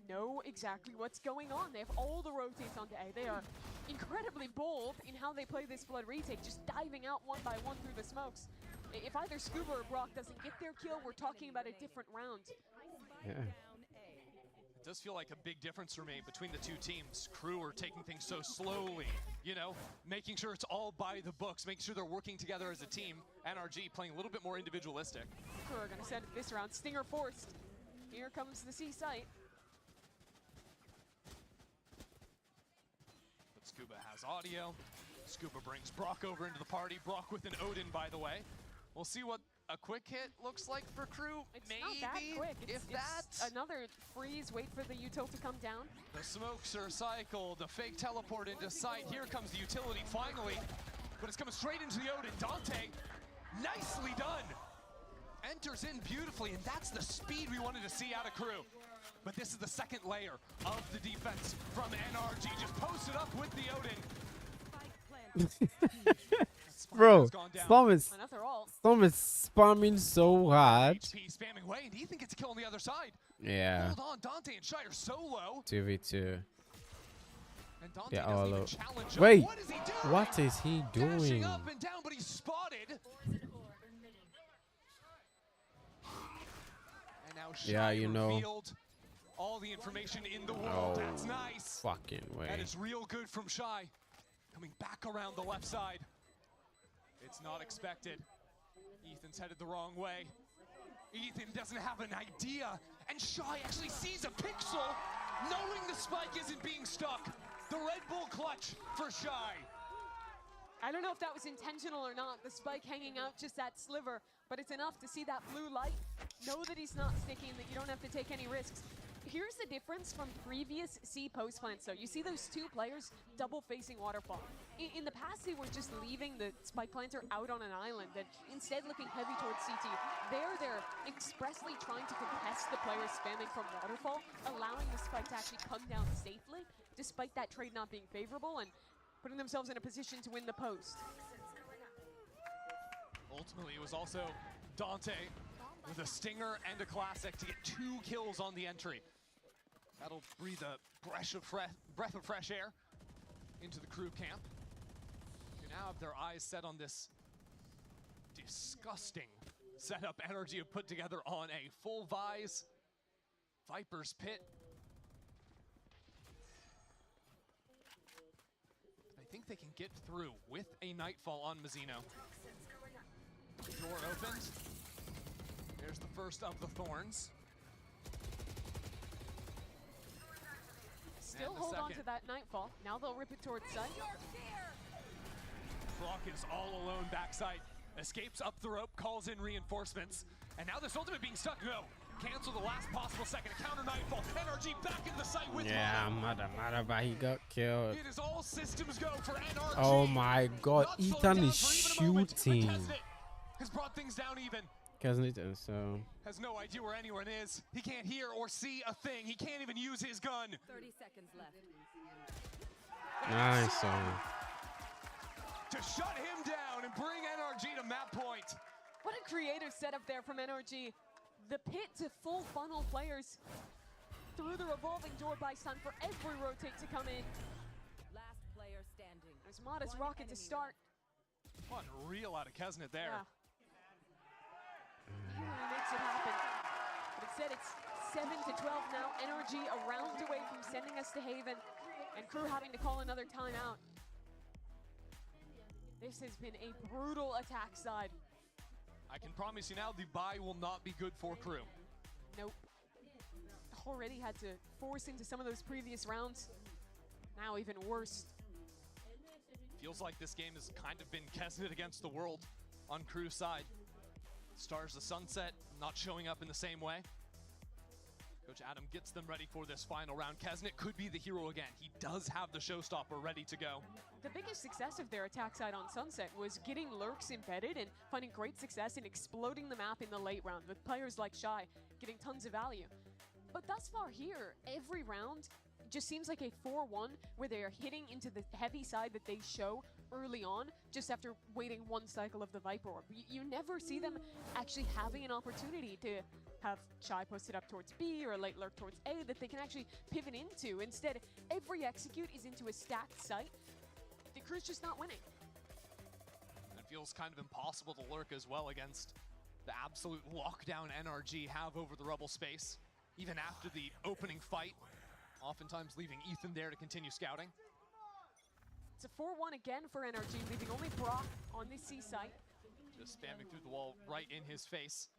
know exactly what's going on. They have all the rotates onto A. They are incredibly bold in how they play this flood retake, just diving out one by one through the smokes. If either Scuba or Brock doesn't get their kill, we're talking about a different round. Yeah. It does feel like a big difference for me between the two teams. Crew are taking things so slowly, you know, making sure it's all by the books, making sure they're working together as a team. NRG playing a little bit more individualistic. Crew are going to send it this round. Stinger forced. Here comes the C site. But Scuba has audio. Scuba brings Brock over into the party. Brock with an Odin, by the way. We'll see what a quick hit looks like for Crew. It's maybe, not that quick. if it's another freeze, wait for the util to come down. The smokes are cycled, the fake teleport into sight. Here comes the utility finally, but it's coming straight into the Odin. Dante, nicely done. Enters in beautifully, and that's the speed we wanted to see out of Crew. But this is the second layer of the defense from NRG, just posted up with the Odin. Bro, Another ult. Storm is spamming so hard. HP spamming away, and Ethan gets a kill on the other side. Yeah. Hold on, Dante and Shy are so low. 2v2. And Dante Yeah, doesn't all even low. challenge him. Wait, What is he doing? what is he doing? Dashing up and down, but he's spotted. And now Shy Yeah, you know. revealed all the information in the world. Oh, That's nice. fucking way. That is real good from Shy. Coming back around the left side. It's not expected. Ethan's headed the wrong way. Ethan doesn't have an idea. And Shy actually sees a pixel, knowing the spike isn't being stuck. The Red Bull clutch for Shy. I don't know if that was intentional or not, the spike hanging out just that sliver, but it's enough to see that blue light, know that he's not sticking, that you don't have to take any risks. Here's the difference from previous C post plants though. You see those two players double facing Waterfall. In the past, they were just leaving the spike planter out on an island and instead looking heavy towards CT. They're expressly trying to contest the players spamming from Waterfall, allowing the spike to actually come down safely, despite that trade not being favorable, and putting themselves in a position to win the post. Ultimately, it was also Dante with a stinger and a classic to get 2 kills on the entry. That'll breathe a breath of fresh air into the Crew camp. Who now have their eyes set on this disgusting setup NRG have put together on a full Vise Viper's Pit. I think they can get through with a Nightfall on Mazzino. Door opened. There's the first of the Thorns. Still hold on to that Nightfall. Now they'll rip it towards sight. Brock is all alone backside. Escapes up the rope, calls in reinforcements. And now this ultimate being stuck. No. Cancel the last possible second. A counter Nightfall. NRG back in the site with Yeah, Mana. but he got killed. It is all systems go for NRG. Oh my god, Not slowing Ethan down is for even a moment. shooting. Kesnet has brought things down even. Kesnet, so Has no idea where anyone is. He can't hear or see a thing. He can't even use his gun. 30 seconds left. nice. To shut him down and bring NRG to map point. What a creative setup there from NRG. The pit to full funnel players through the revolving door by Sun for every rotate to come in. Last player standing. There's Modest rocket to start. Unreal out of Kesnet there. Yeah. He really makes it happen. But instead it's 7 to 12 now. NRG a round away from sending us to Haven. And Crew having to call another timeout. This has been a brutal attack side. I can promise you now, the buy will not be good for Crew. Nope. Already had to force into some of those previous rounds. Now even worse. Feels like this game has kind of been Kesnet against the world on Crew's side. Stars the Sunset not showing up in the same way. Coach Adam gets them ready for this final round. Kesnet could be the hero again. He does have the showstopper ready to go. The biggest success of their attack side on Sunset was getting lurks embedded and finding great success in exploding the map in the late round with players like Shy getting tons of value. But thus far here, every round just seems like a 4-1 where they're hitting into the heavy side that they show early on just after waiting one cycle of the Viper Orb. You never see them actually having an opportunity to have Shy posted up towards B or a late lurk towards A that they can actually pivot into. Instead, every execute is into a stacked site. The Crew's just not winning. It feels kind of impossible to lurk as well against the absolute lockdown NRG have over the Rebel space. Even after the opening fight, oftentimes leaving Ethan there to continue scouting. It's a 4-1 again for NRG, leaving only Brock on this C site. Just spamming through the wall right in his face.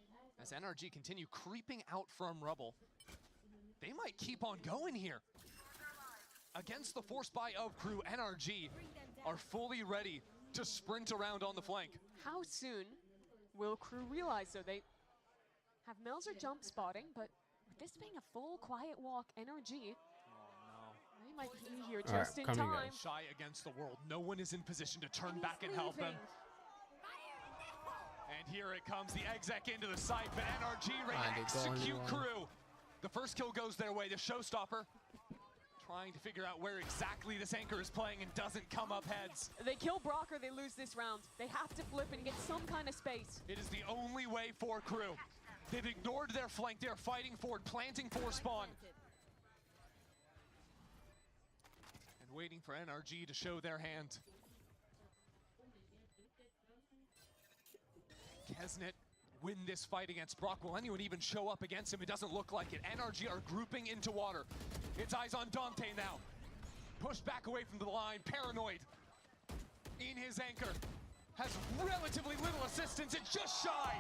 As NRG continue creeping out from Rebel. They might keep on going here. Against the force buy of Crew, NRG are fully ready to sprint around on the flank. How soon will Crew realize? So they have Melzer jump spotting, but with this being a full quiet walk, NRG, they might be here All right, just in coming, time. guys. Shy against the world. No one is in position to turn And back he's and help them. leaving. And here it comes, the exec into the site, but NRG ready Ah, to they go on execute the Crew. The first kill goes their way, the showstopper. Trying to figure out where exactly this anchor is playing and doesn't come up heads. They kill Brock or they lose this round. They have to flip and get some kind of space. It is the only way for Crew. They've ignored their flank, they're fighting forward, planting for spawn. And waiting for NRG to show their hand. Kesnet win this fight against Brock. Will anyone even show up against him? It doesn't look like it. NRG are grouping into water. It's eyes on Dante now. Pushed back away from the line, paranoid. In his anchor. Has relatively little assistance. It's just shy.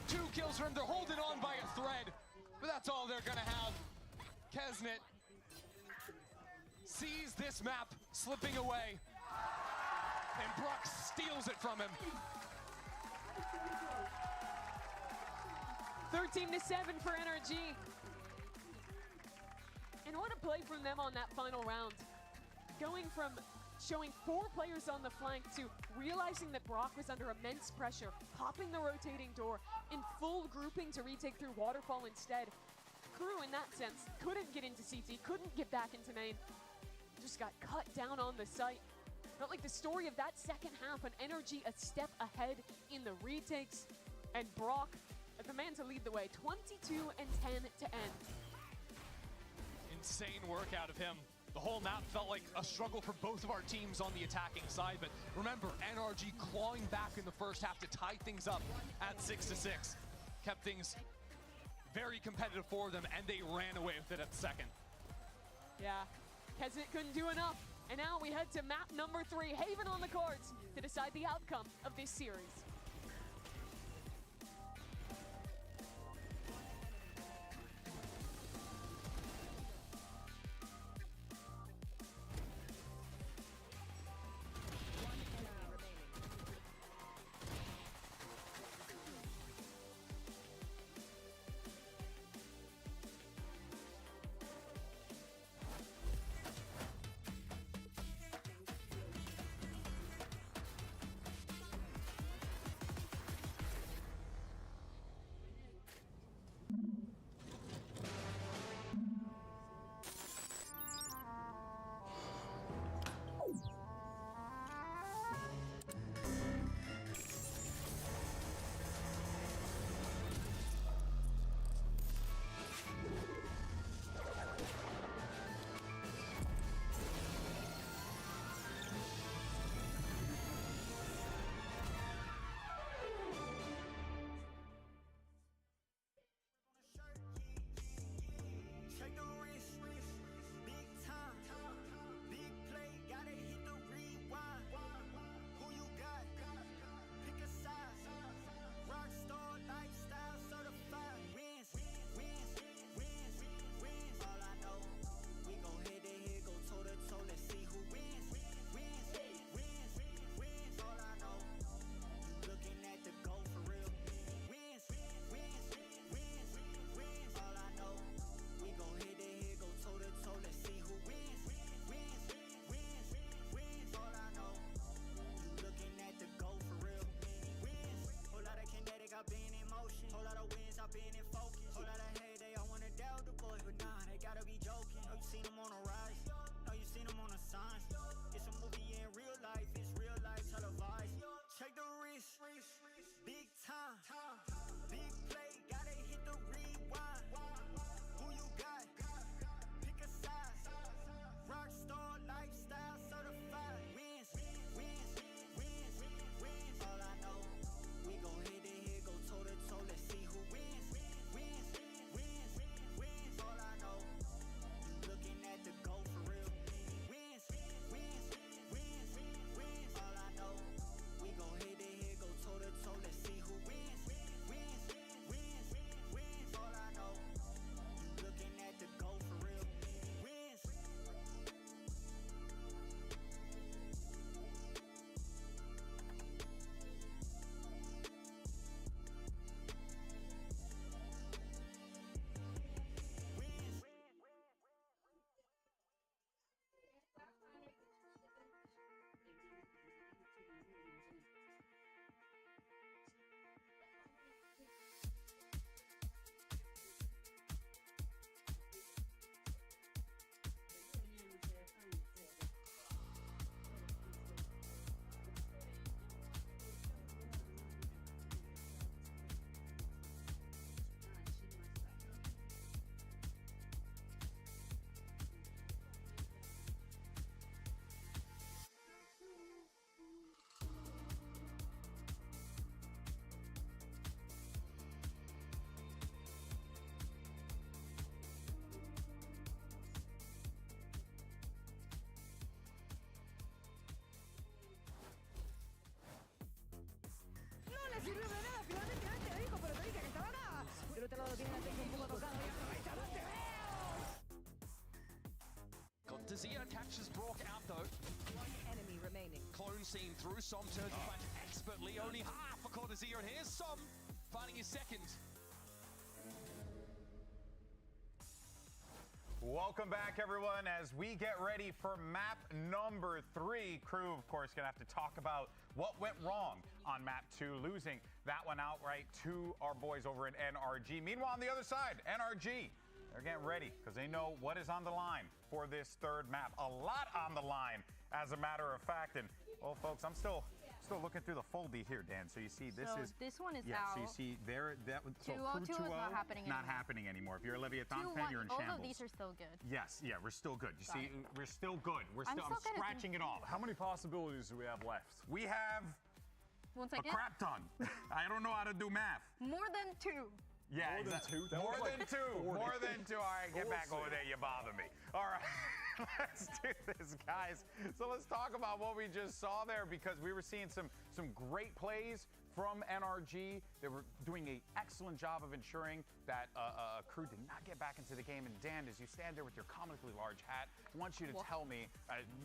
2 kills for him. They're holding on by a thread. But that's all they're gonna have. Kesnet sees this map slipping away. And Brock steals it from him. 13-7 for NRG. And what a play from them on that final round. Going from showing 4 players on the flank to realizing that Brock was under immense pressure, popping the rotating door, in full grouping to retake through Waterfall instead. Crew, in that sense, couldn't get into CT, couldn't get back into main. Just got cut down on the site. Felt like the story of that second half, an NRG a step ahead in the retakes, and Brock, the man to lead the way, 22-10 to end. Insane work out of him. The whole map felt like a struggle for both of our teams on the attacking side, but remember, NRG clawing back in the first half to tie things up at 6-6. Kept things very competitive for them, and they ran away with it at the second. Yeah, Kesnet couldn't do enough. And now we head to map number 3, Haven on the cards, to decide the outcome of this series. Check the wrist, big time, big play, gotta hit the rewind. Who you got? Pick a side. Rockstar lifestyle certified. Wins, wins, wins, wins. All I know, we gon' head to head, go toe to toe. Let's see who wins. Wins, wins, wins. All I know, looking at the goal for real. Wins, wins, wins, wins. All I know. We gon' head to head, go toe to toe, let's see who wins. Wins, wins, wins, all I know. You looking at the goal for real. Wins, whole lot of kinetic, I've been in motion. Whole lot of wins, I've been in focus. Whole lot of hate, they all wanna doubt the boys, but nah, they gotta be joking. Know you seen them on the rise, know you seen them on the signs. It's a movie in real life, it's real life televised. Check the wrist, big time, big play, gotta hit the rewind. Who you got? Pick a side. Rockstar lifestyle certified. Wins, wins, wins, wins. All I know, we gon' head to head, go toe to toe. Let's see who wins. Wins, wins, wins. All I know, you looking at the goal for real. Wins, Dazia catches Brock out though. One enemy remaining. Clone seen through. Som turns the flash expertly. Only half for Dazia, and here's Som finding his second. Welcome back, everyone, as we get ready for map number 3. Crew, of course, gonna have to talk about what went wrong on map 2, losing that one outright to our boys over at NRG. Meanwhile, on the other side, NRG, they're getting ready because they know what is on the line for this third map. A lot on the line, as a matter of fact. And, well, folks, I'm still looking through the full beat here, Dan. So you see, this one is yeah, out. so you see there, so 2-0 Crew 2-0, is not happening anymore. not happening anymore. If you're a Leviathan fan, you're in all shambles. of these are still good. Yes, yeah, we're still good. You Got see, it. we're still good. I'm still scratching it off. How many possibilities do we have left? We have One a second. crap ton. I don't know how to do math. More than 2. Yeah, More than exactly. 2? That More was like than 2. 40. More than 2. All right, get back over Bullshit. there. You bother me. All right. Let's do this, guys. So let's talk about what we just saw there, because we were seeing some great plays from NRG. They were doing an excellent job of ensuring that Crew did not get back into the game. And Dan, as you stand there with your comically large hat, I want you to tell me,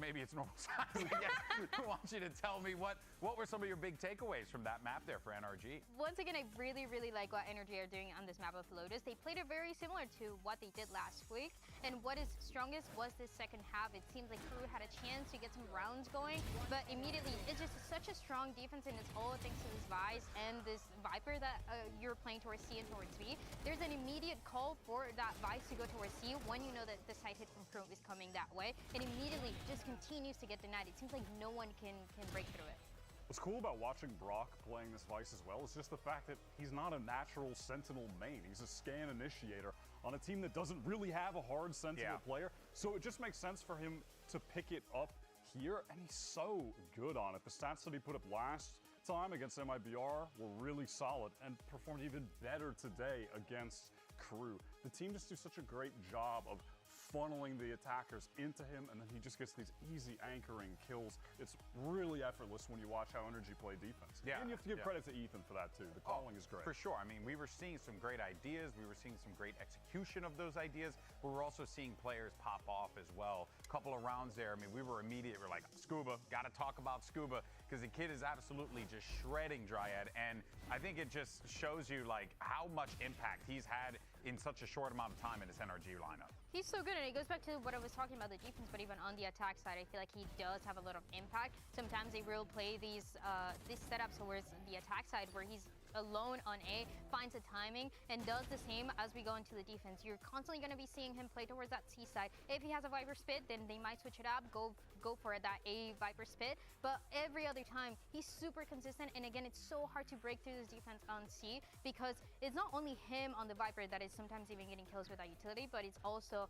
maybe it's normal size, I guess. I want you to tell me what were some of your big takeaways from that map there for NRG? Once again, I really, really like what NRG are doing on this map of Lotus. They played it very similar to what they did last week. And what is strongest was this second half. It seems like Crew had a chance to get some rounds going, but immediately it's just such a strong defense, and it's all thanks to this Vice and this Viper that you're playing towards C and towards B. There's an immediate call for that Vice to go towards C when you know that the side hit from Crew is coming that way, and immediately just continues to get denied. It seems like no one can break through it. What's cool about watching Brock playing this Vice as well is just the fact that he's not a natural Sentinel main. He's a scan initiator on a team that doesn't really have a hard Sentinel player. So it just makes sense for him to pick it up here, and he's so good on it. The stats that he put up last time against MIBR were really solid and performed even better today against Crew. The team just do such a great job of funneling the attackers into him, and then he just gets these easy anchoring kills. It's really effortless when you watch how NRG play defense. Yeah, And you have to give credit to Ethan for that too. The calling is great. For sure. I mean, we were seeing some great ideas. We were seeing some great execution of those ideas. But we're also seeing players pop off as well. A couple of rounds there. I mean, we were immediate. We're like, Scuba, got to talk about Scuba, because the kid is absolutely just shredding Dryad. And I think it just shows you like how much impact he's had in such a short amount of time in his NRG lineup. He's so good, and it goes back to what I was talking about, the defense, but even on the attack side, I feel like he does have a lot of impact. Sometimes they will play these setups towards the attack side where he's alone on A, finds a timing, and does the same as we go into the defense. You're constantly going to be seeing him play towards that C side. If he has a Viper Spit, then they might switch it up, go for that A Viper Spit. But every other time, he's super consistent, and again, it's so hard to break through this defense on C, because it's not only him on the Viper that is sometimes even getting kills with that utility, but it's also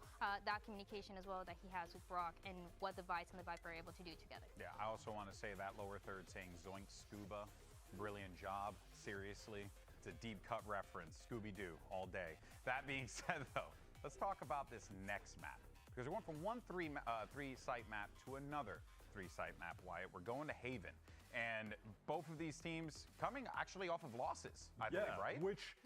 that communication as well that he has with Brock and what the Vice and the Viper are able to do together. Yeah, I also want to say that lower third saying Zoink Scuba, brilliant job. Seriously, it's a deep cut reference. Scooby-Doo all day. That being said, though, let's talk about this next map, because we went from one three-site map to another three-site map, Wyatt. We're going to Haven, and both of these teams coming actually off of losses, I believe, right? Which,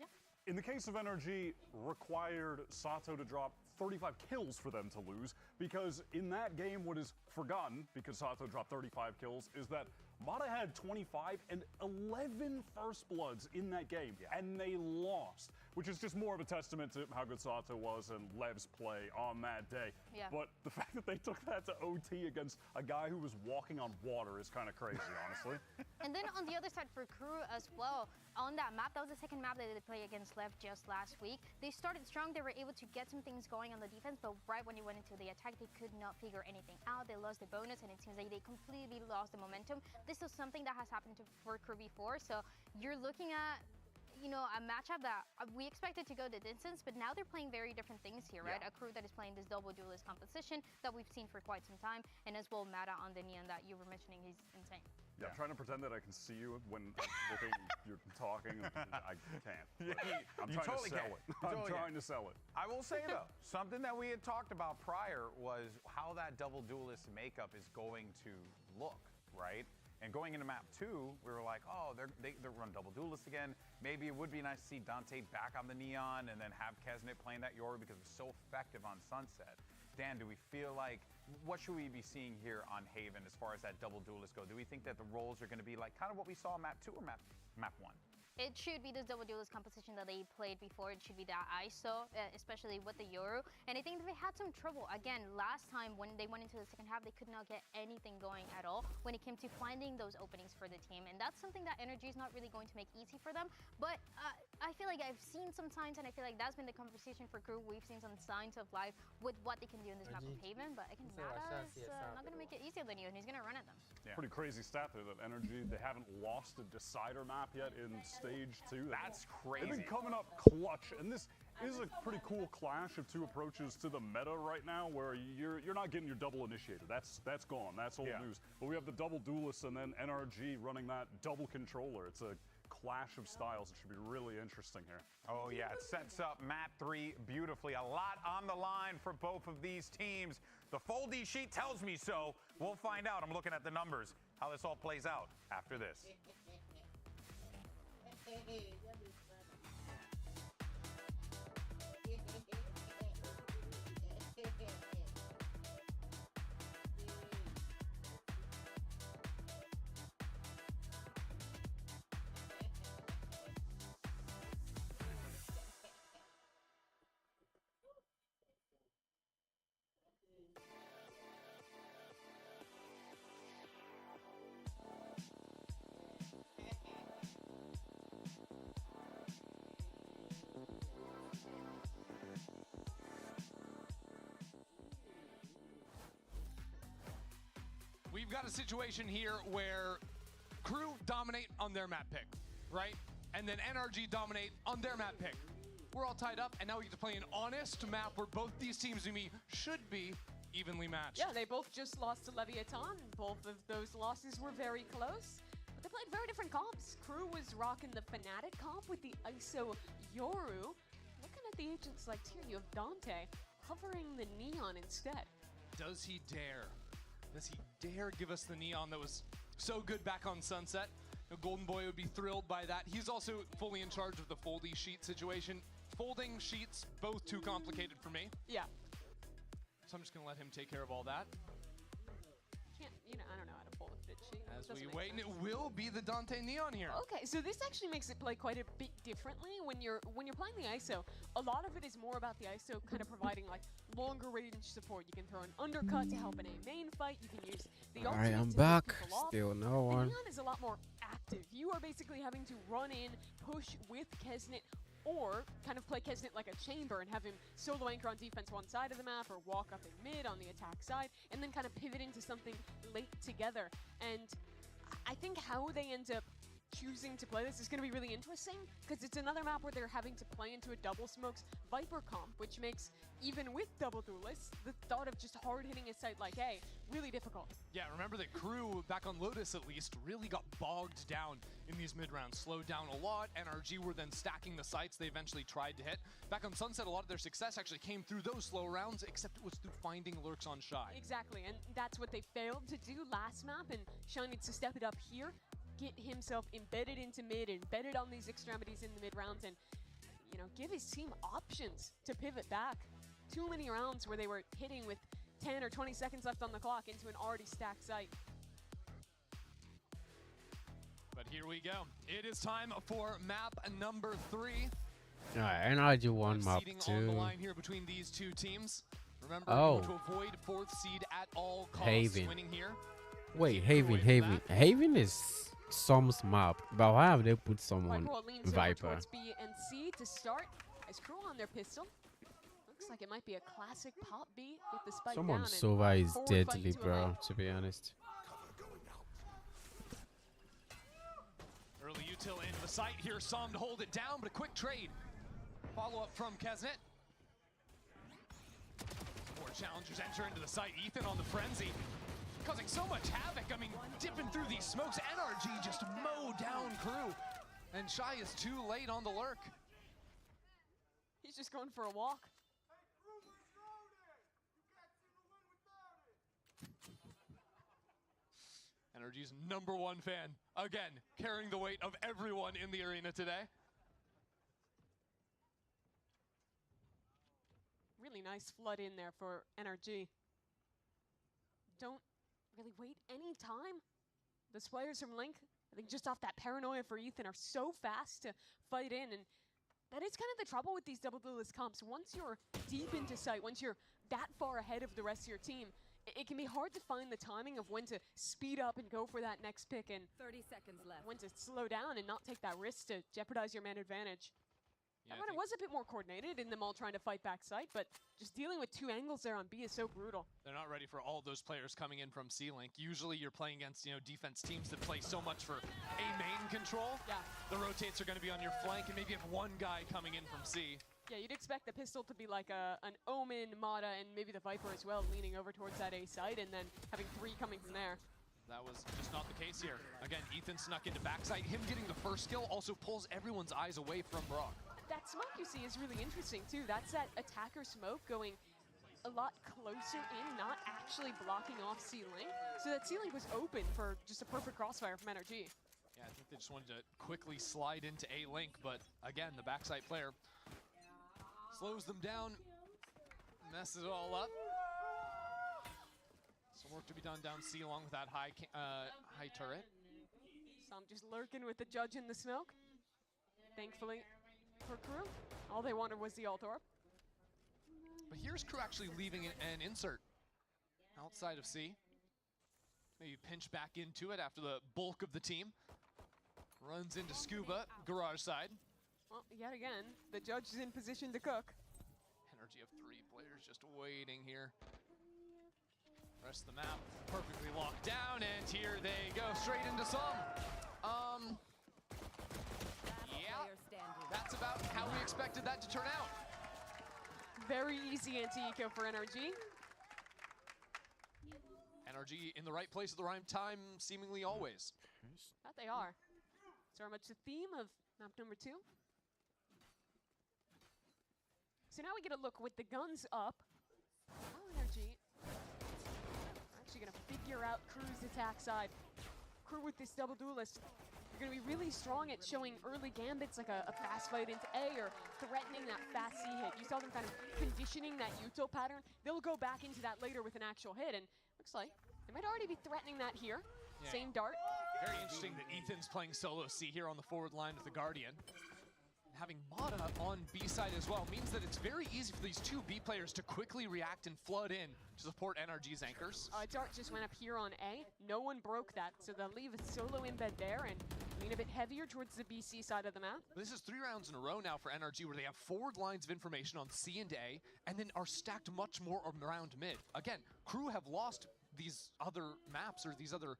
in the case of NRG, required Sato to drop 35 kills for them to lose, because in that game, what is forgotten, because Sato dropped 35 kills, is that Mata had 25 and 11 First Bloods in that game, and they lost, which is just more of a testament to how good Sato was and Lev's play on that day. Yeah. But the fact that they took that to OT against a guy who was walking on water is kind of crazy, honestly. And then on the other side for Crew as well, on that map, that was the second map that they played against Lev just last week. They started strong, they were able to get some things going on the defense, but right when you went into the attack, they could not figure anything out. They lost the bonus, and it seems like they completely lost the momentum. This is something that has happened for Crew before, so you're looking at, you know, a matchup that we expected to go the distance, but now they're playing very different things here, right? A Crew that is playing this double duelist composition that we've seen for quite some time, and as well Mata on the Neon that you were mentioning, he's insane. Yeah, I'm trying to pretend that I can see you when I'm looking, you're talking. I can't. I'm You trying totally to sell can. it. You I'm totally trying can. to sell it. I will say, though, something that we had talked about prior was how that double duelist makeup is going to look, right? And going into map 2, we were like, oh, they run double duelist again. Maybe it would be nice to see Dante back on the Neon and then have Kesnet playing that Yoru because it was so effective on Sunset. Dan, do we feel like, what should we be seeing here on Haven as far as that double duelist go? Do we think that the roles are going to be like kind of what we saw in map 2 or map 1? It should be this double duelist composition that they played before. It should be that ISO, especially with the Yoru. And I think they had some trouble. Again, last time when they went into the second half, they could not get anything going at all when it came to finding those openings for the team. And that's something that Energy is not really going to make easy for them. But I feel like I've seen some signs, and I feel like that's been the conversation for Crew. We've seen some signs of life with what they can do in this map of Haven. But again, Nada is not going to make it easier than you, and he's going to run at them. Yeah. Pretty crazy stat there that Energy, they haven't lost a decider map yet in stage 2. That's crazy. They've been coming up clutch, and this is a pretty cool clash of two approaches to the meta right now, where you're not getting your double initiator. That's gone. That's old news. But we have the double duelist and then NRG running that double controller. It's a clash of styles. It should be really interesting here. Oh yeah, it sets up map 3 beautifully. A lot on the line for both of these teams. The foldy sheet tells me so. We'll find out. I'm looking at the numbers, how this all plays out after this. We've got a situation here where Crew dominate on their map pick, right? And then NRG dominate on their map pick. We're all tied up, and now we get to play an honest map where both these teams to me should be evenly matched. Yeah, they both just lost to Leviathan. Both of those losses were very close, but they played very different comps. Crew was rocking the Fnatic comp with the ISO Yoru. Looking at the agents like here, you have Dante hovering the Neon instead. Does he dare? Does he dare give us the Neon that was so good back on Sunset? Golden Boy would be thrilled by that. He's also fully in charge of the foldy sheet situation. Folding sheets, both too complicated for me. Yeah. So I'm just gonna let him take care of all that. Can't, I don't know how to fold a fit sheet. As we wait, and it will be the Dante Neon here. Okay, so this actually makes it play quite a bit differently when you're playing the ISO. A lot of it is more about the ISO kind of providing like longer range support. You can throw an undercut to help in a main fight. You can use the All right, ultimate I'm to back. pick people off. Still no The one. Neon is a lot more active. You are basically having to run in, push with Kesnet, or kind of play Kesnet like a chamber and have him solo anchor on defense one side of the map, or walk up in mid on the attack side, and then kind of pivot into something late together. And I think how they end up choosing to play this is going to be really interesting, because it's another map where they're having to play into a double smokes Viper comp, which makes, even with double duelists, the thought of just hard hitting a site like A really difficult. Yeah, remember that Crew, back on Lotus at least, really got bogged down in these mid-rounds. Slowed down a lot. NRG were then stacking the sites they eventually tried to hit. Back on Sunset, a lot of their success actually came through those slow rounds, except it was through finding lurks on Shy. Exactly, and that's what they failed to do last map, and Shy needs to step it up here, get himself embedded into mid, embedded on these extremities in the mid rounds, and give his team options to pivot back. Too many rounds where they were hitting with 10 or 20 seconds left on the clock into an already stacked site. But here we go. It is time for map number 3. All right, NRG won map Seeding on the 2. line here between these two teams. Remember, Oh. to avoid 4th seed at all costs. Haven. Winning here. Wait, Haven is Som's map, but why have they put someone Viper leans over Viper? towards B and C to start. As Crew on their pistol. Looks like it might be a classic pop B with the spike Someone down. and Sova is forward fight deadly, to a bro. lane. To be honest. Early util into the site here. Som to hold it down, but a quick trade. Follow up from Kesnet. More challengers enter into the site. Ethan on the frenzy, causing so much havoc. I mean, dipping through these smokes. NRG just mow down Crew. And Shy is too late on the lurk. He's just going for a walk. Energy's #1 fan. Again, carrying the weight of everyone in the arena today. Really nice flood in there for NRG. Don't really wait any time. The players from Link, I think just off that paranoia for Ethan, are so fast to fight in, and that is kind of the trouble with these double duelist comps. Once you're deep into sight, once you're that far ahead of the rest of your team, it can be hard to find the timing of when to speed up and go for that next pick, and 30 seconds left. when to slow down and not take that risk to jeopardize your man advantage. Yeah, That was a bit more coordinated in them all trying to fight back sight, but just dealing with 2 angles there on B is so brutal. They're not ready for all those players coming in from C-Link. Usually you're playing against, defense teams that play so much for A main control. Yeah. The rotates are going to be on your flank, and maybe you have one guy coming in from C. Yeah, you'd expect the pistol to be like an Omen, Mata, and maybe the Viper as well, leaning over towards that A side, and then having 3 coming from there. That was just not the case here. Again, Ethan snuck into backside. Him getting the first kill also pulls everyone's eyes away from Brock. That smoke you see is really interesting too. That's that attacker smoke going a lot closer in, not actually blocking off C-Link. So that C-Link was open for just a perfect crossfire from NRG. Yeah, I think they just wanted to quickly slide into A-Link, but again, the backside player slows them down, messes it all up. Some work to be done down C along with that high turret. Some just lurking with the Judge in the smoke. Thankfully for Crew, all they wanted was the ult orb. But here's Crew actually leaving an insert outside of C. Maybe pinch back into it after the bulk of the team runs into Scuba, garage side. Well, yet again, the Judge is in position to cook. Energy of 3 players just waiting here. Rest of the map perfectly locked down, and here they go, straight into some. Yeah, that's about how we expected that to turn out. Very easy anti-eco for NRG. NRG in the right place at the right time, seemingly always. That they are. So very much the theme of map number 2. So now we get a look with the guns up. How NRG are actually going to figure out Crew's attack side. Crew with this double duelist, you're going to be really strong at showing early gambits like a fast fight into A or threatening that fast C hit. You saw them kind of conditioning that util pattern. They'll go back into that later with an actual hit, and looks like they might already be threatening that here. Yeah. Same dart. Very interesting that Ethan's playing solo C here on the forward line with the Guardian. Having Mata on B side as well means that it's very easy for these 2 B players to quickly react and flood in to support NRG's anchors. Dart just went up here on A. No one broke that, so they'll leave a solo embed there and lean a bit heavier towards the BC side of the map. This is 3 rounds in a row now for NRG where they have forward lines of information on C and A, and then are stacked much more around mid. Again, Crew have lost these other maps or these other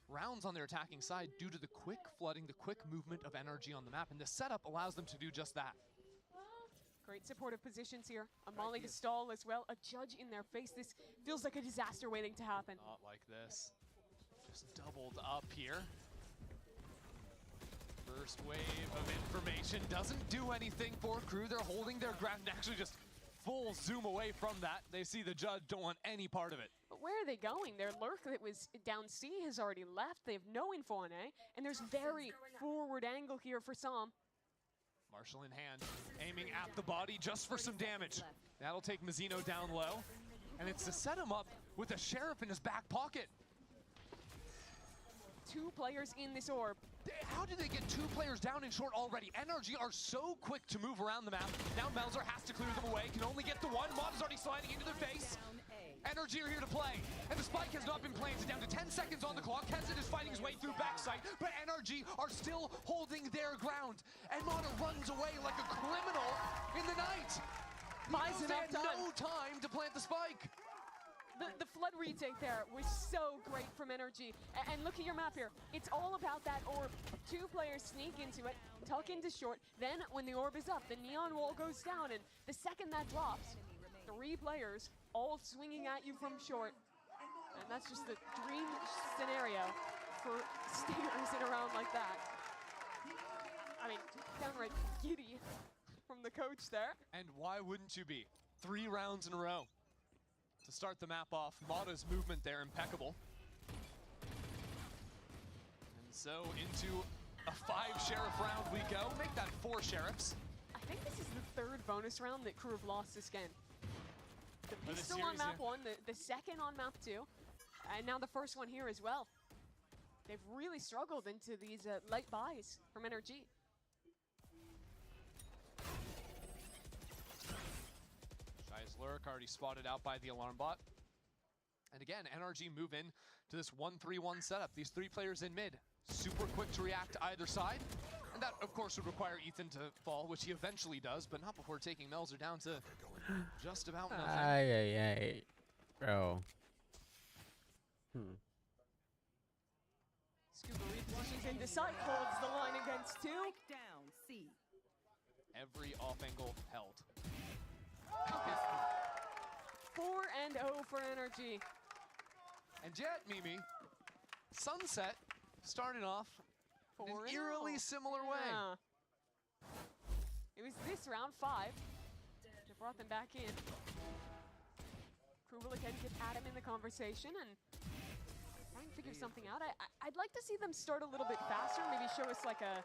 rounds on their attacking side due to the quick flooding, the quick movement of NRG on the map, and the setup allows them to do just that. Great supportive positions here. A Molly to stall as well. A Judge in their face. This feels like a disaster waiting to happen. Not like this. Just doubled up here. First wave of information doesn't do anything for Crew. They're holding their ground and actually just full zoom away from that. They see the Judge, don't want any part of it. But where are they going? Their lurk that was down C has already left. They have no info on A, and there's very forward angle here for Sam. Marshall in hand, aiming at the body just for some damage. That'll take Mazzino down low, and it's to set him up with a Sheriff in his back pocket. 2 players in this orb. How did they get 2 players down in short already? NRG are so quick to move around the map. Now Melzer has to clear them away, can only get the 1. Mata's already sliding into their face. NRG are here to play, and the spike has not been planted. Down to 10 seconds on the clock. Kenzin is fighting his way through backside, but NRG are still holding their ground. And Mata runs away like a criminal in the night. Buys enough time. No time to plant the spike. The flood retake there was so great from NRG. And look at your map here. It's all about that orb. 2 players sneak into it, tuck into short. Then when the orb is up, the neon wall goes down. And the second that drops, 3 players all swinging at you from short. And that's just the dream scenario for Stingers in a round like that. I mean, downright giddy from the coach there. And why wouldn't you be? 3 rounds in a row. To start the map off, Mata's movement there impeccable. So into a 5 sheriff round we go. Make that 4 sheriffs. I think this is the third bonus round that Crew have lost this game. The the pistol on series, map yeah. 1, the second on map 2, and now the first one here as well. They've really struggled into these late buys from NRG. Shy's lurk already spotted out by the alarm bot. And again, NRG move in to this 1-3-1 setup. These 3 players in mid, super quick to react to either side. And that, of course, would require Ethan to fall, which he eventually does, but not before taking Melzer down to just about nothing. Ay, bro. Scuba repositions into sight, holds the line against 2. Down, C. Every off angle held. 4-0 for NRG. And yet, Mimi, Sunset started off in an eerily similar way. Yeah. It was this round 5 that brought them back in. Crew will again get Adam in the conversation and try and figure something out. I'd like to see them start a little bit faster, maybe show us like a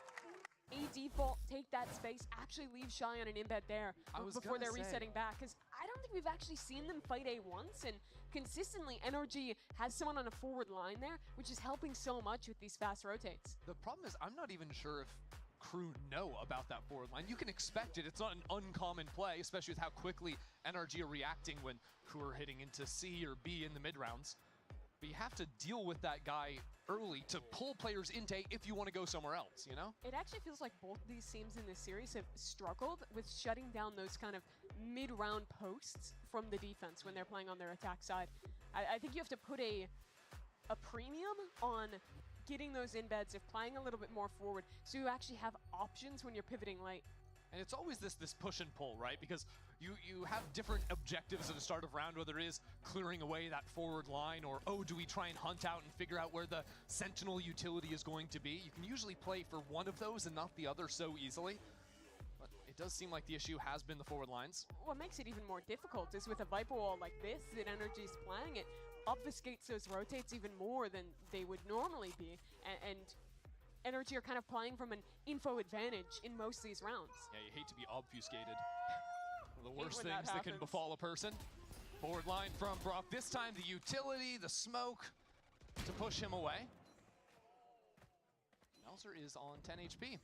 default, take that space, actually leave Shy on an embed there before they're resetting back. Because I don't think we've actually seen them fight A once, and consistently NRG has someone on a forward line there, which is helping so much with these fast rotates. The problem is I'm not even sure if Crew know about that forward line. You can expect it. It's not an uncommon play, especially with how quickly NRG are reacting when Crew are hitting into C or B in the mid rounds. But you have to deal with that guy early to pull players into A if you want to go somewhere else, you know? It actually feels like both these teams in this series have struggled with shutting down those kind of mid-round posts from the defense when they're playing on their attack side. I think you have to put a premium on getting those embeds, of playing a little bit more forward, so you actually have options when you're pivoting late. And it's always this push and pull, right? Because you have different objectives at the start of round, whether it is clearing away that forward line or, oh, do we try and hunt out and figure out where the Sentinel utility is going to be? You can usually play for one of those and not the other so easily. But it does seem like the issue has been the forward lines. What makes it even more difficult is with a Viper wall like this that NRG's playing, it obfuscates those rotates even more than they would normally be. And NRG are kind of playing from an info advantage in most of these rounds. Yeah, you hate to be obfuscated. One of the worst when that things that can happens. befall a person. Forward line from Brock. This time the utility, the smoke to push him away. Melzer is on 10 HP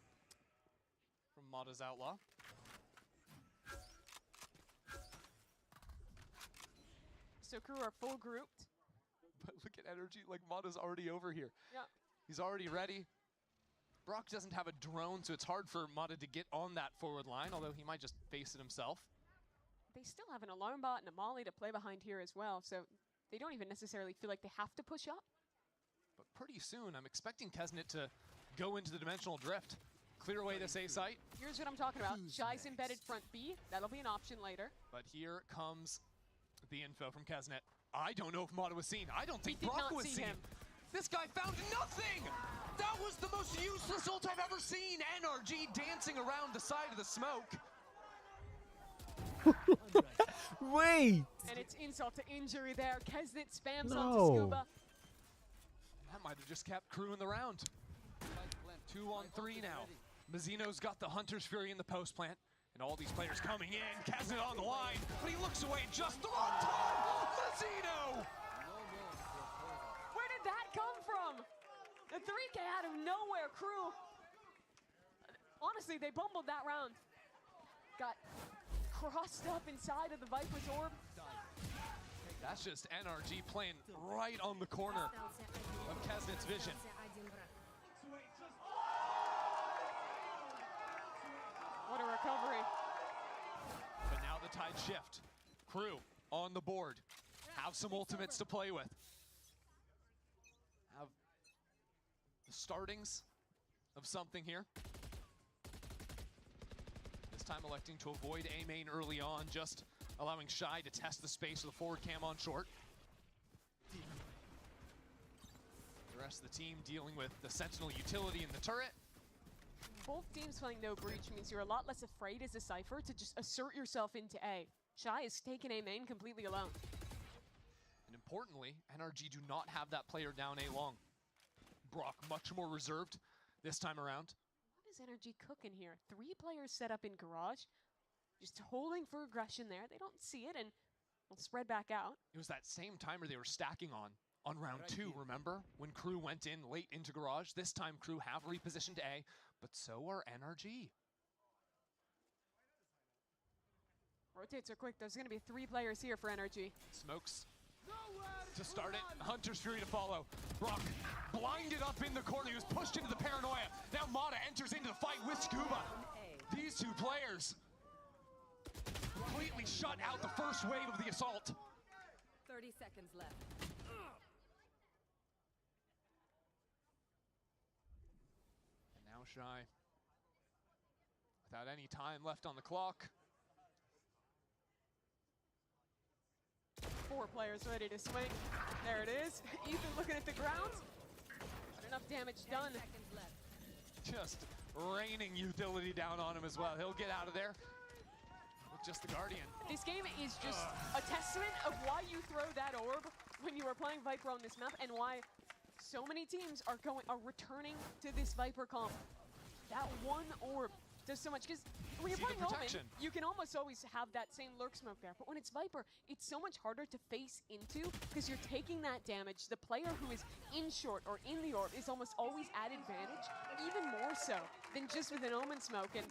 from Mata's Outlaw. So Crew are full grouped. But look at energy, like Mata's already over here. Yeah. He's already ready. Brock doesn't have a drone, so it's hard for Mata to get on that forward line, although he might just face it himself. They still have an alarm bot and a molly to play behind here as well, so they don't even necessarily feel like they have to push up. But pretty soon, I'm expecting Kesnet to go into the dimensional drift, clear away this A site. Here's what I'm talking about. Shy's embedded front B. That'll be an option later. But here comes the info from Kesnet. I don't know if Mata was seen. I don't think did Brock not was see seen. him. This guy found nothing! That was the most useless ult I've ever seen! NRG dancing around the side of the smoke. Wait! And it's insult to injury there. Kesnet spams No. onto Scuba. That might have just kept Crew in the round. 2 on 3 now. Mazzino's got the Hunter's Fury in the post plant. And all these players coming in. Kesnet on the line, but he looks away just the wrong time! Mazzino! Where did that come from? The 3K out of nowhere, Crew. Honestly, they bumbled that round. Got crossed up inside of the Viper's orb. That's just NRG playing right on the corner of Kesnet's vision. What a recovery. But now the tide shift. Crew on the board. Have some ultimates to play with. Have the startings of something here. This time electing to avoid A main early on, just allowing Shy to test the space with a forward cam on short. The rest of the team dealing with the Sentinel utility in the turret. Both teams playing no breach means you're a lot less afraid as a Cypher to just assert yourself into A. Shy is taking A main completely alone. And importantly, NRG do not have that player down A long. Brock much more reserved this time around. What is Energy cooking here? 3 players set up in garage, just holding for aggression there. They don't see it and will spread back out. It was that same timer they were stacking on round 2, remember? When Crew went in late into garage. This time Crew have repositioned A, but so are NRG. Rotates are quick. There's going to be 3 players here for Energy. Smokes to start it. Hunter's Fury to follow. Brock blinded up in the corner. He was pushed into the paranoia. Now Mata enters into the fight with Scuba. These 2 players completely shut out the first wave of the assault. 30 seconds left. And now Shy, without any time left on the clock. 4 players ready to swing. There it is. Ethan looking at the ground. Not enough damage done. Just raining utility down on him as well. He'll get out of there with just the Guardian. This game is just a testament of why you throw that orb when you are playing Viper on this map and why so many teams are returning to this Viper comp. That one orb does so much, because when you're playing Omen, you can almost always have that same lurk smoke there. But when it's Viper, it's so much harder to face into because you're taking that damage. The player who is in short or in the orb is almost always at advantage, even more so than just with an Omen smoke. And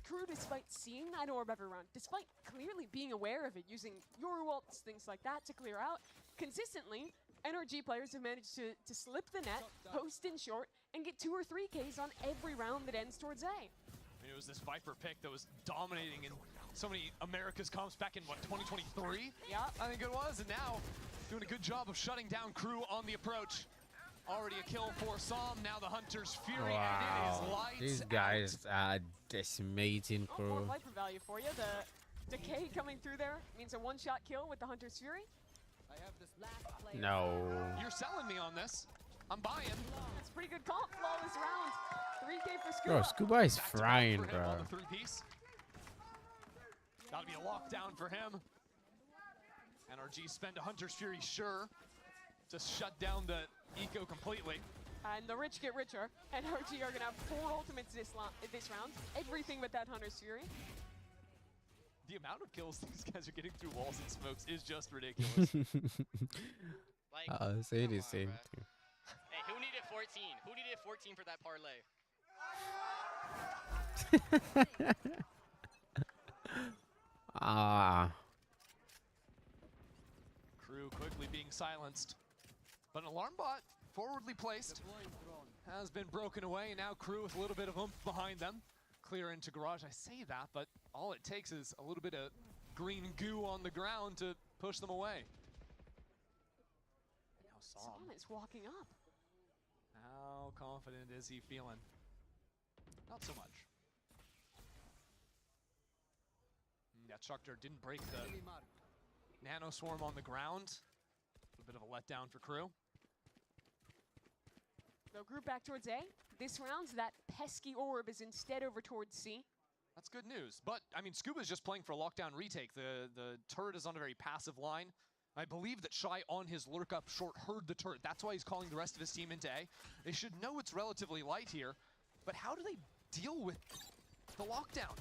Crew, despite seeing that orb every round, despite clearly being aware of it, using Yoru ults, things like that to clear out, consistently, NRG players have managed to slip the net, post in short, and get 2 or 3 Ks on every round that ends towards A. I mean, it was this Viper pick that was dominating in so many America's comps back in, what, 2023? Yeah. I think it was, and now doing a good job of shutting down Crew on the approach. Already a kill for Psalm, now the Hunter's Fury, and it is lights These guys are decimating Oh, more Crew. Viper value for you. The decay coming through there means a one-shot kill with the Hunter's Fury. I have this last player. No. You're selling me on this. I'm buying. It's pretty good comp. Flawless round. 3K for Scuba. Bro, Scuba is frying, For him bro. on the 3-piece. Gotta be a lockdown for him. NRG spend a Hunter's Fury, sure, to shut down the eco completely. And the rich get richer. NRG are gonna have 4 ultimates this round. Everything but that Hunter's Fury. The amount of kills these guys are getting through walls and smokes is just ridiculous. I'll say the same thing. Hey, who needed 14? Who needed 14 for that parlay? Crew quickly being silenced. But an alarm bot, forwardly placed, has been broken away, and now Crew with a little bit of oomph behind them. Clear into garage. I say that, but all it takes is a little bit of green goo on the ground to push them away. And now Psalm is walking up. How confident is he feeling? Not so much. That Structure didn't break the Nano Swarm on the ground. A little bit of a letdown for Crew. They'll group back towards A. This round, that pesky orb is instead over towards C. That's good news. But, I mean, Scuba's just playing for a lockdown retake. The turret is on a very passive line. I believe that Shy on his lurk up short heard the turret. That's why he's calling the rest of his team into A. They should know it's relatively light here. But how do they deal with the lockdown?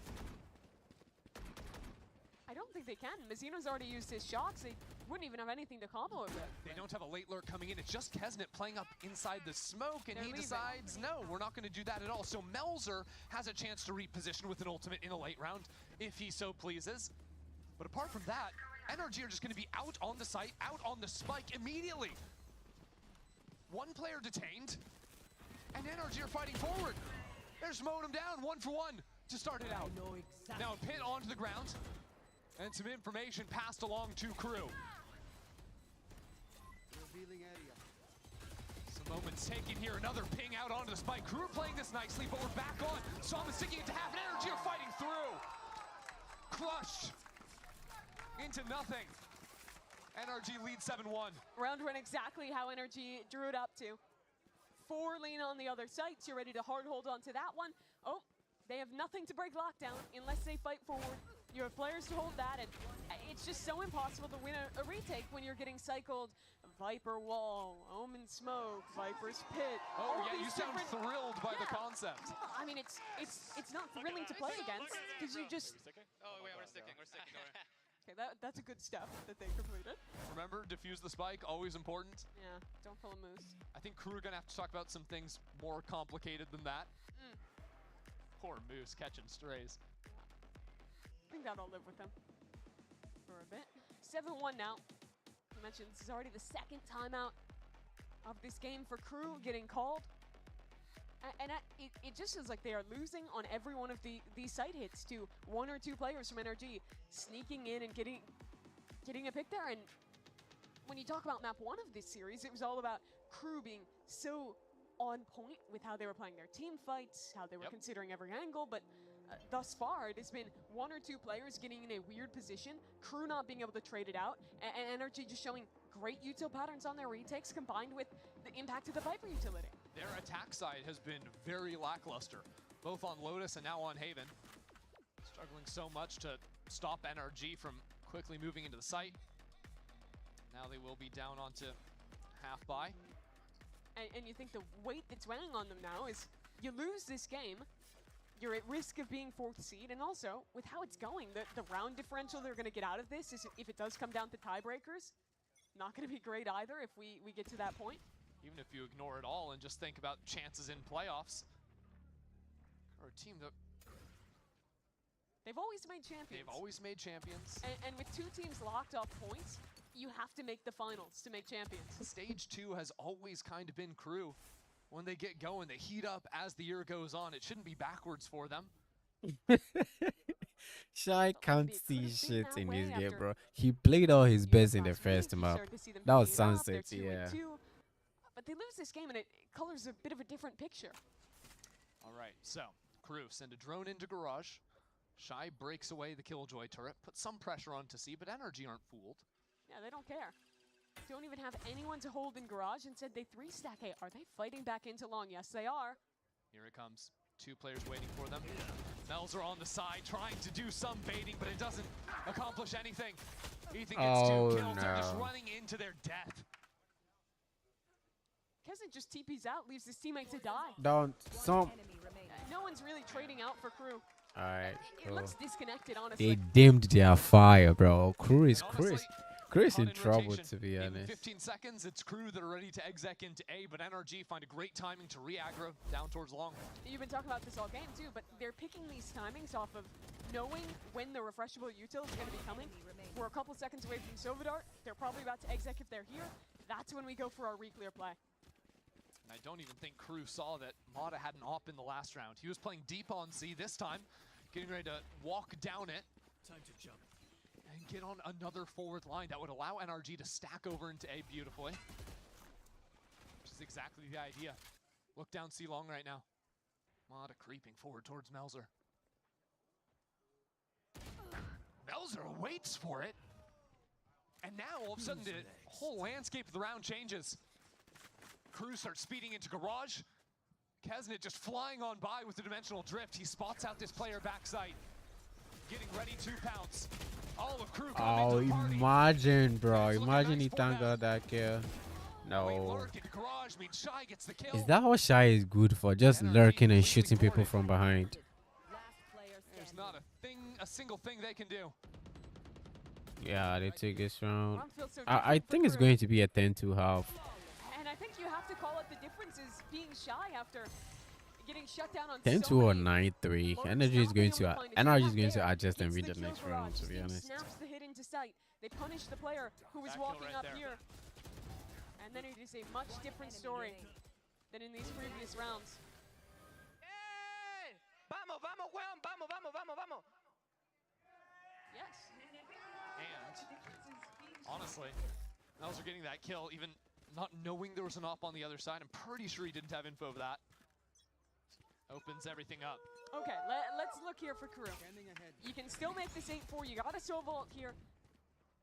I don't think they can. Mazzino's already used his shocks. They wouldn't even have anything to combo it with. They don't have a late lurk coming in. It's just Kesnet playing up inside the smoke, and They're he leaving. decides, no, we're not going to do that at all. So Melzer has a chance to reposition with an ultimate in a late round, if he so pleases. But apart from that, NRG are just going to be out on the site, out on the spike immediately. One player detained, and NRG are fighting forward. They're just mowing him down 1 for 1 to start it out. Now a pin onto the ground, and some information passed along to Crew. Revealing area. Some moments taken here, another ping out onto the spike. Crew are playing this nicely, but we're back on. Psalm is sticking it to half, and NRG are fighting through. Crushed into nothing. NRG leads 7-1. Round one exactly how NRG drew it up to. 4 lean on the other sites. You're ready to hard hold on to that one. Oh, they have nothing to break lockdown unless they fight forward. You have players to hold that, and it's just so impossible to win a retake when you're getting cycled Viper Wall, Omen Smoke, Viper's Pit. Oh all yeah, you these sound different- thrilled by the concept. I mean, it's not thrilling to play against because you just. Oh, wait, we're sticking. We're sticking. Okay, that's a good step that they completed. Remember, defuse the spike, always important. Yeah, don't pull a moose. I think Crew are gonna have to talk about some things more complicated than that. Poor Moose catching strays. I think that'll live with him for a bit. 7-1 now. I mentioned this is already the second timeout of this game for Crew getting called. It just feels like they are losing on every one of these site hits to one or two players from NRG sneaking in and getting a pick there. And when you talk about map 1 of this series, it was all about Crew being so on point with how they were playing their team fights, how they were considering every angle, but thus far it has been one or two players getting in a weird position, Crew not being able to trade it out, and NRG just showing great util patterns on their retakes combined with the impact of the Viper utility. Their attack side has been very lackluster, both on Lotus and now on Haven. Struggling so much to stop NRG from quickly moving into the site. Now they will be down onto half buy. And you think the weight that's weighing on them now is you lose this game, you're at risk of being 4th seed, and also with how it's going, the round differential they're going to get out of this is if it does come down to tiebreakers, not going to be great either if we get to that point. Even if you ignore it all and just think about chances in playoffs, or a team that they've always made champions. They've always made champions. And with two teams locked off points, you have to make the finals to make champions. Stage 2 has always kind of been Crew. When they get going, they heat up as the year goes on. It shouldn't be backwards for them. Shy can't see shit in this game, bro. He played all his best in the first map. That was Sunset, yeah. But they lose this game and it colors a bit of a different picture. All right, so Crew send a drone into Garage. Shy breaks away the Killjoy turret, puts some pressure on to see, but NRG aren't fooled. Yeah, they don't care. Don't even have anyone to hold in Garage, and said they 3-stack. Hey, are they fighting back into long? Yes, they are. Here it comes. 2 players waiting for them. Melzer on the side, trying to do some baiting, but it doesn't accomplish anything. Ethan gets 2 kills. They're just running into their death. Kessin just TPs out, leaves his teammate to die. Don't. No one's really trading out for Crew. Alright, It cool. looks disconnected, honestly. They dimmed their fire, bro. Crew is in in trouble, rotation. to be In honest. 15 seconds, it's Crew that are ready to exec into A, but NRG find a great timing to re-aggro down towards long. You've been talking about this all game too, but they're picking these timings off of knowing when the refreshable util is going to be coming. We're a couple seconds away from Sovadart. They're probably about to exec if they're here. That's when we go for our re-clear play. And I don't even think Crew saw that Mata had an op in the last round. He was playing deep on C this time, getting ready to walk down it. Time to jump. And get on another forward line that would allow NRG to stack over into A beautifully. Which is exactly the idea. Look down C long right now. Mata creeping forward towards Melzer. Melzer waits for it. And now all of a sudden the whole landscape of the round changes. Crew starts speeding into Garage. Kesnit just flying on by with the dimensional drift. He spots out this player backside. Getting ready to pounce. All of Crew come Oh, into the party. imagine, bro. Imagine he thank God that kill. No. Lurk into Garage means Shy gets the kill. Is that what Shy is good for? Just lurking and shooting people from behind. There's not a single thing they can do. Yeah, they take this round. Round feels so I different think for it's Crew. going to be a 10-2 half. And I think you have to call it the differences being Shy after getting shut down on 10-2 so or many 9-3. Lotus Energy now is going being to able find a NRG team is going out to there. adjust and Gets win the the kill next Garage. round, to be Team honest. snaps the hit into sight. They punish the player who was That kill walking right up there. here. And then it is a much different story than in these previous rounds. Vamos, vamos, weón, vamos, vamos, vamos, vamos. Yes. And honestly, Melzer getting that kill, even not knowing there was an op on the other side. I'm pretty sure he didn't have info of that. Opens everything up. Okay, let's look here for Crew. You can still make this 8-4. You got a Sovalt here.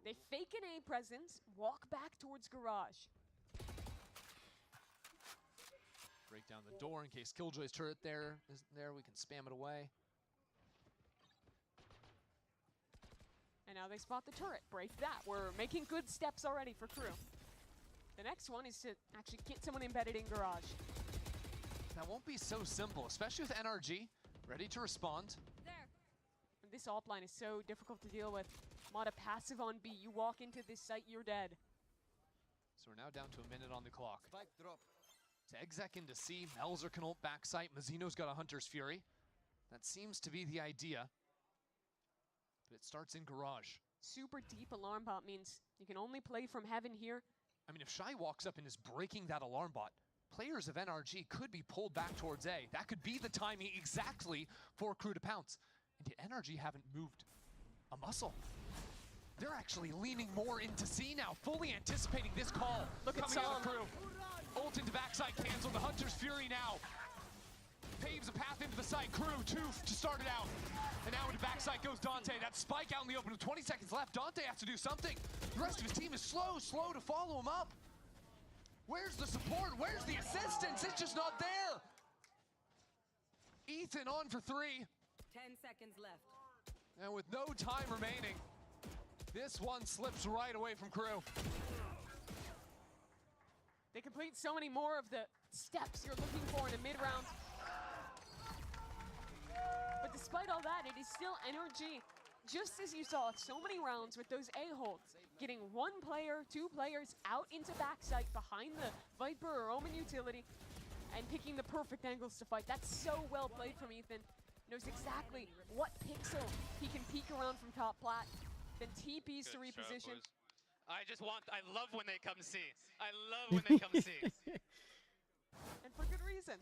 They fake an A presence, walk back towards Garage. Break down the door in case Killjoy's turret isn't there. We can spam it away. And now they spot the turret. Break that. We're making good steps already for Crew. The next one is to actually get someone embedded in garage. That won't be so simple, especially with NRG ready to respond. This op line is so difficult to deal with. Mata passive on B. You walk into this site, you're dead. So we're now down to a minute on the clock. To exec into C, Melzer can ult backside. Mazzino's got a Hunter's Fury. That seems to be the idea. But it starts in garage. Super deep alarm bot means you can only play from heaven here. I mean, if Shy walks up and is breaking that alarm bot, players of NRG could be pulled back towards A. That could be the timing exactly for Crew to pounce. And yet NRG haven't moved a muscle. They're actually leaning more into C now, fully anticipating this call. Look at coming out of Sam. Crew. Ult into backside cancel. The Hunter's Fury now paves a path into the site. Crew, Toof to start it out. And now into backside goes Dante. That spike out in the open with 20 seconds left. Dante has to do something. The rest of his team is slow to follow him up. Where's the support? Where's the assistance? It's just not there. Ethan on for 3. 10 seconds left. And with no time remaining, this one slips right away from Crew. They complete so many more of the steps you're looking for in a mid-round. But despite all that, it is still NRG. Just as you saw so many rounds with those A-holds, getting 1 player, 2 players out into backside behind the Viper or Omen utility and picking the perfect angles to fight. That's so well played from Ethan. Knows exactly what pixel he can peek around from top plat, then TPs to reposition. I love when they come C. I love when they come C. And for good reason.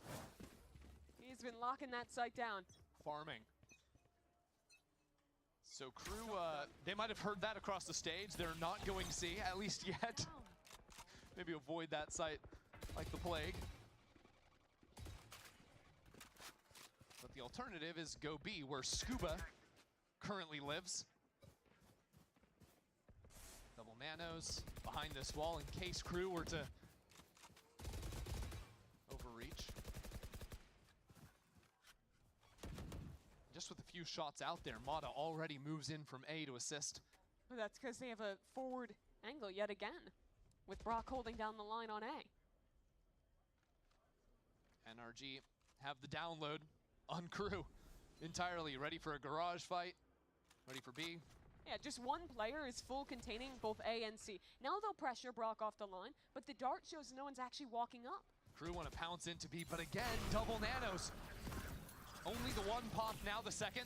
He's been locking that site down. Farming. So Crew, they might have heard that across the stage. They're not going C, at least yet. Maybe avoid that site like the plague. But the alternative is go B, where Scuba currently lives. Double nanos behind this wall in case Crew were to overreach. Just with a few shots out there, Mata already moves in from A to assist. Well, that's because they have a forward angle yet again, with Brock holding down the line on A. NRG have the download on Crew entirely, ready for a garage fight, ready for B. Yeah, just 1 player is full containing both A and C. Now they'll pressure Brock off the line, but the dart shows no one's actually walking up. Crew want to pounce into B, but again, double nanos. Only the 1 pop, now the second.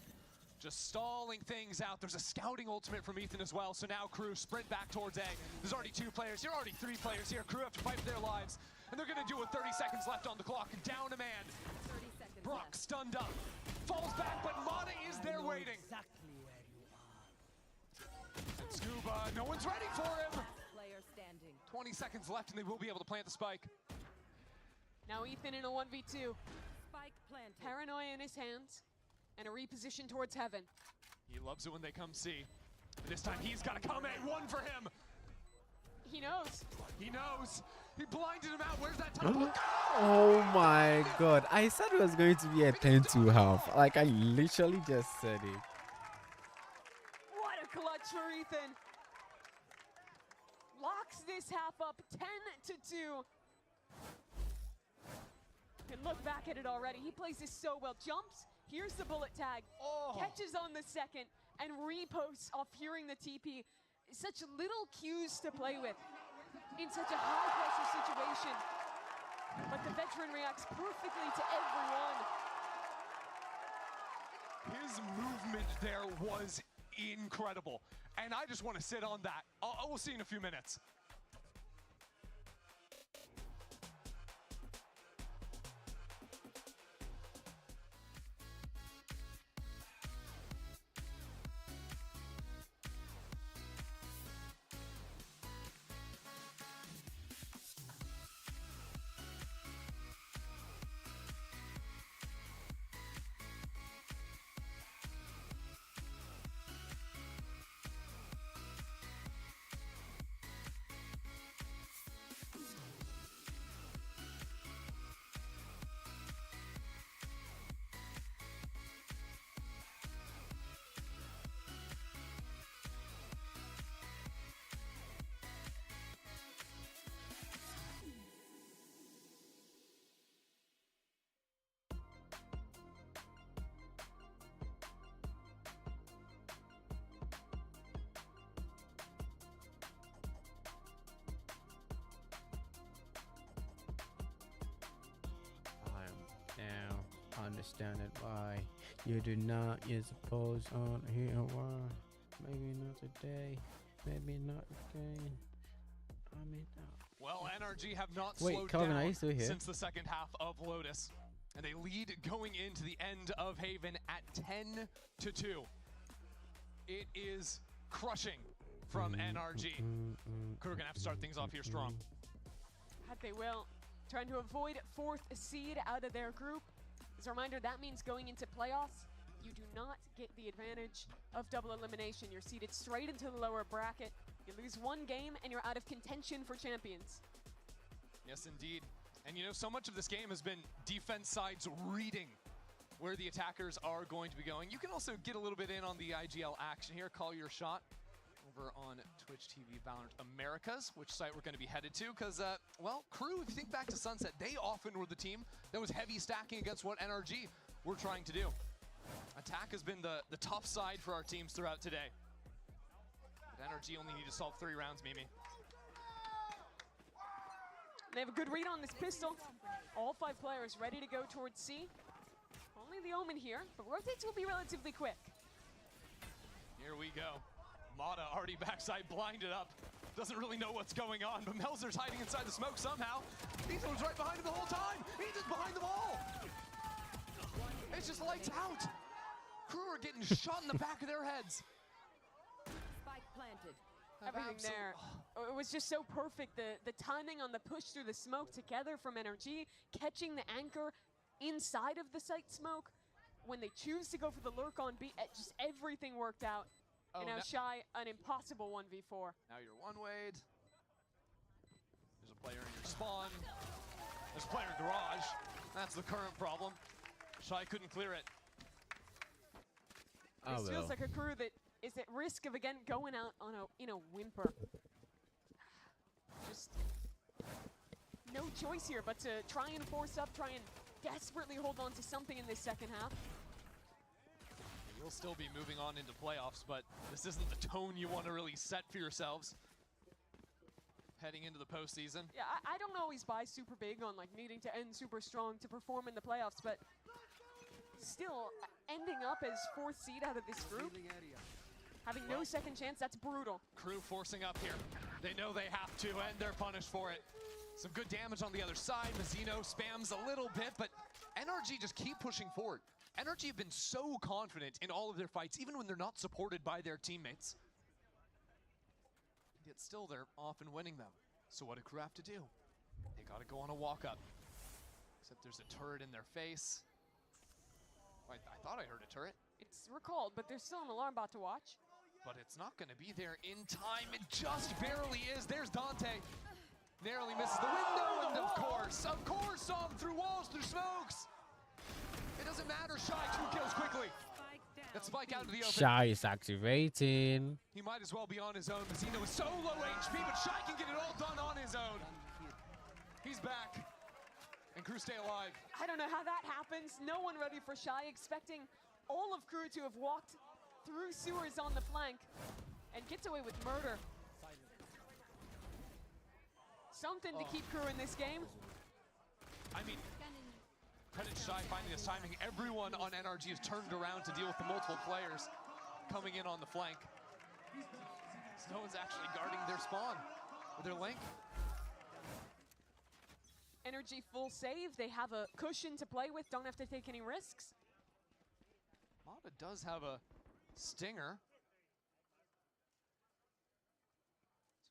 Just stalling things out. There's a scouting ultimate from Ethan as well, so now Crew sprint back towards A. There's already 2 players here, already 3 players here. Crew have to fight for their lives, and they're gonna do it with 30 seconds left on the clock. Down a man. 30 seconds Brock left. stunned up. Falls back, but Mata is there waiting. Exactly where you are. And Scuba, no one's ready for him. Player standing. 20 seconds left, and they will be able to plant the spike. Now Ethan in a 1v2. Spike planted. Paranoia in his hands, and a reposition towards heaven. He loves it when they come C. And this time he's got to come A. 1 for him. He knows. He knows. He blinded him out. Where's that time? Oh my god. I said it was going to be a 10-2 half. Like, I literally just said it. What a clutch for Ethan. Locks this half up 10-2. And look back at it already. He plays this so well. Jumps, here's the bullet tag, catches on the second, and reposts off hearing the TP. Such little cues to play with in such a high-pressure situation. But the veteran reacts perfectly to everyone. His movement there was incredible. And I just want to sit on that. We'll see in a few minutes. understand it. Why you do not? You suppose on here? Why? Maybe not today. Maybe not again. I mean, Well, NRG have not Wait, slowed Calvin, are down you still here? since the second half of Lotus. And they lead going into the end of Haven at 10-2. It is crushing from NRG. Crew are going to have to start things off here strong. That they will. Trying to avoid 4th seed out of their group. As a reminder, that means going into playoffs, you do not get the advantage of double elimination. You're seeded straight into the lower bracket. You lose one game and you're out of contention for champions. Yes, indeed. And you know, so much of this game has been defense sides reading where the attackers are going to be going. You can also get a little bit in on the IGL action here. Call your shot over on Twitch TV Valorant Americas, which site we're going to be headed to, because, well, Crew, if you think back to Sunset, they often were the team that was heavy stacking against what NRG were trying to do. Attack has been the tough side for our teams throughout today. But NRG only need to solve 3 rounds, Mimi. They have a good read on this pistol. All 5 players ready to go towards C. Only the Omen here, but rotates will be relatively quick. Here we go. Mata already backside blinded up. Doesn't really know what's going on, but Melzer's hiding inside the smoke somehow. Ethan was right behind him the whole time. Ethan's behind them all. It's just lights out. Crew are getting shot in the back of their heads. Spike planted. Everything there. It was just so perfect. The timing on the push through the smoke together from NRG, catching the anchor inside of the site smoke. When they choose to go for the lurk on B, just everything worked out. And now Shy, an impossible 1v4. Now you're one-wayed. There's a player in your spawn. There's a player in garage. That's the current problem. Shy couldn't clear it. This feels like a crew that is at risk of, again, going out on a whimper. Just no choice here but to try and force up, try and desperately hold on to something in this second half. You'll still be moving on into playoffs, but this isn't the tone you want to really set for yourselves heading into the postseason. Yeah, I don't always buy super big on like needing to end super strong to perform in the playoffs, but still ending up as 4th seed out of this group, having no second chance, that's brutal. Crew forcing up here. They know they have to, and they're punished for it. Some good damage on the other side. Mazzino spams a little bit, but NRG just keep pushing forward. NRG have been so confident in all of their fights, even when they're not supported by their teammates. Yet still, they're often winning them. So what do Crew have to do? They gotta go on a walk-up. Except there's a turret in their face. I thought I heard a turret. It's recalled, but there's still an alarm bot to watch. But it's not gonna be there in time. It just barely is. There's Dante. Narrowly misses the window, and of course, on through walls, through smokes. It doesn't matter, Shy, 2 kills quickly. That spike out of the open. Shy is activating. He might as well be on his own. Mazzino is so low HP, but Shy can get it all done on his own. He's back, and Crew stay alive. I don't know how that happens. No one ready for Shy, expecting all of Crew to have walked through sewers on the flank and gets away with murder. Something to keep Crew in this game. I mean, credit Shy finding his timing. Everyone on NRG has turned around to deal with the multiple players coming in on the flank. So no one's actually guarding their spawn or their link. NRG full save. They have a cushion to play with. Don't have to take any risks. Mata does have a stinger.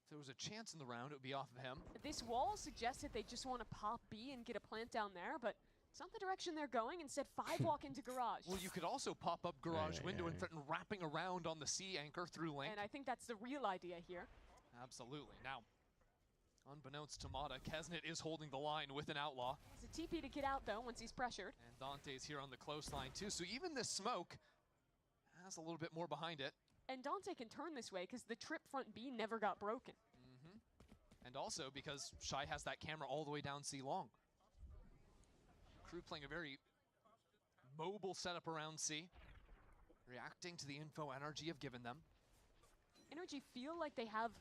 If there was a chance in the round, it would be off of him. This wall suggested they just want to pop B and get a plant down there, but it's not the direction they're going. Instead, 5 walk into garage. Well, you could also pop up garage window and threaten wrapping around on the C anchor through link. And I think that's the real idea here. Absolutely. Now, unbeknownst to Mata, Kesnet is holding the line with an outlaw. It's a TP to get out, though, once he's pressured. And Dante's here on the close line, too. So even this smoke has a little bit more behind it. And Dante can turn this way because the trip front B never got broken. And also because Shy has that camera all the way down C long. Crew playing a very mobile setup around C, reacting to the info NRG have given them. NRG feel like they have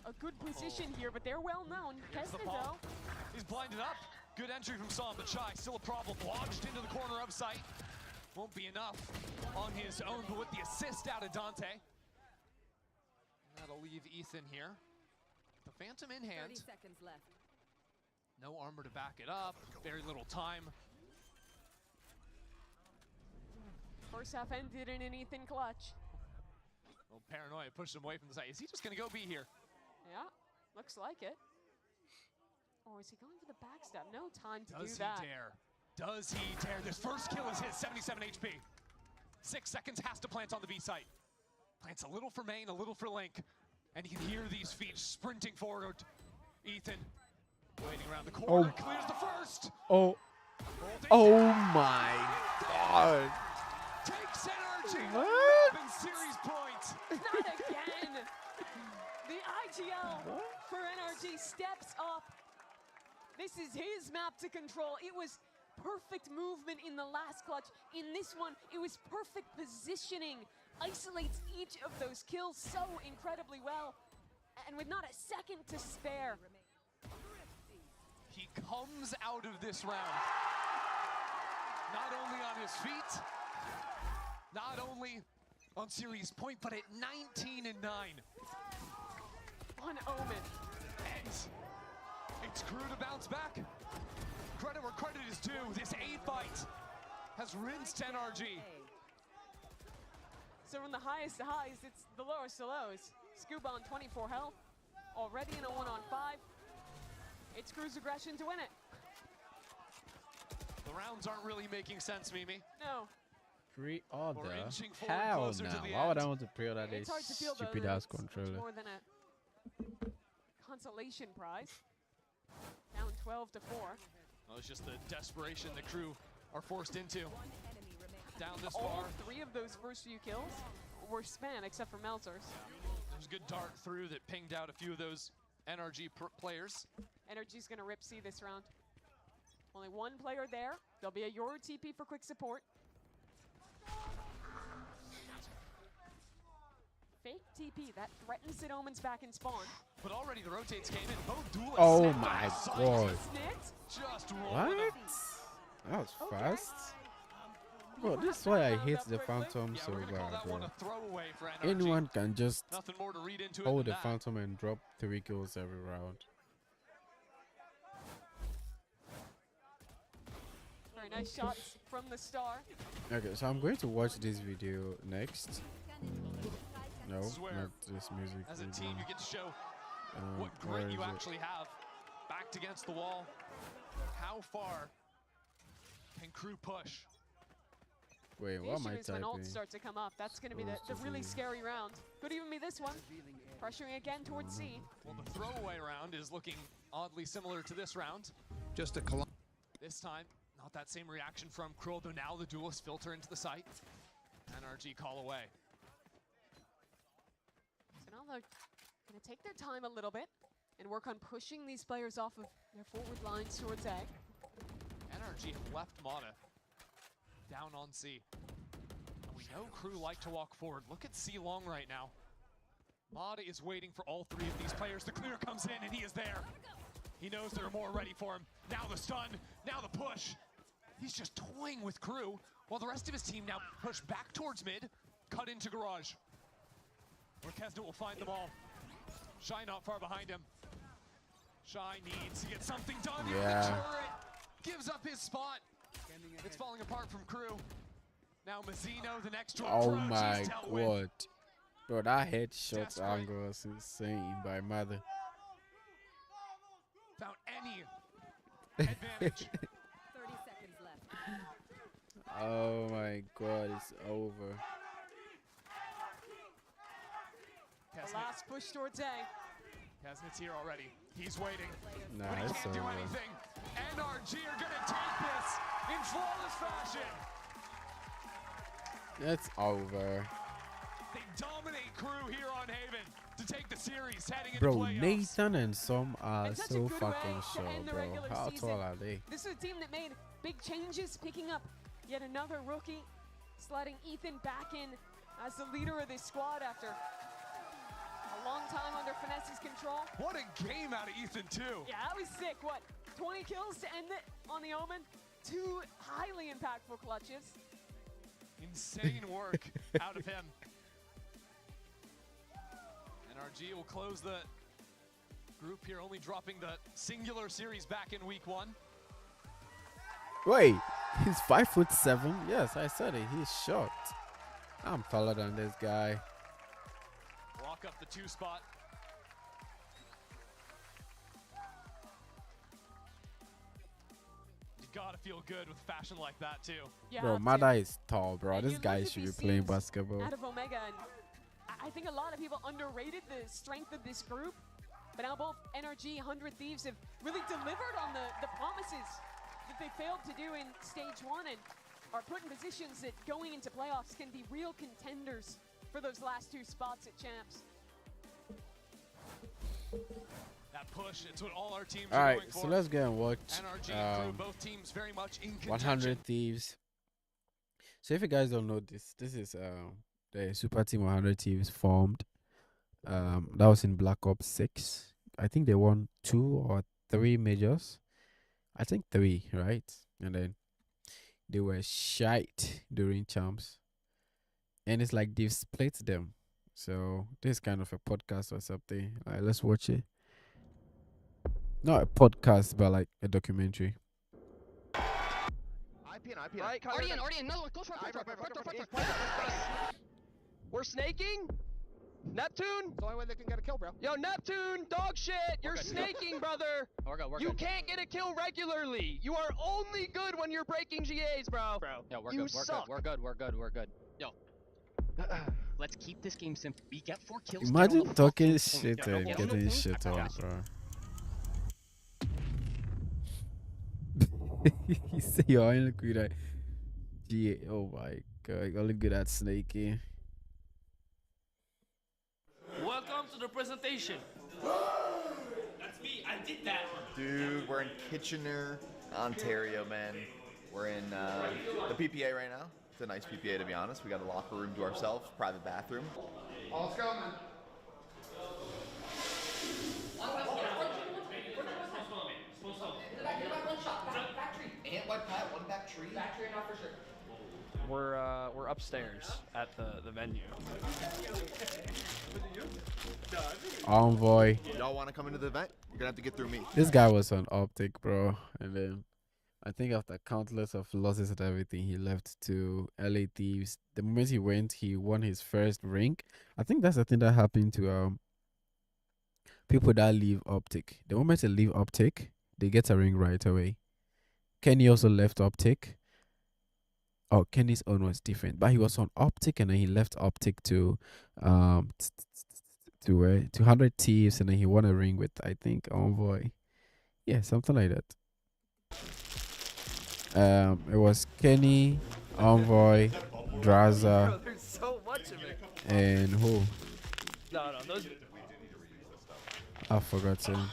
a good position here, but they're well known. Kesnet, though. He's blinded up. Good entry from Sam, but Shy still a problem. Launched into the corner of sight. Won't be enough on his own, but with the assist out of Dante. That'll leave Ethan here. The Phantom in 30 hand. seconds left. No armor to back it up. Very little time. First half ended in an Ethan clutch. Well, Paranoia pushed him away from the side. Is he just going to go be here? Yeah, looks like it. Or is he going for the backstab? No time to Does do that. he dare? Does he dare? This first kill is his, 77 HP. 6 seconds, has to plant on the B site. Plants a little for main, a little for Link. And you can hear these feet sprinting forward. Ethan waiting around the corner, clears the first. Oh. Oh my God. Takes energy. What? And series point. Not again. The IGL for NRG steps up. This is his map to control. It was perfect movement in the last clutch. In this one, it was perfect positioning. Isolates each of those kills so incredibly well. And with not a second to spare. He comes out of this round not only on his feet, not only on series point, but at 19-9. On Omen. And it's Crew to bounce back. Credit where credit is due. This A fight has rinsed NRG. So from the highest to highs, it's the lowest to lows. Scuba on 24 health, already in a 1-on-5. It's Crew's aggression to win it. The rounds aren't really making sense, Mimi. No. Pre-order? We're inching forward Hell closer no. to the Why would I end. want to pre-order this It's hard to feel though stupid that ass it's controller? more than a consolation prize. Down 12-4. Well, it's just the desperation the Crew are forced into. Down this All far. 3 of those first few kills were spam, except for Meltzer's. There's a good dart through that pinged out a few of those NRG players. NRG's gonna rip C this round. Only 1 player there. There'll be a Yoru TP for quick support. Fake TP, that threatens Sid Omen's back in spawn. But already the rotates came in. Both duelists. Oh snapped my out of sight. God. Just rolling What? them. That was fast. Bro, this is why I hate the Phantom Yeah, so we're gonna call bad, that one bro. a throwaway for NRG. Anyone can just Nothing more to read into it hold than the that. Phantom and drop 3 kills every round. Very nice shots from the star. Okay, so I'm going to watch this video next. No, Swear, not this music As a video. team, you get to show what where grit you is it? actually have. Backed against the wall. How far can Crew push? Wait, The what am issue I is when typing? ults start to come up. That's going to be the Supposed to really be- scary round. Could even be this one. Pressuring again towards C. Well, the throwaway round is looking oddly similar to this round. Just a This time, not that same reaction from Cruel, though now the duelists filter into the site. NRG call away. So now they're going to take their time a little bit and work on pushing these players off of their forward lines towards A. NRG have left Mata down on C. And we know Crew like to walk forward. Look at C long right now. Mata is waiting for all 3 of these players. The clear comes in and he is there. He knows there are more ready for him. Now the stun, now the push. He's just toying with Crew while the rest of his team now push back towards mid, cut into garage. Where Kesna will find them all. Shy not far behind him. Shy needs to get something done here. Yeah. The turret gives up his spot. It's falling apart from Crew. Now Mazzino, the next drop Oh approach, my he's dealt with. God. Bro, that headshot Desperate. angle was insane by Mother. Without any advantage. 30 seconds left. Oh my God, it's over. The last push towards A. Kesnet's here already. He's waiting. Nah, but he it's can't do over. anything. NRG are gonna take this in flawless fashion. It's over. They dominate Crew here on Haven to take the series heading into Bro, playoffs. Nathan and Some are And such a so good fucking way to short, end the bro. regular How season. tall are they? This is a team that made big changes, picking up yet another rookie, sliding Ethan back in as the leader of this squad after a long time under Finesse's control. What a game out of Ethan, too. Yeah, that was sick. What, 20 kills to end it on the Omen. 2 highly impactful clutches. Insane work out of him. NRG will close the group here, only dropping the singular series back in week 1. Wait, he's 5'7". Yes, I said it. He's short. I'm taller than this guy. Lock up the 2 spot. You gotta feel good with fashion like that too. Yeah, Bro, Mada is tall, bro. This guy should be playing basketball. Out of Omega, and I think a lot of people underrated the strength of this group. But now both NRG, 100 Thieves have really delivered on the promises that they failed to do in stage 1 and are put in positions that going into playoffs can be real contenders for those last 2 spots at champs. That push, it's what all our teams All are right, going so for. let's get and watch NRG and Crew, both teams very much in contention. 100 Thieves. So if you guys don't know this is the Super Team 100 Thieves formed. That was in Black Ops 6. I think they won 2 or 3 majors. I think 3, right? And then they were shite during champs. And it's like they've split them. So this is kind of a podcast or something. All right, let's watch it. Not a podcast, but like a documentary. IP. Right, Ardian, another one. Go short. We're snaking? Neptune? The only way they can get a kill, bro. Yo, Neptune, dog shit! You're snaking, brother! We're you good. Can't get a kill regularly! You are only good when you're breaking GAs, bro! Yo, we're you good, suck. we're good. Yo. Let's keep this game simple. We get 4 kills. Imagine talking shit and getting shit on, bro. You say you're only good at GA. Oh my god, you're only good at snaking. Welcome to the presentation. That's me. I did that. Dude, we're in Kitchener, Ontario, man. We're in the PPA right now. It's a nice PPA, to be honest. We got a locker room to ourselves, private bathroom. All's coming. We're upstairs at the venue. Envoy. Y'all want to come into the event? You're gonna have to get through me. This guy was on Optic, bro. And then I think after countless of losses and everything, he left to LA Thieves. The moment he went, he won his first ring. I think that's the thing that happened to people that leave Optic. The moment they leave Optic, they get a ring right away. Kenny also left Optic. Oh, Kenny's own was different, but he was on Optic and then he left Optic to to 100 Thieves, and then he won a ring with, I think, Envoy. Yeah, something like that. It was Kenny, Envoy, Draza, There's so much of it. and who? No, those. I forgot him.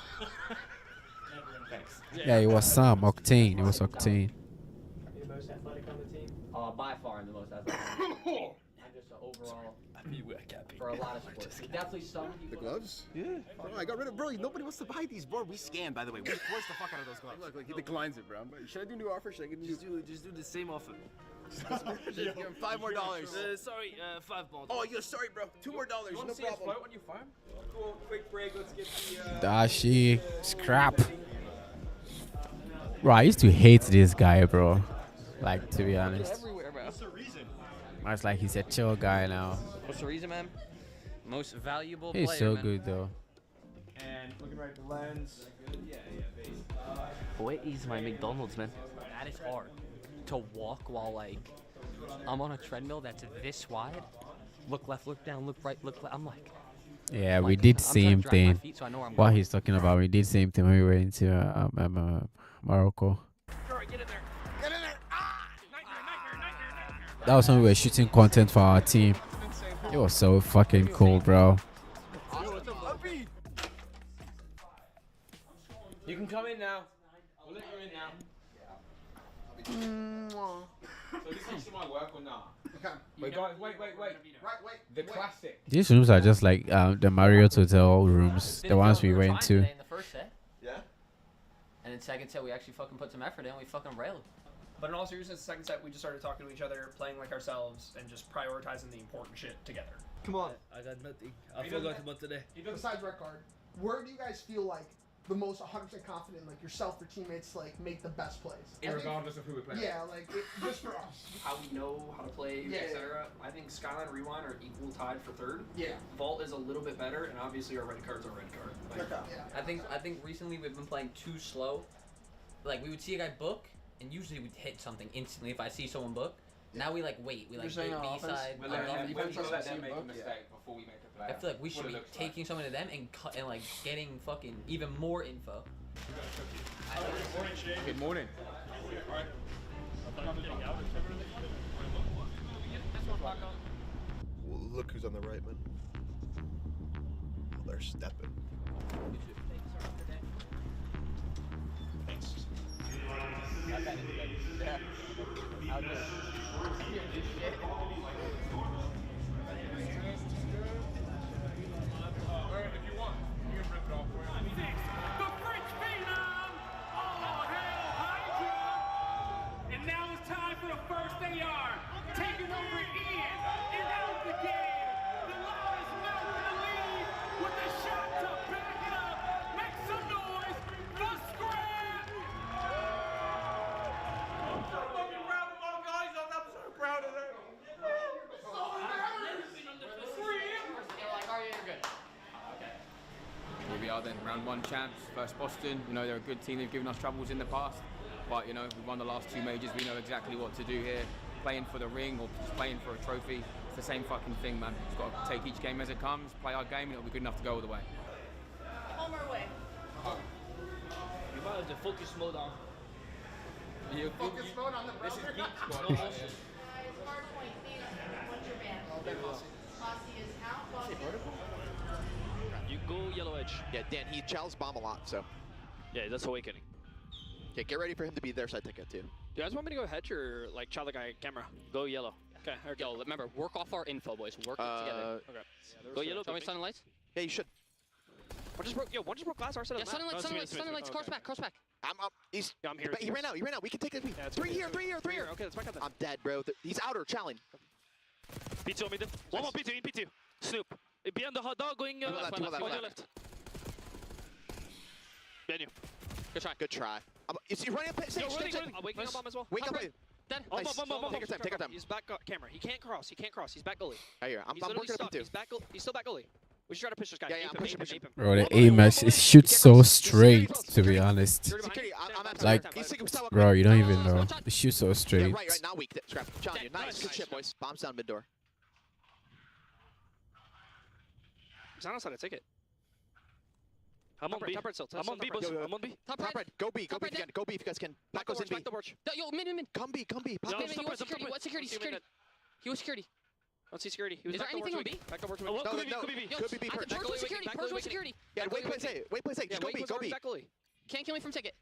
Yeah, it was Sam, Octane. It was Octane. Are you the most athletic on the team? By far, I'm the most athletic. I'm just overall. For a lot of sports. There's definitely some people. The gloves? Yeah. Bro, I got rid of. Bro, nobody wants to buy these, bro. We scanned, by the way. We forced the fuck out of those gloves. Look, he declines it, bro. Should I do new offer? Should I get new? Just do the same offer. Just give him $5 more. Sorry, $5 more. Oh, yeah, sorry, bro. $2 more. No problem. When you farm? Cool. Quick break. Let's get the. Dashi, scrap. Bro, I used to hate this guy, bro. Like, to be honest. Everywhere, bro. What's the reason? It's like he's a chill guy now. What's the reason, man? Most valuable He's player, so man. good, though. And looking right at the lens. What is my McDonald's, man? That is hard. To walk while, like, I'm on a treadmill that's this wide. Look left, look down, look right, look left. I'm like... Yeah, we did I'm trying same to drag my thing. feet so I know where I'm What going. he's talking about, we did same thing when we were into Morocco. Alright, get in there. Get in there. That was when we were shooting content for our team. It was so fucking cool, bro. You can come in now. We'll let you in now. So this is my work or not? Wait, guys, wait. The classic. These rooms are just like the Marriott Hotel rooms, the ones we went to. In the first set. Yeah. And then second set, we actually fucking put some effort in. We fucking railed. But in all seriousness, second set, we just started talking to each other, playing like ourselves, and just prioritizing the important shit together. Come on. I got nothing. I forgot about today. Besides red card, where do you guys feel like the most 100% confident, like yourself or teammates, like make the best plays? Regardless of who we play. Yeah, like just for us. How we know how to play, etc. I think Skyline Rewind are equal tied for third. Yeah. Vault is a little bit better, and obviously our red card's a red card. Like, I think recently we've been playing too slow. Like we would see a guy book, and usually we'd hit something instantly if I see someone book. Now we like wait. We like B side. we let them make a mistake before we make a play. I feel like we should be taking someone to them and like getting fucking even more info. Good morning. Well, look who's on the right, man. Well, they're stepping. Yeah. Out there. The French Phenom! All hail Hydra! And now it's time for a first AR. Taking over Ian and out the game. The loudest mouth in the league with a shot to back it up. Make some noise. The scrap! I'm so fucking proud of my guys. I'm so proud of them. Here we are then, round one champs versus Boston. You know, they're a good team, they've given us troubles in the past. But, you know, we've won the last two majors, we know exactly what to do here. Playing for the ring or just playing for a trophy, it's the same fucking thing, man. We've got to take each game as it comes, play our game, and it'll be good enough to go all the way. Home or away? You might have to focus mode on. Focus mode on the This is browser. geek squad. Hard point, Phoenix, what's your band? Posse is out, Boston. You go yellow edge. Yeah, Dan, he chows bomb a lot, so. Yeah, that's awakening. Okay, get ready for him to be their side ticket, too. Do you guys want me to go hedge or like chow the guy camera? Go yellow. Okay. Yo, remember, work off our info, boys. Work it together. Okay. Go yellow. Tell me sun and lights. Yeah, you should. One just broke glass. Our side Yeah, sun and lights. Sun and lights. Cross back. Cross back. I'm up. He's. Yeah, I'm here. He ran out. He ran out. We can take it. Yeah, three here. Three here. Okay, let's back up then. I'm dead, bro. He's outer. Challenge. P2 on mid. One more P2 in P2. Snoop. Behind the hot dog going left. Go to your left. Behind you. Good try. Good try. Is he running up? Yo, running. I'm waking up bomb as well. Wake up. Dead. Nice. Take your time. Take your time. He's back camera. He can't cross. He's back goalie. Right here. I'm He's literally working stuck. up too. He's back. He's still back goalie. We should try to push this guy. Yeah, Ape I'm him, pushing. ape him. Bro, the aim it shoots so straight, to be honest. Like, bro, you don't even know. It shoots so straight. Yeah, right. Now weak. Scrap. Challenge you. Nice. Good shit, boys. Bombs down mid door. He's on outside. Take it. I'm on B. I'm on B, boys. I'm on B. Top red. Go B. Go B if you can. Go B if you guys can. Back goes in B. Yo, mid. Come B. Come B. Wait, he was security. What security? Security. He was security. I don't see security. He was Is there anything on B? Back up towards No, could be B. Could be B. Purge security. Purge security. Yeah, wait, play safe. Wait, play safe. Just go B. Go B. Can't kill me from ticket.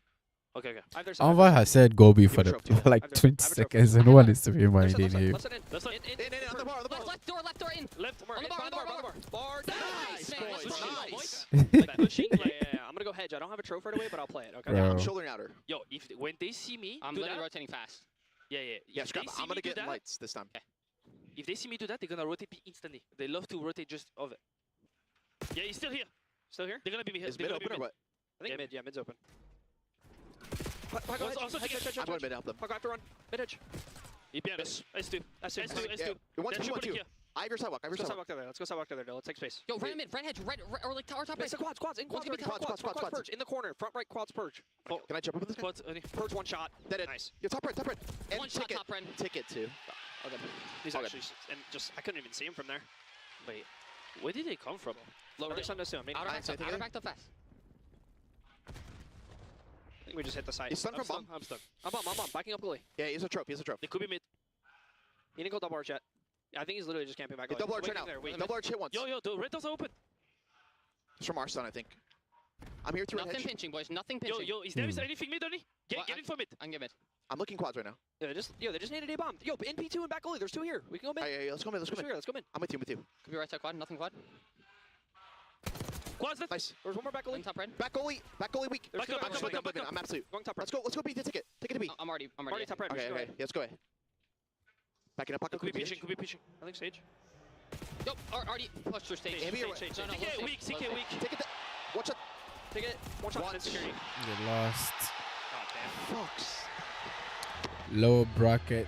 Okay. Alva has said go B for like 20 seconds, and no one is to be minding him. Listen in. On the bar. Left door in. Left. On the bar. Bar. Nice, Nice. Pushing. Yeah. I'm gonna go hedge. I don't have a trophy right away, but I'll play it. Okay. Yeah, I'm shouldering outer. Yo, when they see me, I'm literally rotating fast. Yeah. Yeah, scrap. I'm gonna get lights this time. If they see me do that, they're gonna rotate me instantly. They love to rotate just of it. Yeah, he's still here. Still here? They're gonna be here. Is mid open or what? I think mid. Yeah, mid's open. I'm going mid help them. Fuck, I have to run. Mid edge. EPN. S2. S2. 1-2. I have your sidewalk. Let's go sidewalk there. Let's take space. Yo, red mid, red hedge, red, or like tower top. It's a quads. In quads. Purge. In the corner. Front right quads purge. Can I jump over this? Quads. Purge one shot. Nice. Yo, top red. And one shot top red. Ticket too. Okay. He's actually, and just, I couldn't even see him from there. Wait, where did they come from? Lower sun to him. Outer backed up fast. I think we just hit the side. He's stunned from bomb. I'm stunned. I'm bomb. Backing up goalie. Yeah, he's a trope. They could be mid. He didn't go double arch yet. Yeah, I think he's literally just camping back. Double arch right now. Double arch hit once. Yo, the red doors are open. It's from our stun, I think. I'm here to Nothing pinching, boys. Nothing pinching. Yo, is there anything mid, Donny? Get in for mid. I'm get mid. I'm looking quads right now. Yeah, they just needed a bomb. Yo, NP2 and back goalie. There's two here. We can go mid. Yeah, let's go mid. Let's go mid. I'm with you. Could be right side quad. Nothing quad. Quad's left. Nice. There's one more back goalie. Top red. Back goalie weak. Back up, back up, back up, back up. I'm absolute. Going top red. Let's go beat the ticket. Take it to beat. I'm already Already top red. Okay, okay. Yeah, let's go ahead. Backing up, Could be pitching, could be pitching. I think stage. Nope, already pushed through stage. Stage, stage. No, CK weak, CK weak. Take it. Watch it. Take it. Watch out for security. They lost. Oh, damn. Fox. Low bracket,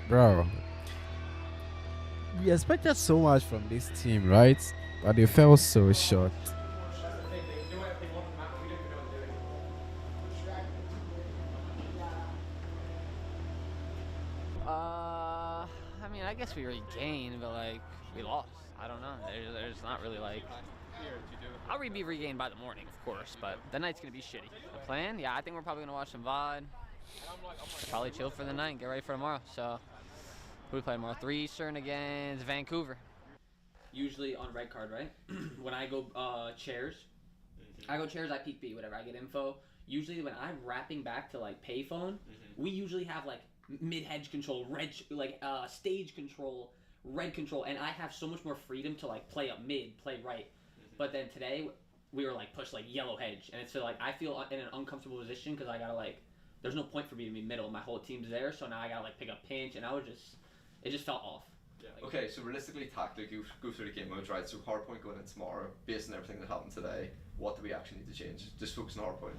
bro. We expected so much from this team, right? But they fell so short. I mean, I guess we regained, but like we lost. I don't know. There's not really like. I'll be regained by the morning, of course, but the night's gonna be shitty. The plan? Yeah, I think we're probably gonna watch some VOD. Probably chill for the night and get ready for tomorrow. So, who we play tomorrow? 3 Eastern against Vancouver. Usually on red card, right? When I go chairs, I peek B, whatever. I get info. Usually when I'm wrapping back to like payphone, we usually have like mid hedge control, red stage control, red control, and I have so much more freedom to like play up mid, play right. But then today we were like pushed like yellow hedge, and it's like I feel in an uncomfortable position because I gotta like. There's no point for me to be middle. My whole team's there, so now I gotta like pick up pinch, and it just felt off. Yeah. Okay, so realistically, tactic, go through the game modes, right? So hardpoint going in tomorrow, based on everything that happened today, what do we actually need to change? Just focus on hardpoint.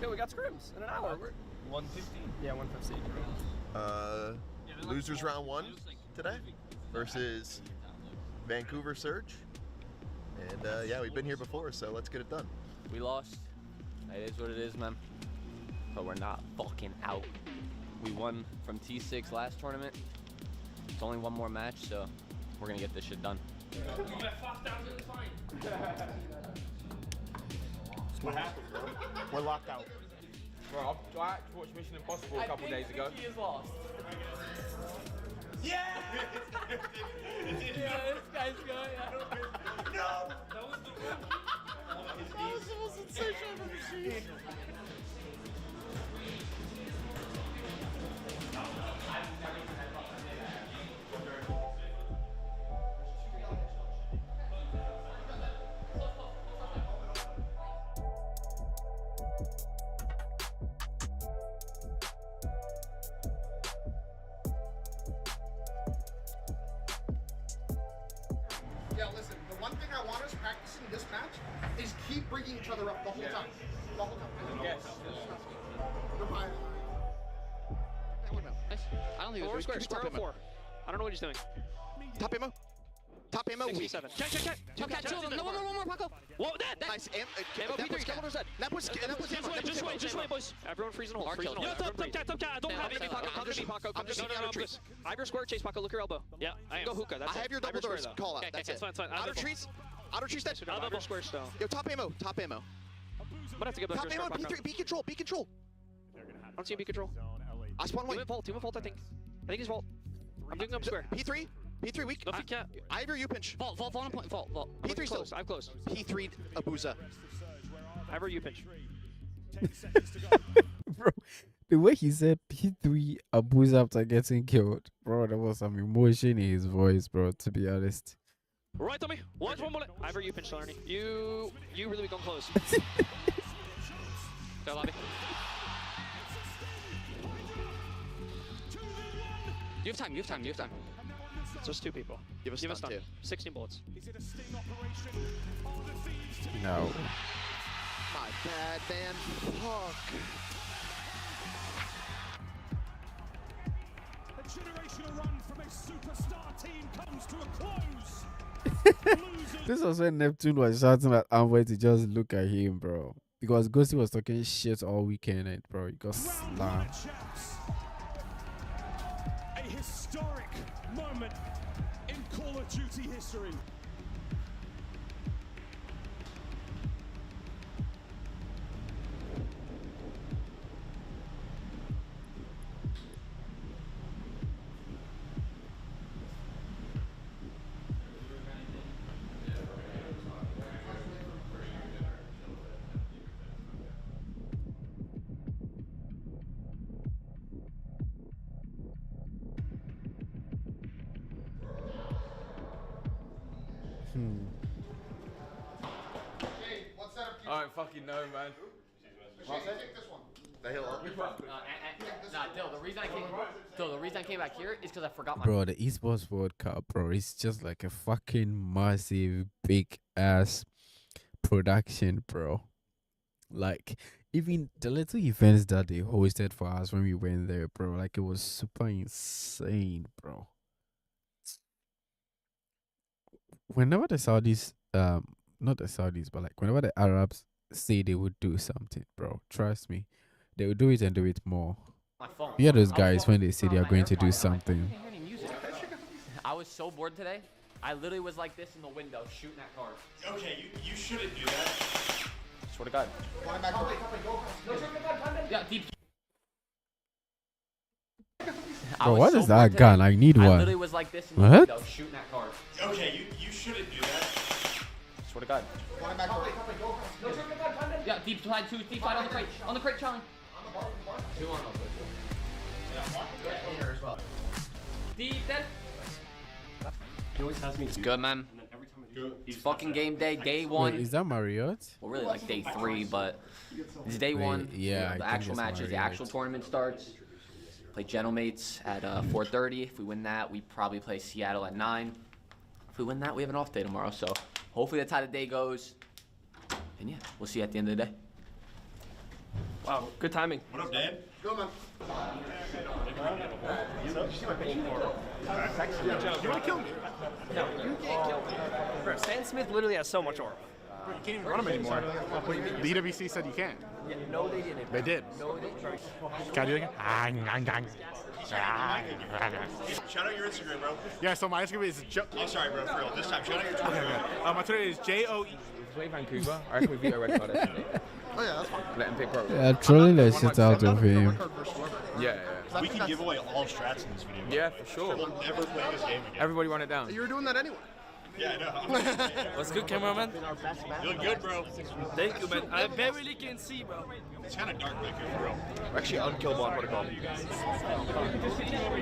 Yeah, we got scrims in an hour. We're 150. Yeah, 150. Losers round 1 today versus Vancouver Surge. And yeah, we've been here before, so let's get it done. We lost. It is what it is, man. But we're not fucking out. We won from T6 last tournament. It's only one more match, so we're gonna get this shit done. What happened, bro? We're locked out. Bro, I actually watched Mission Impossible a couple days ago. He is lost. Yeah! Yeah, this guy's going. No! That was the one. That was the most insane shit I've ever seen. Yeah, listen, the one thing I want us practicing this match is keep bringing each other up the whole time. The whole time. Yes. They're behind. I don't think we're square. Square 4. I don't know what he's doing. Top ammo. Top ammo. 67. Check. Top cat, two of them. No, one more, Paco. Whoa, that. Nice. Ammo That was P3. Skeletors dead. That was ammo. Just wait, boys. Everyone freeze and hold. Freeze and hold. Top cat. I don't have it. Paco. Come to me, Paco. Come to me. outer trees. I have your square. Chase, Paco. Look your elbow. Yeah, I am. Go hookah. That's I have your double doors. Call out. Okay, That's it's it. fine. Outer trees. Outer trees dead. I'll double square still. Yo, top ammo. Top ammo. I'm gonna have to get back Top to ammo. Paco. P3. B control. B control. I don't see a B control. I spawn Team white. in vault, I think. I think he's vault. I'm doing up square. P3. P3 weak. No cat. I have your U-pinch. Vault on point. Vault. P3 still. I'm close. P3 Abuza. I have our U-pinch. Bro, the way he said P3 Abuza after getting killed, bro, there was some emotion in his voice, bro, to be honest. Right, Tommy. One bullet. I have our U-pinch, Arnie. You really become close. Go lobby. You have time. Just 2 people. Give us time too. 16 bullets. No. My bad, man. Fuck. A generational run from a superstar team comes to a close. This was when Neptune was shouting at Amway to just look at him, bro. Because Ghosty was talking shit all weekend, and bro, he got slammed. A historic moment in Call of Duty history. I don't fucking know, man. Take this one. The hill. Which one? Nah, Dill, the reason I came back here is because I forgot my. Bro, the Esports World Cup, bro, it's just like a fucking massive, big ass production, bro. Like, even the little events that they hosted for us when we went there, bro, like it was super insane, bro. Whenever the Saudis, not the Saudis, but like whenever the Arabs say they would do something, bro, trust me, they will do it and do it more. My phone. Yeah, those guys when they say they are going to do something. I was so bored today. I literally was like this in the window shooting at cars. Okay, you shouldn't do that. Swear to God. Yeah, deep. Bro, what is that gun? I need one. I literally was like this in the What? window shooting at cars. Okay, you shouldn't do that. Swear to God. Yeah, deep slide two, deep slide on the crate, Charlie. Two on Deep dead. He always has me. It's good, man. It's fucking game day, day one. Wait, is that Marriott? Well, really like day 3, but it's day Wait, 1. yeah, I the think actual it's matches, the actual Marriott. tournament starts. Play Gentlemates at 4:30. If we win that, we probably play Seattle at 9. If we win that, we have an off day tomorrow. So hopefully that's how the day goes. And yeah, we'll see you at the end of the day. Wow, good timing. What up, Dad? Go, man. You want to kill me? No, you can't kill me. Bro, Stan Smith literally has so much aura. You can't even run them anymore. The EWC said you can't. Yeah, no, they didn't. They did. No, they didn't. Can I do it again? Shout out your Instagram, bro. Yeah, so my Instagram is Oh, sorry, bro. For real. This time, shout out your Twitter. okay. My Twitter is JOE. Play Vancouver. I reckon we beat a red card. Oh yeah, that's fine. Let him pick pro. Yeah, trolling the shit out of him. Yeah. We can give away all strats in this video. Yeah, for sure. We'll never play this game again. Everybody run it down. You were doing that anyway. Yeah, I know. What's good, cameraman? You look good, bro. Thank you, man. I barely can see, bro. It's kind of dark back here, bro. We're actually unkillable on protocol.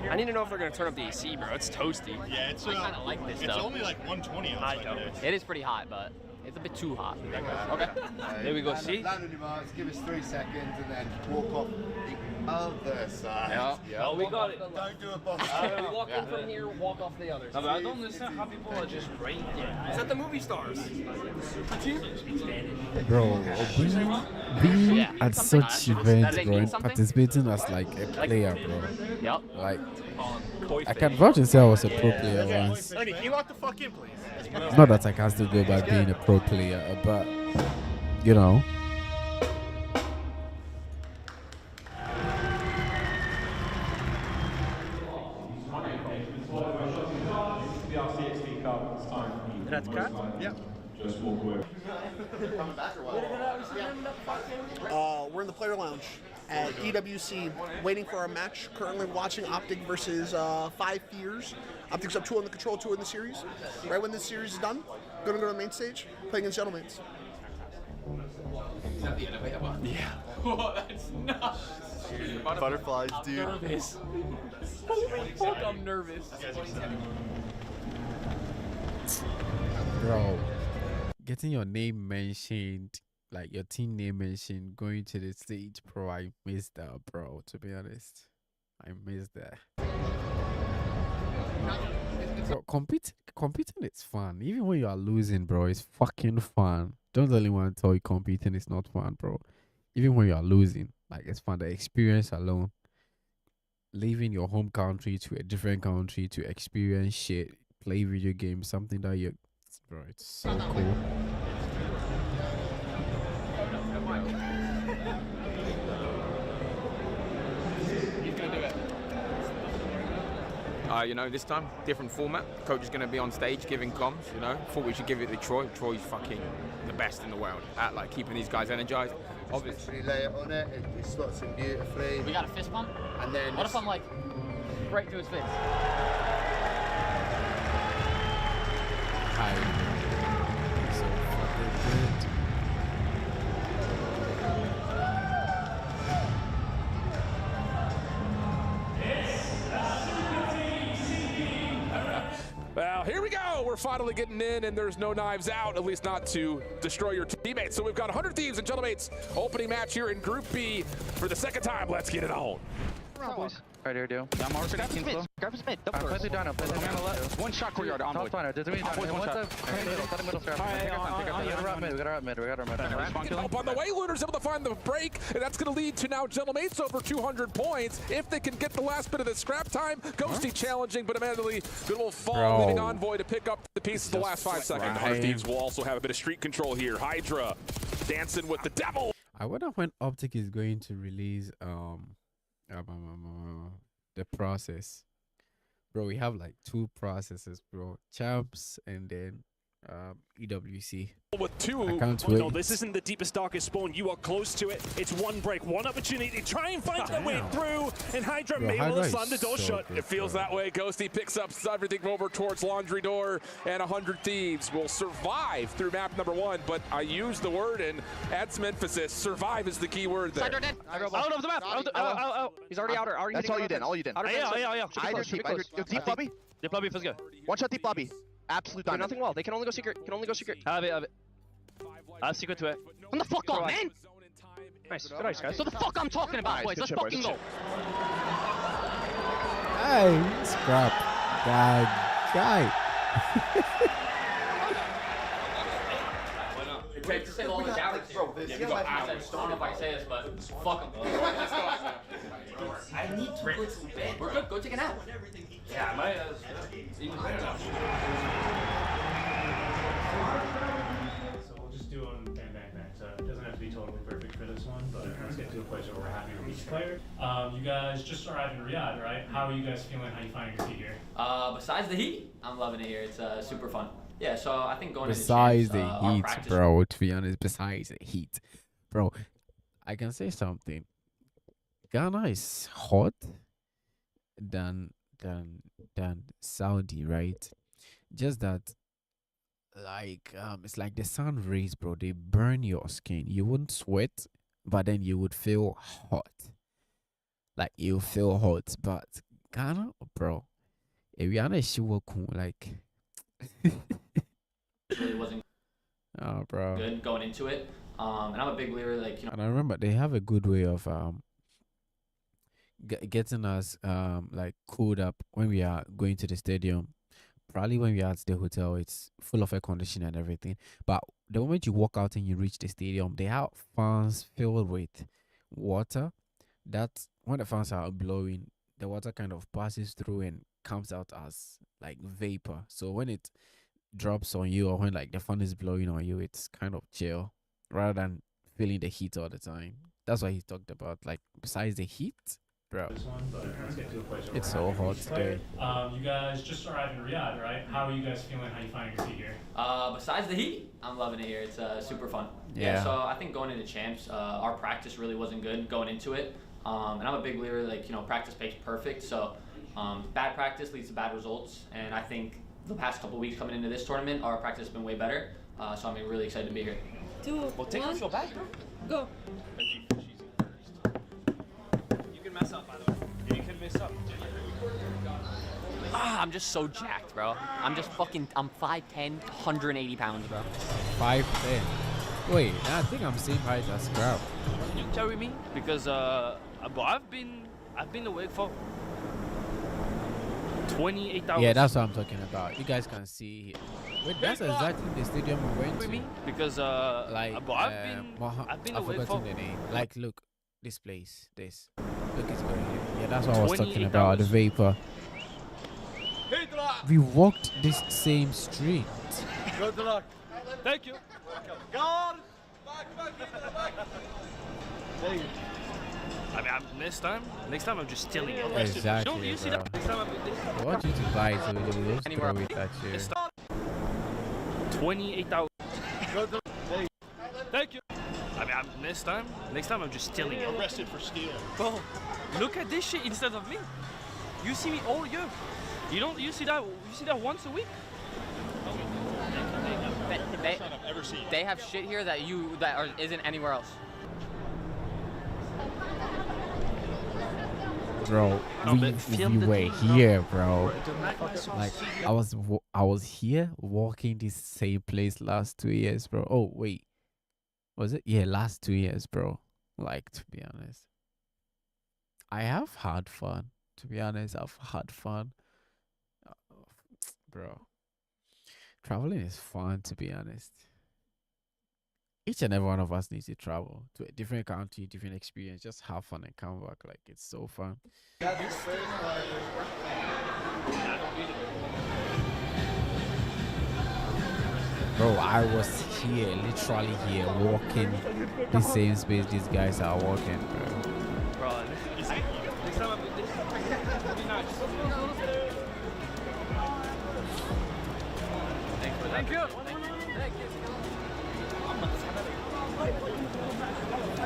I need to know if they're going to turn up the AC, bro. It's toasty. Yeah, it's I kind of like this It's though. only like 120 outside today. It is pretty hot, but it's a bit too hot. Okay. There we go. See? Land on your marks, give us 3 seconds, and then walk off the other side. Oh, we got it. Don't do a boss. We walk in from here, walk off the other. No, but I don't understand how people are just right there. Is that the movie stars? Bro, being at such events, bro, and participating as like a player, bro. Yep. Like, I can vouch and say I was a pro player once. Lenny, can you lock the fuck in, please? It's not that I can still go back being a pro player, but you know. That's cut? Yeah. Just walk away. Coming back or what? We're in the player lounge at EWC, waiting for our match. Currently watching Optic versus 5 Fears. Optic's up 2 on the control, 2 in the series. Right when this series is done, gonna go to the main stage, playing against Gentlemates. Is that the elevator one? Yeah. Whoa, that's nuts. Butterflies, dude. Nervous. Holy fuck, I'm nervous. Bro, getting your name mentioned, like your team name mentioned, going to the stage, bro, I missed that, bro, to be honest. I missed that. Bro, competing is fun. Even when you are losing, bro, it's fucking fun. Don't let anyone tell you competing is not fun, bro. Even when you are losing, like, it's fun. The experience alone. Leaving your home country to a different country to experience shit, play video games, something that you... Bro, it's so cool. You know, this time, different format. Coach is going to be on stage giving comms, you know. Thought we should give it to Troy. Troy's fucking the best in the world at, like, keeping these guys energized. Obviously. Lay it on it, it slots in beautifully. We got a fist pump? And then... What if I'm like, right to his face? So fucking good. Well, here we go. go. We're finally getting in, and there's no knives out, at least not to destroy your teammates. So we've got 100 Thieves and Gentlemates opening match here in Group B for the second time. Let's get it on. Boys. Right here, do. Yeah, I'm already grab his mid. Grab his mid. Play the down. Play the down. One shot courtyard on board. There's a one shot. Middle strap. We got our mid. Up on the way, Luna's able to find the break, and that's going to lead to now Gentlemates over 200 points. If they can get the last bit of the scrap time, Ghosty challenging, but immediately it will fall, leaving Envoy to pick up the pieces the last 5 seconds. The 100 Thieves will also have a bit of street control here. Hydra dancing with the devil. I wonder when Optic is going to release the process, bro. We have like 2 processes, bro. Champs and then EWC. With 2, I can't wait. no, this isn't the deepest, darkest spawn. You are close to it. It's one break, one opportunity. Try and find their way through, and Hydra may well slam the door shut. It feels that way. Ghosty picks up everything over towards Laundry Door, and 100 Thieves will survive through map number 1. But I use the word and add some emphasis. Survive is the key word there. Out of the map. Out. He's already out. That's all you did. All you did. Yeah. Hydra deep lobby. Deep lobby, let's go. One shot deep lobby. Absolute diamond. Nothing well. They can only go secret. Have it. I have secret to it. Come the fuck on, man! Nice. Good nice, guys. So the fuck I'm talking about, boys. Let's fucking go. Hey, scrap. Guy. Wait, to say all the Galaxy. Bro, I don't know if I can say this, but fuck them. I need to go to bed. We're good. Go take a nap. Yeah, my even better now. So we'll just do on Bang Bang Bang. So it doesn't have to be totally perfect for this one, but let's get to a place where we're happy with each player. You guys just arrived in Riyadh, right? How are you guys feeling? How are you finding your seat here? Besides the heat, I'm loving it here. It's super fun. Yeah, so I think going besides into the heat, bro. To be honest, besides the heat, bro, I can say something. Ghana is hot than Saudi, right? Just that, like, it's like the sun rays, bro. They burn your skin. You wouldn't sweat, but then you would feel hot. Like you feel hot, but Ghana, bro, if you're like. Really wasn't bro. good going into it. And I'm a big believer, like, you know. And I remember they have a good way of getting us like cooled up when we are going to the stadium. Probably when we are at the hotel, it's full of air conditioning and everything. But the moment you walk out and you reach the stadium, they have fans filled with water. That's when the fans are blowing, the water kind of passes through and comes out as like vapor. So when it drops on you, or when like the fan is blowing on you, it's kind of chill rather than feeling the heat all the time. That's what he talked about. Like besides the heat, bro, it's so hot today. You guys just arrived in Riyadh, right? How are you guys feeling? How are you finding your seat here? Besides the heat, I'm loving it here. It's super fun. Yeah. So I think going into champs, our practice really wasn't good going into it. And I'm a big believer, like, you know, practice makes perfect. So bad practice leads to bad results. And I think the past couple weeks coming into this tournament, our practice has been way better. So I'm really excited to be here. 2, well, take off your back, bro. Go. You can mess up, by the way. Yeah, you can mess up. I'm just so jacked, bro. I'm 5'10", 180 pounds, bro. 5'10". Wait, I think I'm same height as Scrap. You carry me because but I've been awake for 28 hours. Yeah, that's what I'm talking about. You guys can see. Wait, that's exactly the stadium we went to. Because like but I've been I've awake forgotten for the name. Like, look, this place, this. Look, it's going here. Yeah, that's what I was talking 28 about. The hours. vapor. We walked this same street. Good luck. Thank you. God. Thank you. I mean, next time I'm just stealing it. Exactly, you see bro. that? Next time I want you to buy it so we will just throw it at you. 28 hours. Thank you. I mean, next time I'm just stealing it. Arrested for stealing. Bro, look at this shit instead of me. You see me all year. You see that once a week? They have shit here that isn't anywhere else. Bro, we were here, bro. Like I I was here walking this same place last 2 years, bro. Oh wait, was it? Yeah, last 2 years, bro. Like, to be honest, I have had fun. To be honest, I've had fun, bro. Traveling is fun, to be honest. Each and every one of us needs to travel to a different country, different experience, just have fun and come back. Like, it's so fun. Bro, I was here, literally here, walking the same space these guys are walking, bro. Bro, this time be nice. Thank you.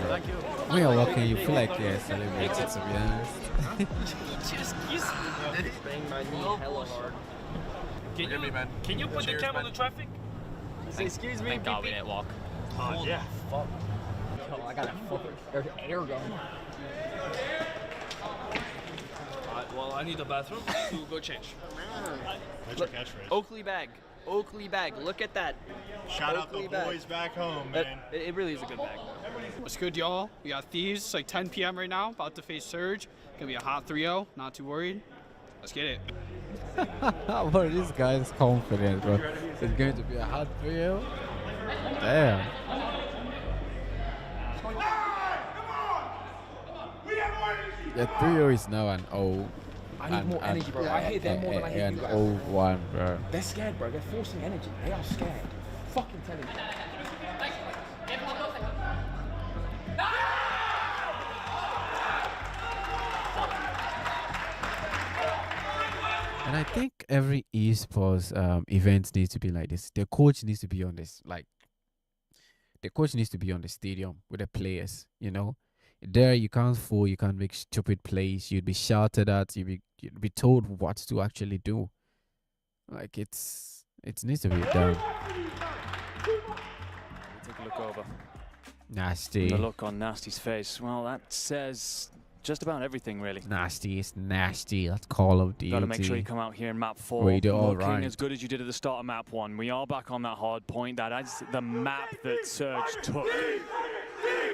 Thank you. When you're walking, you feel like you're celebrating, to be honest. Just kiss me. Bang my knee hella hard. Can you put the cam on the traffic? Excuse me. Thank God we didn't walk. Oh, yeah. Fuck. Oh, I got a fucking air gun. Alright, well, I need the bathroom to go change. What's your catchphrase? Oakley bag. Oakley bag. Look at that. Shout out the boys back home, man. It really is a good bag. What's good, y'all? We got Thieves. It's like 10 p.m. right now. About to face Surge. Gonna be a hot 3-0. Not too worried. Let's get it. Bro, this guy is confident, bro. It's going to be a hard 3-0. Damn. The 3-0 is now an 0. I need more energy, bro. I hate them more than I hate an you guys. 0-1, bro. They're scared, bro. They're forcing energy. They are scared. Fucking telling you. And I think every esports event needs to be like this. The coach needs to be on this. Like, the coach needs to be on the stadium with the players, you know. There you can't fool, you can't make stupid plays. You'd be shouted at, you'd be told what to actually do. Like, it needs to be done. Take a look over. Nasty. The look on Nasty's face. Well, that says just about everything, really. Nasty is nasty. That's Call of Duty. Gotta make sure you come out here in map 4. Well, you do all looking right. as good as you did at the start of map 1. We are back on that hard point. That is the map that Surge took.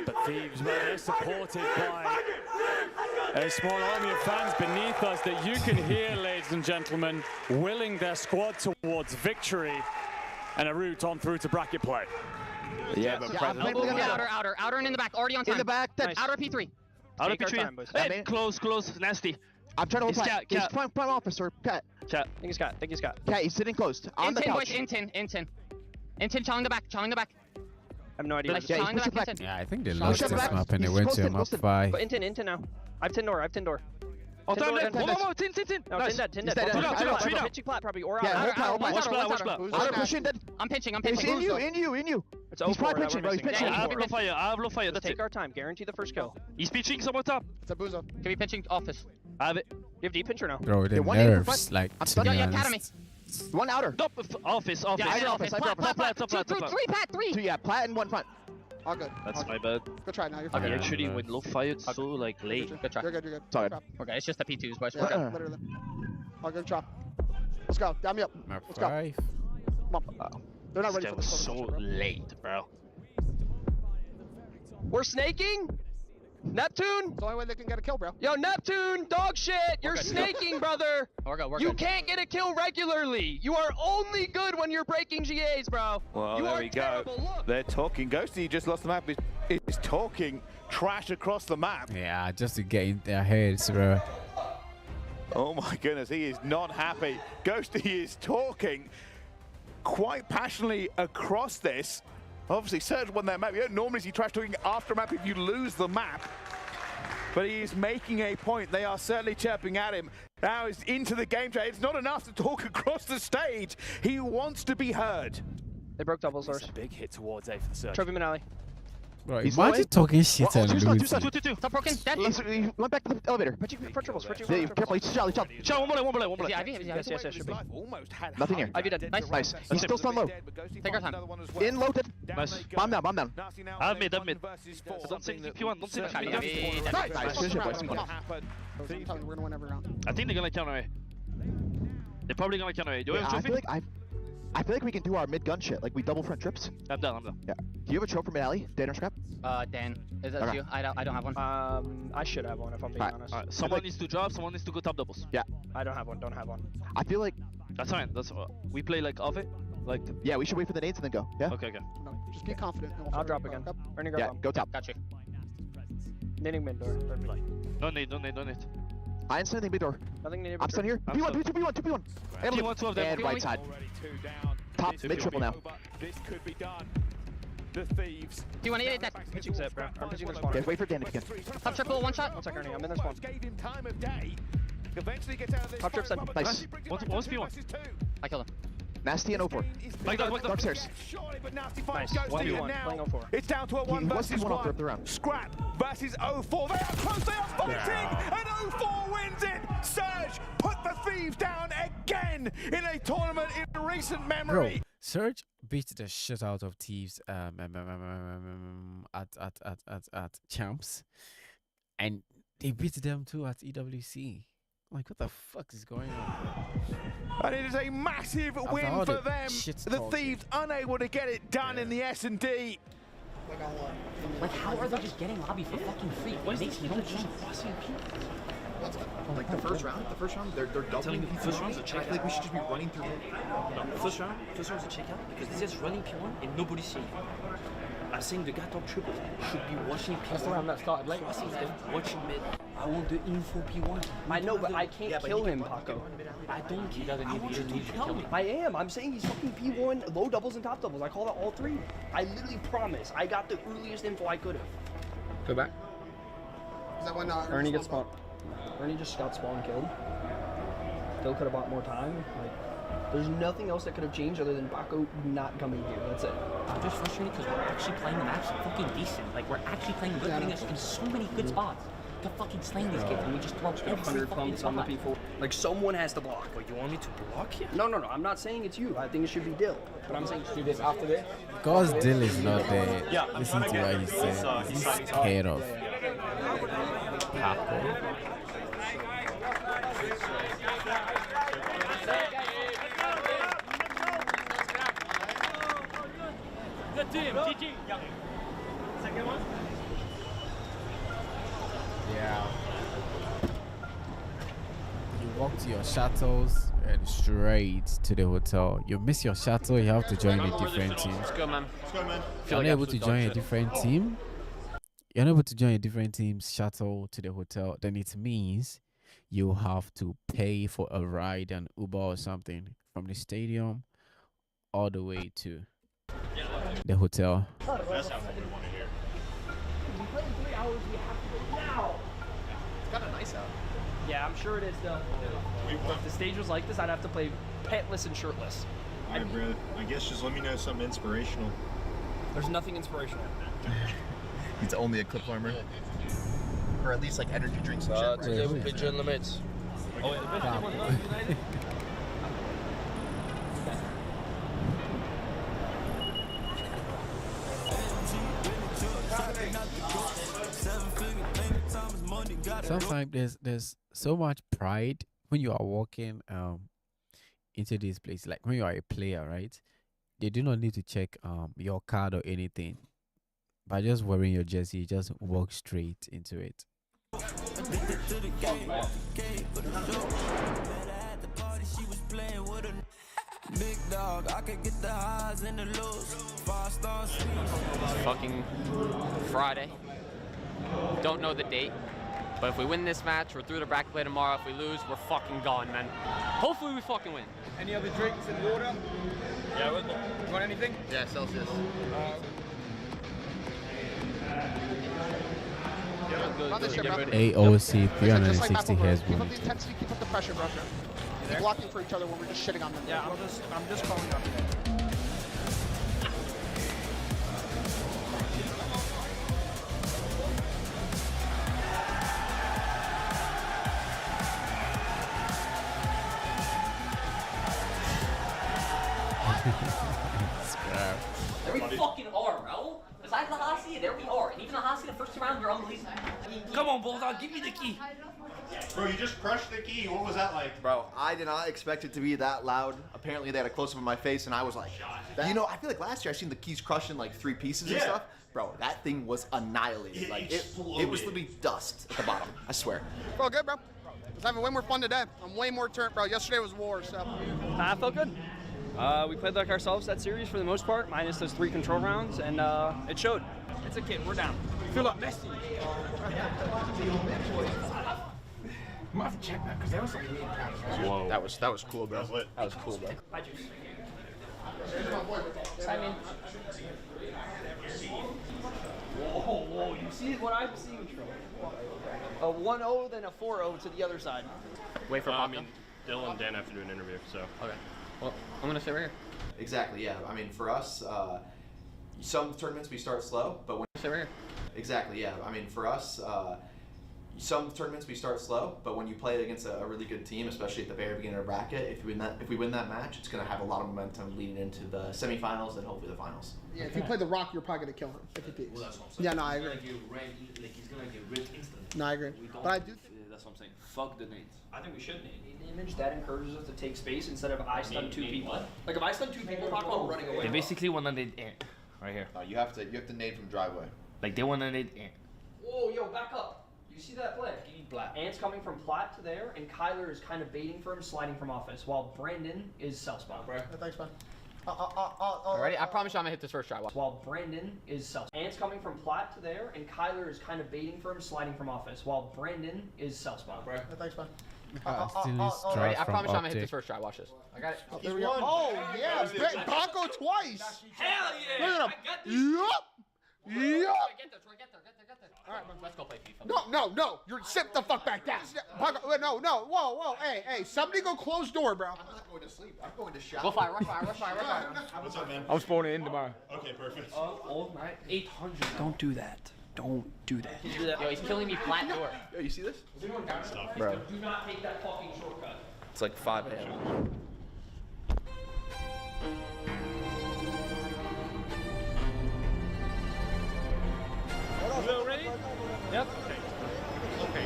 But Thieves, well, they're supported by a small army of fans beneath us that you can hear, ladies and gentlemen, willing their squad towards victory and a route on through to bracket play. Yeah, outer and in the back, already on time. In the back, nice. Outer P3. Outer P3. Hey, close, Nasty. I'm trying to It's reply. He's prime officer, Cat. Cat. Think he's got. Cat, he's sitting close. On the couch. Intin, challenge the back. I have no idea. Yeah, I think they lost this map and they went to map 5. But Intin now. I have Tin door. Oh, Tin. No, Tin. No, Nice. Tin dead. Tree now. Pitching plat probably, or Yeah, out. Watch plat. Outer pushing dead. I'm pinching. He's in you. It's He's probably pitching, bro. He's Yeah, pitching. I have low fire. That's Take it. our time. Guarantee the first kill. He's pitching somewhere top. It's a Buzo. Can we pinching office? I have it. You have deep pincher now. Bro, the one in nerves, front. like, I'm to stuck. be Yeah, honest. academy. One outer. Office. Yeah, I did office. Plat. Three, Pat, three. Two, yeah, plat and one front. All good. That's all my good. bad. Good try now. You're I fine. mean, actually, when low fire, it's so like late. Good try. You're good. Sorry. Drop. Okay, it's just the P2s, boys. Yeah, literally. All good. Drop. Let's go. Down me up. Map Let's go. 5. Come on. They're not ready That for was this. so late, bro. We're snaking. Neptune. It's the only way they can get a kill, bro. Yo, Neptune, dog shit. You're snaking, brother. We're You good. can't get a kill regularly. You are only good when you're breaking GAs, bro. Well, you there are we terrible. go. Look. They're talking. Ghosty just lost the map. Is talking trash across the map. Yeah, just to get in their heads, bro. Oh my goodness, he is not happy. Ghosty is talking quite passionately across this. Obviously, Surge won that map. You don't normally see trash talking after a map if you lose the map. But he is making a point. They are certainly chirping at him. Now he's into the game chat. It's not enough to talk across the stage. He wants to be heard. They broke double source. It's a big hit towards A for the Surge. Trophy Manali. Bro, He's imagine away. talking shit and Two losing. Stop broken. Dead. He went back to the elevator. Front triples. Yeah, careful. He's Charlie. Shot, one bullet. Is he IV? Yes, should be. Almost had Nothing here. IV dead. Nice. He's still stun low. Take our time. In loaded. Nice. Bomb down. I have mid. Don't say the P1. Don't say the P1. Nice. Finish it, boys. Come on. I'm telling you, we're gonna win every round. I think they're gonna counter A. They're probably gonna counter A. Do you have a I trophy? feel like we can do our mid gun shit, like we double front trips. I'm done. Yeah. Do you have a trophy from Alley? Dan or Scrap? Dan, is that Okay. you? I don't have one. I should have one if I'm being honest. Alright, someone needs to drop. Someone needs to go top doubles. Yeah. I don't have one. Don't have one. I feel like That's fine. That's we play like off it. Like yeah, we should wait for the nades and then go. Yeah. Okay. Just be confident. and we'll I'll figure drop it again. out. Ernie, go Yeah, top. go top. Got you. Nading mid door. No need. I ain't standing mid door. Nothing needed. I'm still here. I'm P1, still- P1, 2P1. And P1, 2 of them. And right side. Top mid triple now. This could be done. The Thieves. Do you want to eat that? Pitching zip, bro. I'm pitching this one. Okay, wait for Dan if you can. Top triple, one shot. One second, Ernie. I'm in this one. Gave him time of day. Eventually gets out of this. Top trip set. Nice. What's P1? I killed him. Nasty and 04. Back down. Upstairs. Surely, but Nasty finds Nice. Ghosty, 1v1. and now Playing 04. it's down to a 1 He wants versus to 1 off 1. the round. Scrap versus 04. They are close. They are fighting, and 04 wins it. Surge put the Thieves down again in a tournament in recent Bro, memory. Surge beat the shit out of Thieves at Champs, and they beat them too at EWC. Like, what the fuck is going on? And it is a massive After win all for the them. shit The talk. Thieves unable to get it done in the S&D. Like, how are they just getting lobby for fucking free? It makes no sense. Like the first round, they're doubling the First round's a check. I feel like we should just be running through. No, first round's a checkout because this is running P1 and nobody's seeing. I'm saying the guy top triple should be watching P1. That's the round that started late. Crossing them, watching mid. I want the info P1. I know, but I can't kill him, Paco. I don't care. I want you to kill me. I am. I'm saying he's fucking P1, low doubles and top doubles. I call that all three. I literally promise. I got the earliest info I could have. Go back. Is that when Ernie gets spawned. Ernie just got spawn killed. Still could have bought more time. Like, there's nothing else that could have changed other than Paco not coming here. That's it. I'm just frustrated because we're actually playing the match fucking decent. Like, we're actually playing good, putting us in so many good spots. We're fucking slaying these kids and we just throw every 100 fucking pumps on the spot. P4. Like, someone has to block. But you want me to block here? No. I'm not saying it's you. I think it should be Dill. But I'm saying do this after this. Because Dill is not there. Yeah, Listen to what he said. He's scared of Paco. Good team, GG. Second one. Yeah. You walk to your shuttles and straight to the hotel. You miss your shuttle, you have to join a different team. Let's go, man. You're unable to join a different team. You're unable to join a different team's shuttle to the hotel. Then it means you have to pay for a ride, an Uber or something from the stadium all the way to the hotel. That's not what we want to hear. We play in 3 hours. We have to go now. It's kind of nice out. Yeah, I'm sure it is though. If the stage was like this, I'd have to play petless and shirtless. Alright, bro. I guess just let me know something inspirational. There's nothing inspirational. It's only a clip armor. Or at least like energy drinks and shit. Today we play John Limits. Oh, yeah, the best team on United. Sometimes there's so much pride when you are walking into this place. Like when you are a player, right? They do not need to check your card or anything. By just wearing your jersey, you just walk straight into it. Big dog, I can get the highs and the lows. 5-star suites. It's fucking Friday. Don't know the date. But if we win this match, we're through the bracket play tomorrow. If we lose, we're fucking gone, man. Hopefully we fucking win. Any other drinks and water? Yeah, we'll You want anything? Yeah, Celsius. Run this shit, bro. AOC 360 has Keep up won. the intensity, keep up the pressure, bro. Keep blocking for each other when we're just shitting on them. Yeah, I'm just calling up. There we fucking are, bro. Besides the Hasi, there we are. And even the Hasi, the first 2 rounds, you're unbelievable. Come on, Bulldog, give me the key. Bro, you just crushed the key. What was that like? Bro, I did not expect it to be that loud. Apparently, they had a close-up of my face, and I was like, you know, I feel like last year I seen the keys crushed in like 3 pieces and stuff. Bro, that thing was annihilated. Like it was literally dust at the bottom. I swear. Bro, good, bro. I was having way more fun today. I'm way more turned, bro. Yesterday was war, so. I felt good. We played like ourselves that series for the most part, minus those 3 control rounds, and it showed. It's a kid. We're down. Feel like Messi. I'm gonna have to check that because there was something. Whoa. That was cool, bro. That was cool, bro. Hi, Juice. Simon. Whoa, you see what I'm seeing, Troy? A 1-0, then a 4-0 to the other side. Wait for I mean, Dylan and Dan have to do an interview, so. Okay. Well, I'm gonna stay right here. Exactly, yeah. I mean, for us, some tournaments we start slow, but when Stay right here. exactly, yeah. I mean, for us, some tournaments we start slow, but when you play against a really good team, especially at the very beginning of the bracket, if we win that match, it's gonna have a lot of momentum leading into the semifinals and hopefully the finals. Yeah, if you play the Rock, you're probably gonna kill him if he peeks. Well, that's what I'm saying. Yeah, no, I agree. He's gonna get ripped instantly. No, I agree. But I do think That's what I'm saying. Fuck the nades. I think we should nade. Image that encourages us to take space instead of I stun 2 people. What? Like if I stun 2 people, talk about running away. They basically want to nade ant right here. You have to nade from driveway. Like they want to nade ant. Whoa, yo, back up. You see that play? Ant's coming from plat to there, and Kyler is kind of baiting for him, sliding from office, while Brandon is self spawn. thanks, man. Alrighty, I promise you I'm gonna hit this first try. Watch. While Brandon is self. Ant's coming from plat to there, and Kyler is kind of baiting for him, sliding from office, while Brandon is self spawn. Thanks, man. Alrighty, I promise you I'm gonna hit this first try. Watch this. I got it. There we go. Oh, yeah. Bonko twice. Hell yeah! Look at him. Yup. Get there, Troy. Get there. All right, let's go play FIFA. No. You're sit the fuck back down. Bonko, no. Whoa. Hey. Somebody go close door, bro. I'm not going to sleep. I'm going to shower. Go fire. Rush fire. What's up, man? I'm spawning in tomorrow. Okay, perfect. All night. 800. Don't do that. Don't do that. Yo, he's killing me flat door. Yo, you see this? Stop. Bro. Do not take that fucking shortcut. It's like 5 a.m. Ready? Yep. Okay.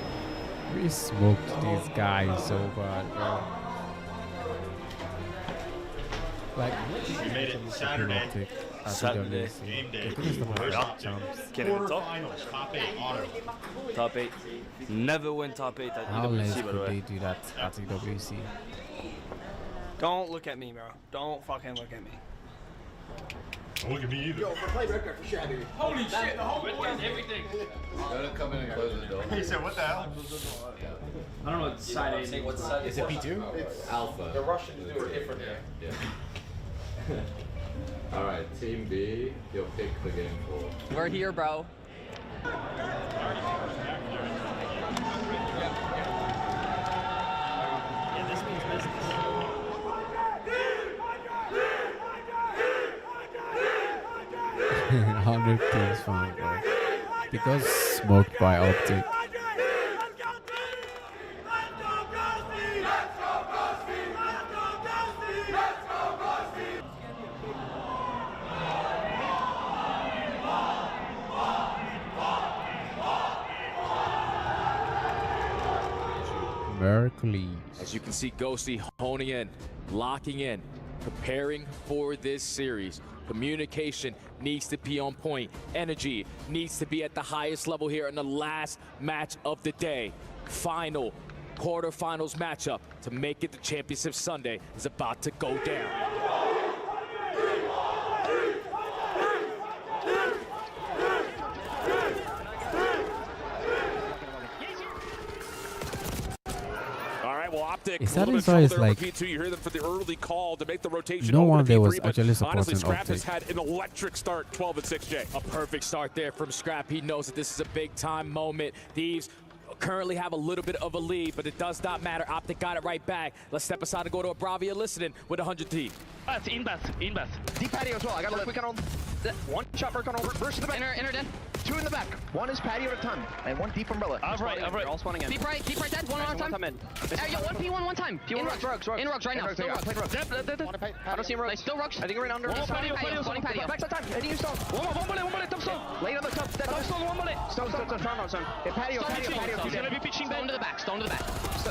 We smoked these guys so bad, bro. Like, We made it Saturday. Saturday. Game day. Quarterfinals, top 8 auto. Top 8. Never went top 8 at how less EWC, by the could way. they do that at EWC? Don't look at me, bro. Don't fucking look at me. Don't look at me either. Yo, for play record for sure, dude. Holy shit, the whole board's everything. Don't come in and close the door. He said, what the hell? I don't know what side A is. What side Is it P2? It's Alpha. The Russians do it different. Yeah. All right, Team B, you'll pick the game for. We're here, bro. Yeah, this means business. 100 things fine, bro. Because smoked by Optic. Mercury. As you can see, Ghosty honing in, locking in, preparing for this series. Communication needs to be on point. Energy needs to be at the highest level here in the last match of the day. Final quarterfinals matchup to make it the Championship Sunday is about to go down. Is that inside is like you hear them for the early call to make the rotation. no one there was P3, actually supporting honestly, Scrap Optic. has had an electric start, 12 and 6J. A perfect start there from Scrap. He knows that this is a big time moment. Thieves currently have a little bit of a lead, but it does not matter. Optic got it right back. Let's step aside and go to a Bravia listening with 100 T. In bus. Deep patio as well. I got a quick on. One shot, Burke on over. Burst to the back. Enter in. 2 in the back. 1 is patio at a time, and 1 deep umbrella. Right. All spawning in. Deep right, dead. One on time. Hey, yo, 1 P1 one time. In rugs right now. Still rugs. I don't see him rugs. Still rugs. I think we're in under. Spawning patio. Backside time. Hitting you stone. One bullet, top stone. Lay on the top. Top stone, 1 bullet. Stone. Patio. He's gonna be pitching stone to the back.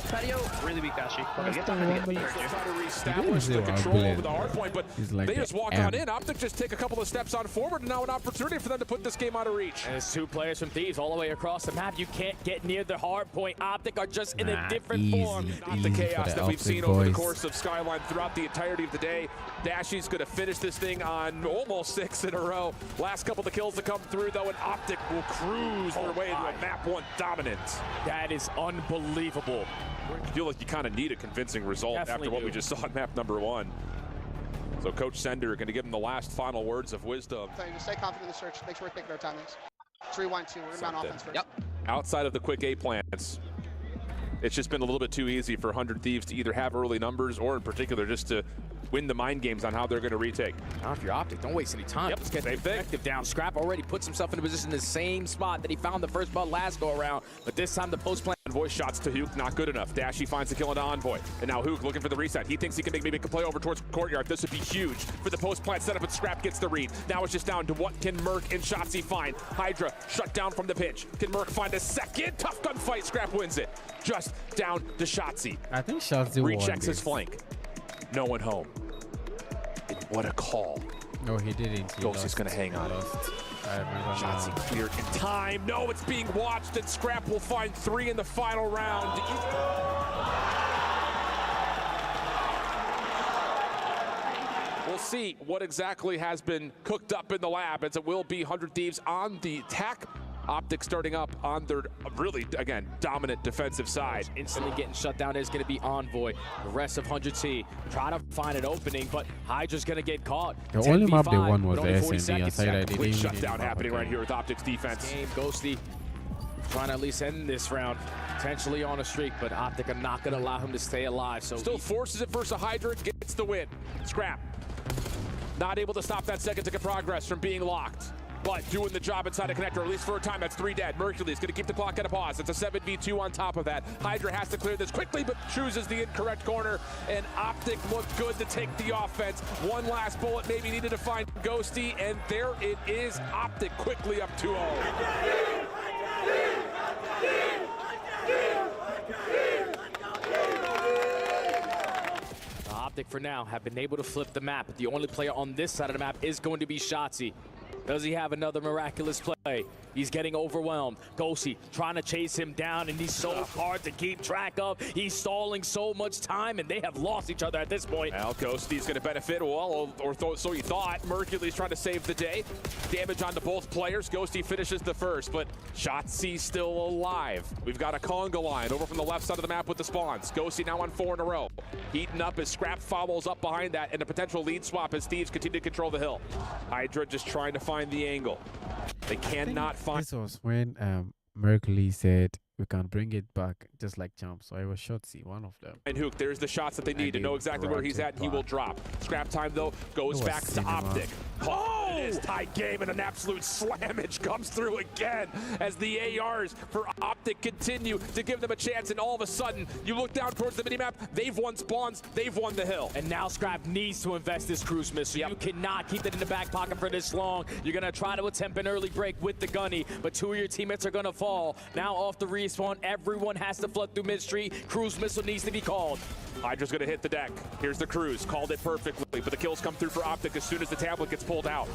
Patio. Really weak, Dashi. That's the Try to reestablish the control over the hard point, but like they just walk on in. Optic just take a couple of steps on forward, and now an opportunity for them to put this game out of reach. And it's 2 players from Thieves all the way across the map. You can't get near the hard point. Optic are just in a different form. Not the chaos that we've seen over the course of Skyline throughout the entirety of the day. Dashy's going to finish this thing on almost 6 in a row. Last couple of kills to come through, though, and Optic will cruise their way to a map 1 dominance. That is unbelievable. I feel like you kind of need a convincing result after what we just saw on map number 1. So Coach Sender going to give him the last final words of wisdom. Just stay confident in the search. Make sure we're picking our timings. 3-1-2. We're going to mount offense first. Yep. Outside of the quick A plans, it's just been a little bit too easy for 100 Thieves to either have early numbers or in particular just to win the mind games on how they're going to retake. Now if you're Optic, don't waste any time. Let's get the effective down. Scrap already puts himself in a position in the same spot that he found the first ball last go around, but this time the post plan. Envoy shots to Hook, not good enough. Dashy finds the kill into Envoy. And now Hook looking for the reset. He thinks he can maybe make a play over towards Courtyard. This would be huge for the post plant setup, and Scrap gets the read. Now it's just down to what can Merc and Shotzzy find. Hydra shut down from the pitch. Can Merc find a second? Tough gunfight. Scrap wins it. Just down to Shotzzy. I think Shotzzy won rechecks this. his flank. No one home. And what a call. No, he didn't. Ghost is going to hang on. Shotzzy cleared in time. No, it's being watched, and Scrap will find 3 in the final round. We'll see what exactly has been cooked up in the lab, as it will be 100 Thieves on the attack. Optic starting up on their really, again, dominant defensive side. Instantly getting shut down is going to be Envoy. The rest of 100T trying to find an opening, but Hydra's going to get caught. The only map they won was the SND. Seconds. I Quick shutdown happening right here with Optic's defense. Game, Ghosty trying to at least end this round. Potentially on a streak, but Optic are not going to allow him to stay alive. So still forces it versus Hydra, gets the win. Scrap not able to stop that second ticket progress from being locked, but doing the job inside a connector, at least for a time. That's 3 dead. Mercury's going to keep the clock at a pause. It's a 7v2 on top of that. Hydra has to clear this quickly, but chooses the incorrect corner, and Optic looked good to take the offense. One last bullet maybe needed to find Ghosty, and there it is. Optic quickly up 2-0. Optic for now have been able to flip the map. The only player on this side of the map is going to be Shotzzy. Does he have another miraculous play? He's getting overwhelmed. Ghosty trying to chase him down, and he's so hard to keep track of. He's stalling so much time, and they have lost each other at this point. Well, Ghosty's going to benefit, well, or so you thought. Mercury's trying to save the day. Damage onto both players. Ghosty finishes the first, but Shotzi's still alive. We've got a conga line over from the left side of the map with the spawns. Ghosty now on 4 in a row. Heating up as Scrap follows up behind that, and a potential lead swap as Thieves continue to control the hill. Hydra just trying to find the angle. They cannot find. This was when Mercury said we can bring it back just like Champ. So I was Shotzzy, one of them. And Hook, there's the shots that they need to know exactly where he's at, and he will drop. Scrap time, though, goes back to Optic. Oh! It is tight game, and an absolute slammage comes through again as the ARs for Optic continue to give them a chance, and all of a sudden, you look down towards the minimap, they've won spawns, they've won the hill. And now Scrap needs to invest this cruise missile. You cannot keep it in the back pocket for this long. You're going to try to attempt an early break with the gunny, but 2 of your teammates are going to fall. Now off the respawn, everyone has to flood through mid-street. Cruise missile needs to be called. Hydra's going to hit the deck. Here's the cruise. Called it perfectly, but the kills come through for Optic as soon as the tablet gets pulled out.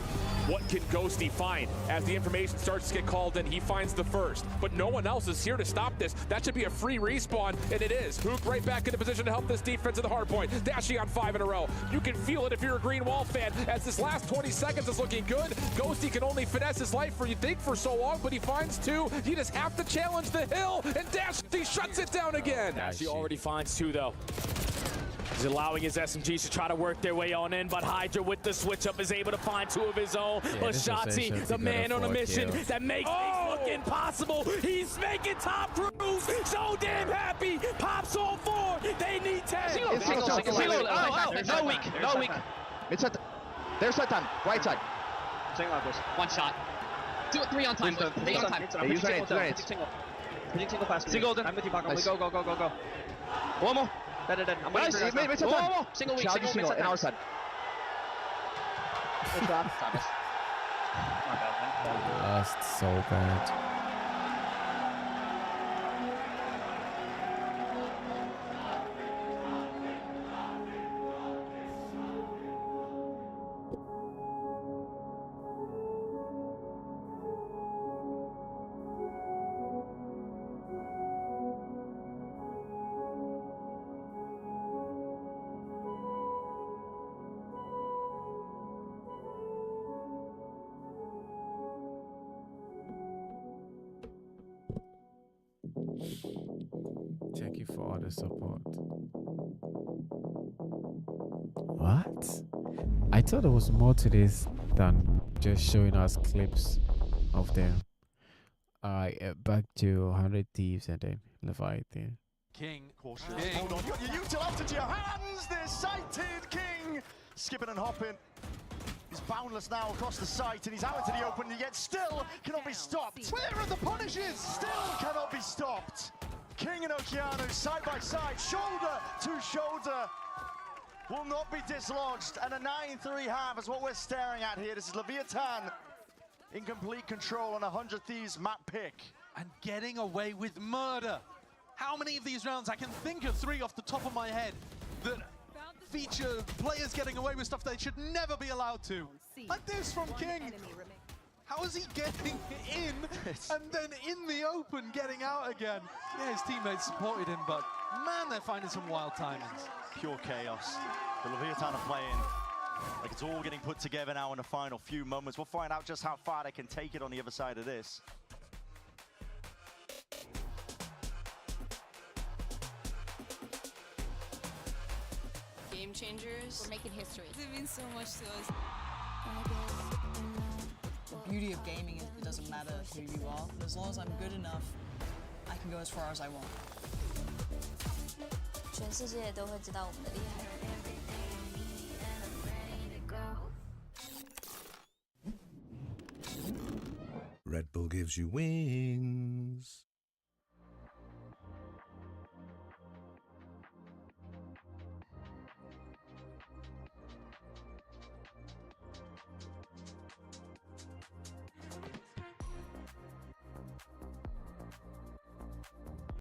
What can Ghosty find? As the information starts to get called in, he finds the first, but no one else is here to stop this. That should be a free respawn, and it is. Hook right back into position to help this defense at the hard point. Dashy on 5 in a row. You can feel it if you're a Green Wall fan, as this last 20 seconds is looking good. Ghosty can only finesse his life for, you think, for so long, but he finds 2. He just have to challenge the hill, and Dashy shuts it down again. Dashy already finds 2, though. He's allowing his SMGs to try to work their way on in, but Hydra with the switch up is able to find 2 of his own. But Shotzzy, the man on a mission that makes things look impossible. He's making top cruise so damn happy. Pops on 4. They need 10. No weak. No weak. It's at there's that time. Right side. One shot. do it 3 on time. 3 on time. Hey, use grenades, grenades. Pitching single fast. Single then. I'm with you, Paco. Nice. Go. One more. Dead. I'm waiting Nice. for you guys Mid now. time. Single weak, Challenge single in our side. Good job. That's so bad. Thank you for all the support. What? I thought there was more to this than just showing us clips of them. Back to 100 Thieves and then Leviathan. King, cautious. Hold on, you got your util up into your hands. There's sighted King, skipping and hopping. He's boundless now across the site, and he's out into the open, and yet still cannot be stopped. Where are the punishes? Still cannot be stopped. King and Okeanu side by side, shoulder to shoulder. Will not be dislodged, and a 9-3 half is what we're staring at here. This is Leviathan in complete control on a 100 Thieves map pick. And getting away with murder. How many of these rounds? I can think of 3 off the top of my head that feature players getting away with stuff they should never be allowed to. Like this from King. How is he getting in and then in the open getting out again? Yeah, his teammates supported him, but man, they're finding some wild timings. Pure chaos. The Leviathan are playing like it's all getting put together now in the final few moments. We'll find out just how far they can take it on the other side of this. Game changers. We're making history. It means so much to us. The beauty of gaming is it doesn't matter who you are, but as long as I'm good enough, I can go as far as I want. 全世界都会知道我们的厉害。Red Bull gives you wings.